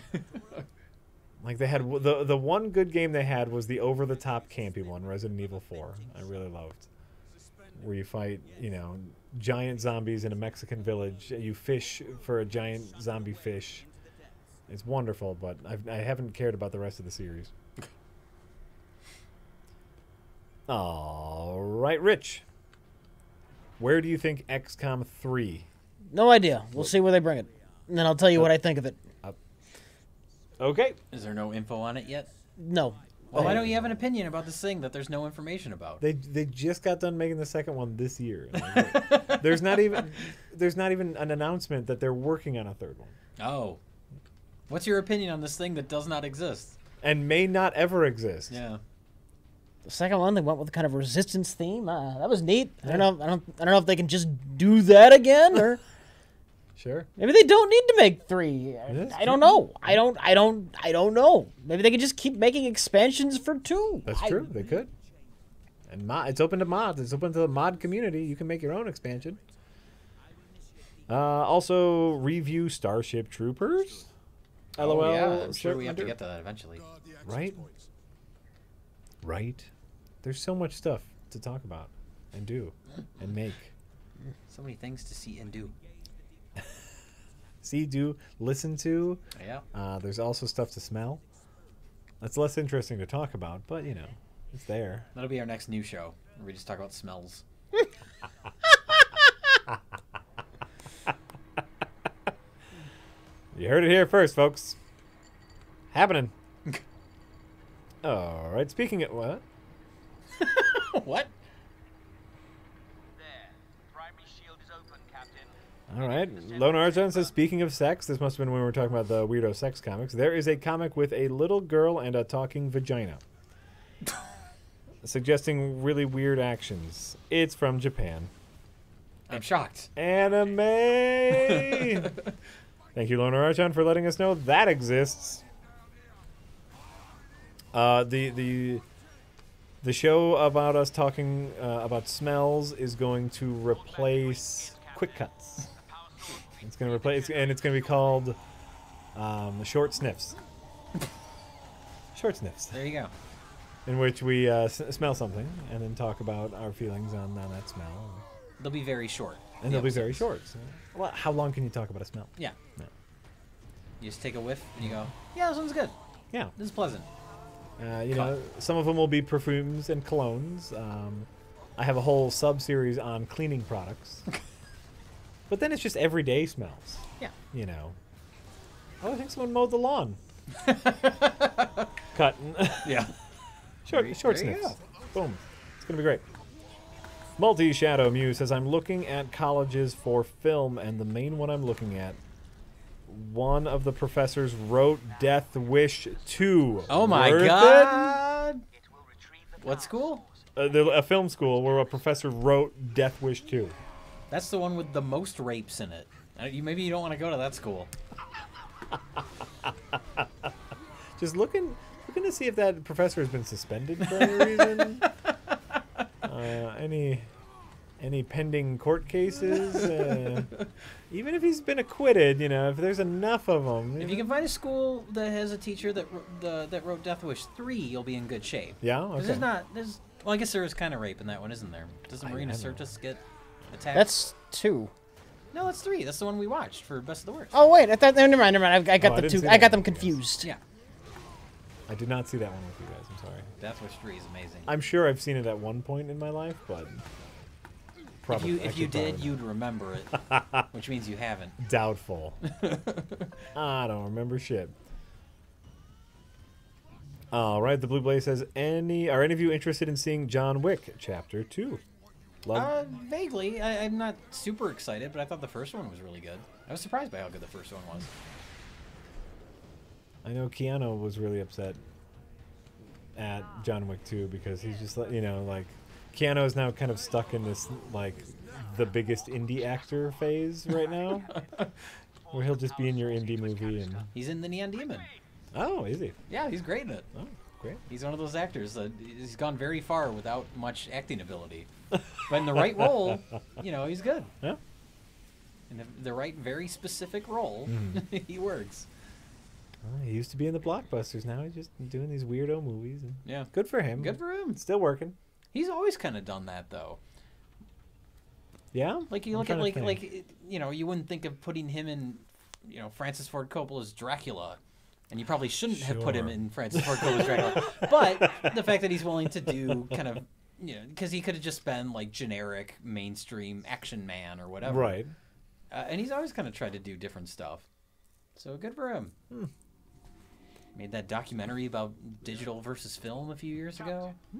Like they had the one good game they had was the over the top campy one, Resident Evil 4. I really loved. Where you fight, giant zombies in a Mexican village. You fish for a giant zombie fish. It's wonderful, but I haven't cared about the rest of the series. All right, Rich. Where do you think XCOM 3? No idea. We'll see where they bring it. And then I'll tell you what I think of it. Okay. Is there no info on it yet? No. Well, why don't you have an opinion about this thing that there's no information about? They just got done making the second one this year. Like, there's not even an announcement that they're working on a third one. Oh. What's your opinion on this thing that does not exist? And may not ever exist. Yeah. The second one, they went with a kind of resistance theme. That was neat. I don't know if they can just do that again, or Sure. maybe they don't need to make 3. is I don't know. I don't know. Maybe they can just keep making expansions for 2. That's true. They could. And it's open to mods. It's open to the mod community. You can make your own expansion. Also, review Starship Troopers. LOL. Oh, yeah, I'm sure we have to Surrender. get to that eventually. Guard the access Right? points. Right. There's so much stuff to talk about and do and make. So many things to see and do. See, do, listen to. Yeah. There's also stuff to smell. That's less interesting to talk about, but it's there. That'll be our next new show, where we just talk about smells. You heard it here first, folks. Happening. All right. Speaking of what? What? There. Primary shield is open, Captain. All right. Lone Archon says, speaking of sex, this must have been when we were talking about the weirdo sex comics. There is a comic with a little girl and a talking vagina, suggesting really weird actions. It's from Japan. I'm shocked. Anime. Thank you, Lone Archon, for letting us know that exists. The show about us talking about smells is going to replace Quick Cuts. It's going to replace, and it's going to be called Short Sniffs. Short Sniffs, There you go. in which we smell something and then talk about our feelings on that smell. They'll be very short. And they'll be very short. So, well, how long can you talk about a smell? Yeah. No. You just take a whiff and you go, yeah, this one's good. Yeah. This is pleasant. Some of them will be perfumes and colognes. I have a whole sub-series on cleaning products. But then it's just everyday smells. Yeah. Oh, I think someone mowed the lawn. Cut. Yeah. short There you sniffs. go. Boom. It's going to be great. Multi-Shadow Mew says, I'm looking at colleges for film, and the main one I'm looking at, one of the professors wrote Death Wish 2. Oh my Worth it? god. What school? A film school where a professor wrote Death Wish 2. That's the one with the most rapes in it. Maybe you don't want to go to that school. Just looking to see if that professor has been suspended for any reason. any pending court cases. Even if he's been acquitted, if there's enough of them. If you can find a school that has a teacher that that wrote Death Wish 3, you'll be in good shape. Yeah? 'Cause Okay. well, I guess there is kind of rape in that one, isn't there? Doesn't I Marina don't know. Sirtis get attacked? That's 2. No, that's 3. That's the one we watched for Best of the Worst. Oh wait, I thought. Never mind. I got Oh, I the didn't 2. see I that got them one, yes. confused. Yeah. I did not see that one with you guys. I'm sorry. Death Wish 3 is amazing. I'm sure I've seen it at one point in my life, but probably If you did, probably you'd remember it, which means you haven't. not. Doubtful. I don't remember shit. All right, the Blue Blaze says, are any of you interested in seeing John Wick Chapter 2? Vaguely. I'm not super excited, but I thought the first one was really good. I was surprised by how good the first one was. I know Keanu was really upset at John Wick 2 because he's just like, Keanu is now kind of stuck in this, the biggest indie actor phase right now, where he'll just be in your indie movie and... He's in The Neon Demon. Oh, is he? Yeah, he's great in it. Oh, great. He's one of those actors that he's gone very far without much acting ability. But in the right role, he's good. Yeah. In the right, very specific role, he works. Well, he used to be in the blockbusters. Now he's just doing these weirdo movies. And Yeah. good for him. Good for him. Still working. He's always kind of done that, though. Yeah? Like, you I'm look at, trying to think. you wouldn't think of putting him in, Francis Ford Coppola's Dracula. And you probably shouldn't have put him Sure. in Francis Ford Coppola's Dracula. But the fact that he's willing to do kind of, because he could have just been, generic, mainstream action man or whatever. Right. And he's always kind of tried to do different stuff. So good for him. Made that documentary about digital versus film a few years ago. The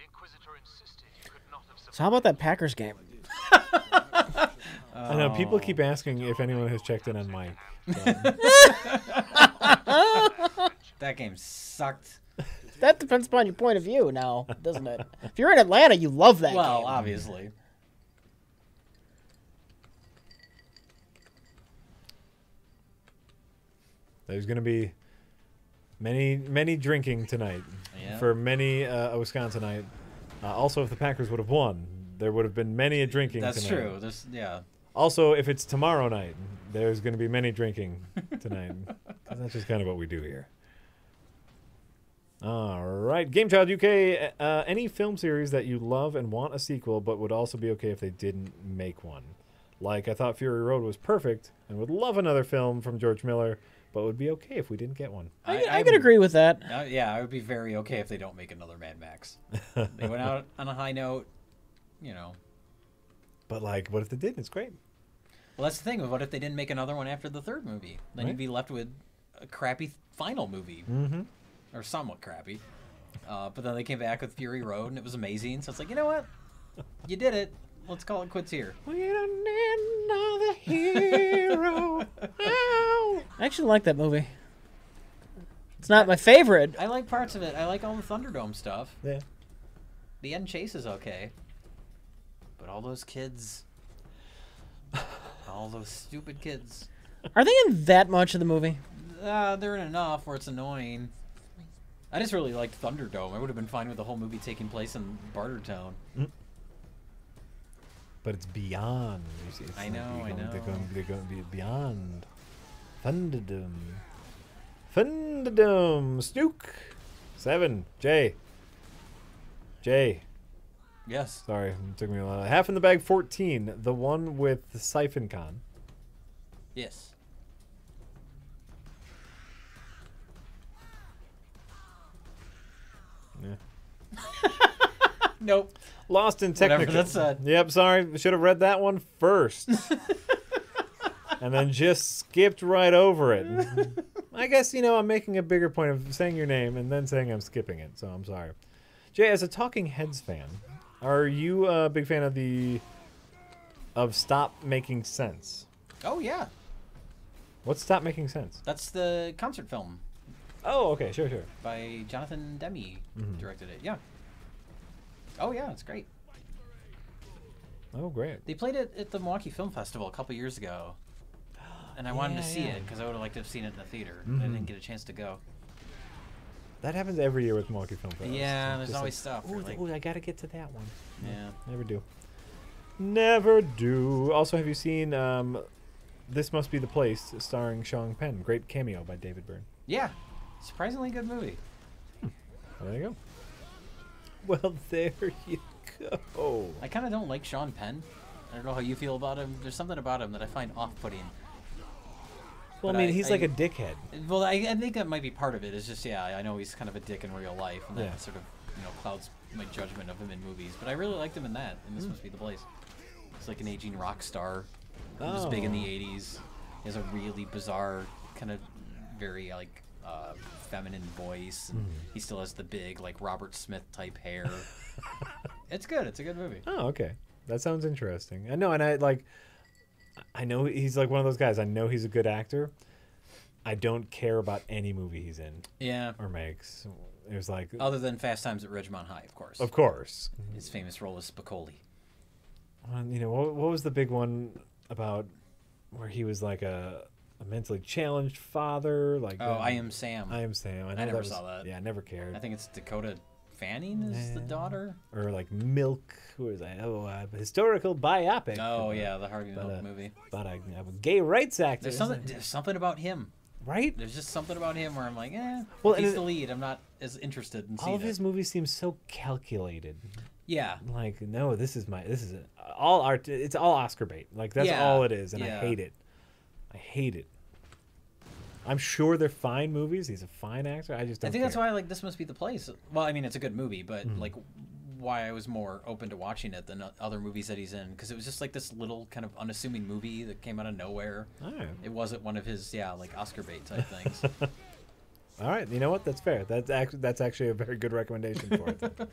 Inquisitor insisted you could not have So how about that Packers game? I know people keep asking if anyone has checked in on Mike. So. That game sucked. That depends upon your point of view now, doesn't it? If you're in Atlanta, you love that Well, game. obviously. There's going to be many drinking tonight Yeah. for many a Wisconsinite. Also, if the Packers would have won, there would have been many a drinking That's tonight. true. Yeah. Also, if it's tomorrow night, there's going to be many drinking tonight. 'Cause that's just kind of what we do here. All right. Game Child UK, any film series that you love and want a sequel, but would also be okay if they didn't make one? Like, I thought Fury Road was perfect and would love another film from George Miller, but would be okay if we didn't get one. I can agree with that. Yeah, I would be very okay if they don't make another Mad Max. They went out on a high note, But, what if they did? It's great. Well, that's the thing. What if they didn't make another one after the third movie? Then Right. you'd be left with a crappy final movie. Mm-hmm. Or somewhat crappy. But then they came back with Fury Road, and it was amazing. So it's like, you know what? You did it. Let's call it quits here. We don't need another hero. Ow. I actually like that movie. It's not my favorite. I like parts of it. I like all the Thunderdome stuff. Yeah. The end chase is okay. But all those kids... all those stupid kids... Are they in that much of the movie? They're in enough where it's annoying. I just really liked Thunderdome. I would have been fine with the whole movie taking place in Bartertown. But it's beyond. You see, it's I know. They're going to be beyond. Thunderdome. Thunderdome. Snook. 7. J. Yes. Sorry, it took me a while. Half in the bag 14. The one with the Siphon Con. Yes. Yeah. Nope. Lost in Whatever technical. that said. Yep, sorry. Should have read that one first. And then just skipped right over it. I guess, I'm making a bigger point of saying your name and then saying I'm skipping it, so I'm sorry. Jay, as a Talking Heads fan, are you a big fan of Stop Making Sense? Oh, yeah. What's Stop Making Sense? That's the concert film Oh, okay, sure. by Jonathan Demme directed it. Yeah. Oh, yeah, it's great. Oh, great. They played it at the Milwaukee Film Festival a couple years ago. And I wanted to see it because I would have liked to have seen it in the theater. I didn't get a chance to go. That happens every year with Milwaukee Film Festival. Yeah, It's there's just always stuff. Ooh, You're like, I gotta get to that one. yeah. Never do. Never do. Also, have you seen This Must Be the Place, starring Sean Penn? Great cameo by David Byrne. Yeah, surprisingly good movie. There you go. Well, there you go. I kind of don't like Sean Penn. I don't know how you feel about him. There's something about him that I find off-putting. Well, But I mean, he's like a dickhead. Well, I think that might be part of it. It's just, yeah, I know he's kind of a dick in real life, and Yeah. that sort of, clouds my judgment of him in movies. But I really liked him in that, and This Must Be the Place. He's like an aging rock star. He was big in the 80s. He has a really bizarre, kind of very, like, feminine voice. And he still has the big, like, Robert Smith type hair. It's good. It's a good movie. Oh, okay. That sounds interesting. I know, and I know he's like one of those guys. I know he's a good actor. I don't care about any movie he's in Yeah. or makes. It was like, Other than Fast Times at Ridgemont High, of course. of course. His famous role as Spicoli. What was the big one about where he was like a mentally challenged father? Like, Oh, I Am Sam. I Am Sam. I know never was- saw that. Yeah, I never cared. I think it's Dakota Fanning is the daughter. Or like Milk, who was historical biopic. Oh yeah, the Harvey But, Milk movie. But I'm a gay rights actor. There's something about him. Right? There's just something about him where I'm like, Well, he's and the lead. I'm not as interested in All seeing of his it. movies seem so calculated. Yeah, Like, no, this is all art. It's all Oscar bait. Like, that's Yeah, all it is, and yeah. I hate it. I hate it. I'm sure they're fine movies. He's a fine actor. I just don't I think that's care. why like This Must Be the Place. Well, I mean, it's a good movie, but Mm-hmm. like why I was more open to watching it than other movies that he's in, because it was just like this little kind of unassuming movie that came out of nowhere. All right. It wasn't one of his like Oscar bait type things. All right. You know what? That's fair. That's actually a very good recommendation for it. then.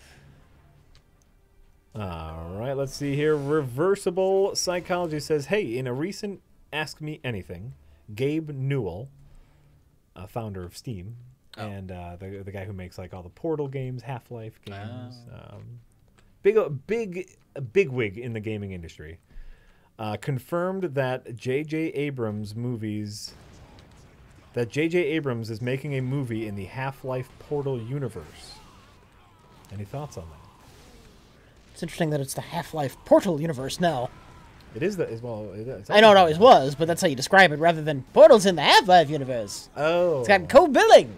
All right. Let's see here. Reversible Psychology says, hey, in a recent Ask Me Anything, Gabe Newell, founder of Steam, and the guy who makes like all the Portal games, Half-Life games, big wig in the gaming industry, confirmed that J.J. Abrams is making a movie in the Half-Life Portal universe. Any thoughts on that? It's interesting that it's the Half-Life Portal universe now. It is it is. I know it always was, but that's how you describe it, rather than Portal's in the Half-Life universe. Oh. It's got co-billing.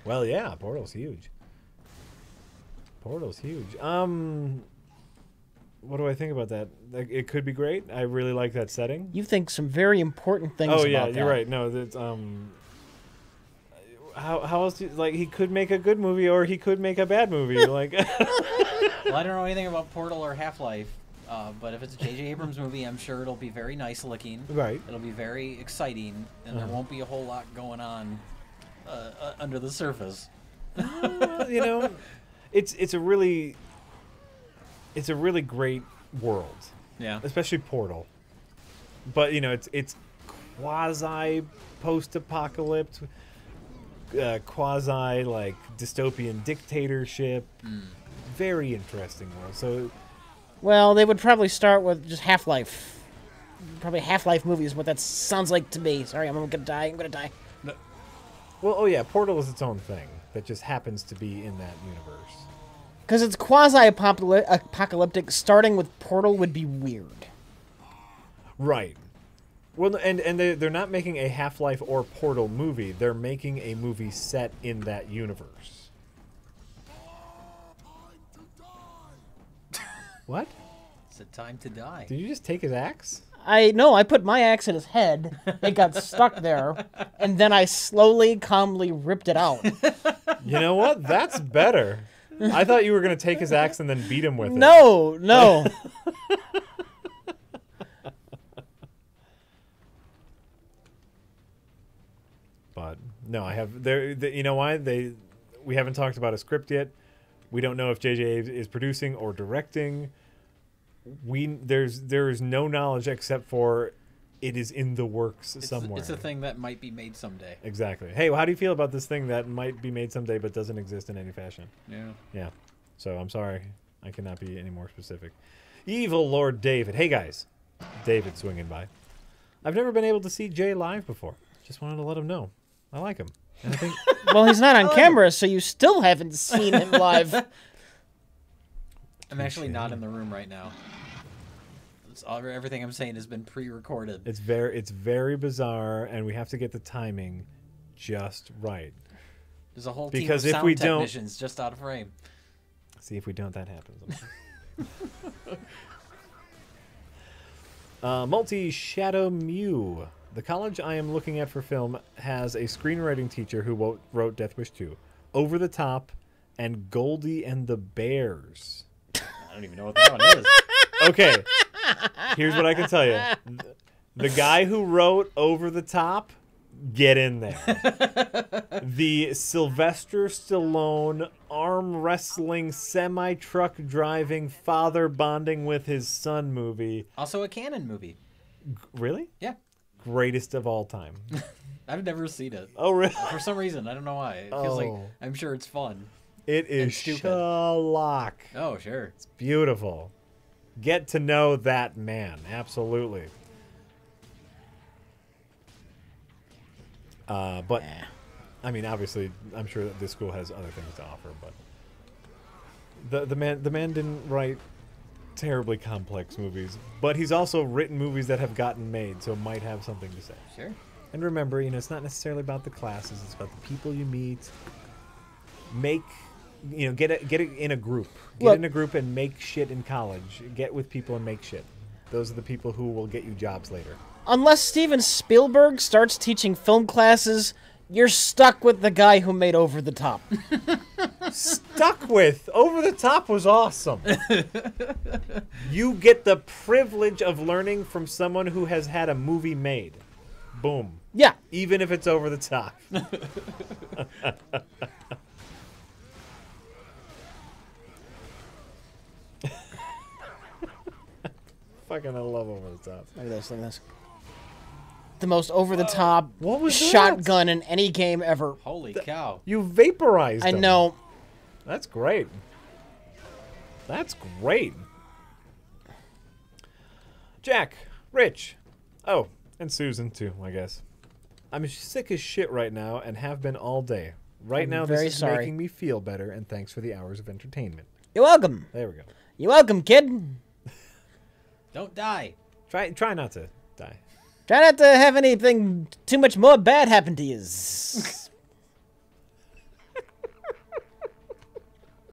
Well, yeah, Portal's huge. What do I think about that? Like, it could be great. I really like that setting. You think some very important things Oh about yeah, that. you're right. No, that's how else do like he could make a good movie or he could make a bad movie. Like Well, I don't know anything about Portal or Half-Life, but if it's a J.J. Abrams movie, I'm sure it'll be very nice looking. Right. It'll be very exciting, and there won't be a whole lot going on under the surface. It's a really great world, Yeah. especially Portal. But it's quasi post-apocalypse, quasi like dystopian dictatorship. Very interesting world. So Well, they would probably start with just Half-Life. Probably Half-Life movie is what that sounds like to me. Sorry, I'm gonna die. well, oh yeah, Portal is its own thing that just happens to be in that universe. Because it's quasi-apocalyptic. Starting with Portal would be weird. Right. Well, and they're not making a Half-Life or Portal movie. They're making a movie set in that universe. What? It's a time to die. Did you just take his axe? I put my axe in his head. It got stuck there, and then I slowly, calmly ripped it out. You know what? That's better. I thought you were going to take his axe and then beat him with it. No. But no, I have you know why we haven't talked about a script yet. We don't know if JJ is producing or directing. There is no knowledge except for it is in the works somewhere. It's a thing that might be made someday. Exactly. Hey, well, how do you feel about this thing that might be made someday but doesn't exist in any fashion? Yeah. Yeah. So I'm sorry, I cannot be any more specific. Evil Lord David. Hey guys, David swinging by. I've never been able to see Jay live before. Just wanted to let him know I like him. And I think Well, he's not on camera, so you still haven't seen him live. I'm actually not in the room right now. Everything I'm saying has been pre-recorded. It's very bizarre, and we have to get the timing just right. There's a whole Because team of if we sound don't- technicians just out of frame. See if we don't, that happens. Multi-Shadow Mew. The college I am looking at for film has a screenwriting teacher who wrote Death Wish 2, Over the Top, and Goldie and the Bears. I don't even know what that one is. Okay, here's what I can tell you. The guy who wrote Over the Top, get in there. The Sylvester Stallone arm wrestling, semi-truck driving, father bonding with his son movie. Also a canon movie. Really? Yeah. Greatest of all time. I've never seen it. Oh, really? For some reason, I don't know why. It feels like Oh. I'm sure it's fun. It is stupid. Sherlock. Oh, sure. It's beautiful. Get to know that man. Absolutely. But, I mean, obviously, I'm sure that this school has other things to offer, but the man didn't write terribly complex movies, but he's also written movies that have gotten made, so might have something to say. Sure. And remember, it's not necessarily about the classes; it's about the people you meet. Get it in a group. Get Look- in a group and make shit in college. Get with people and make shit. Those are the people who will get you jobs later. Unless Steven Spielberg starts teaching film classes, you're stuck with the guy who made Over the Top. Stuck with Over the Top was awesome. You get the privilege of learning from someone who has had a movie made. Boom. Yeah. Even if it's over the top. Fucking I love Over the Top. Look at this. Look at this. The most over-the-top What was that? shotgun in any game ever. Holy cow. You vaporized I them. know. That's great. That's great. Jack, Rich. Oh, and Susan, too, I guess. I'm sick as shit right now and have been all day. Right I'm now, this very is sorry. making me feel better, and thanks for the hours of entertainment. You're welcome. There we go. You're welcome, kid. Don't die. Try not to die. Try not to have anything too much more bad happen to you.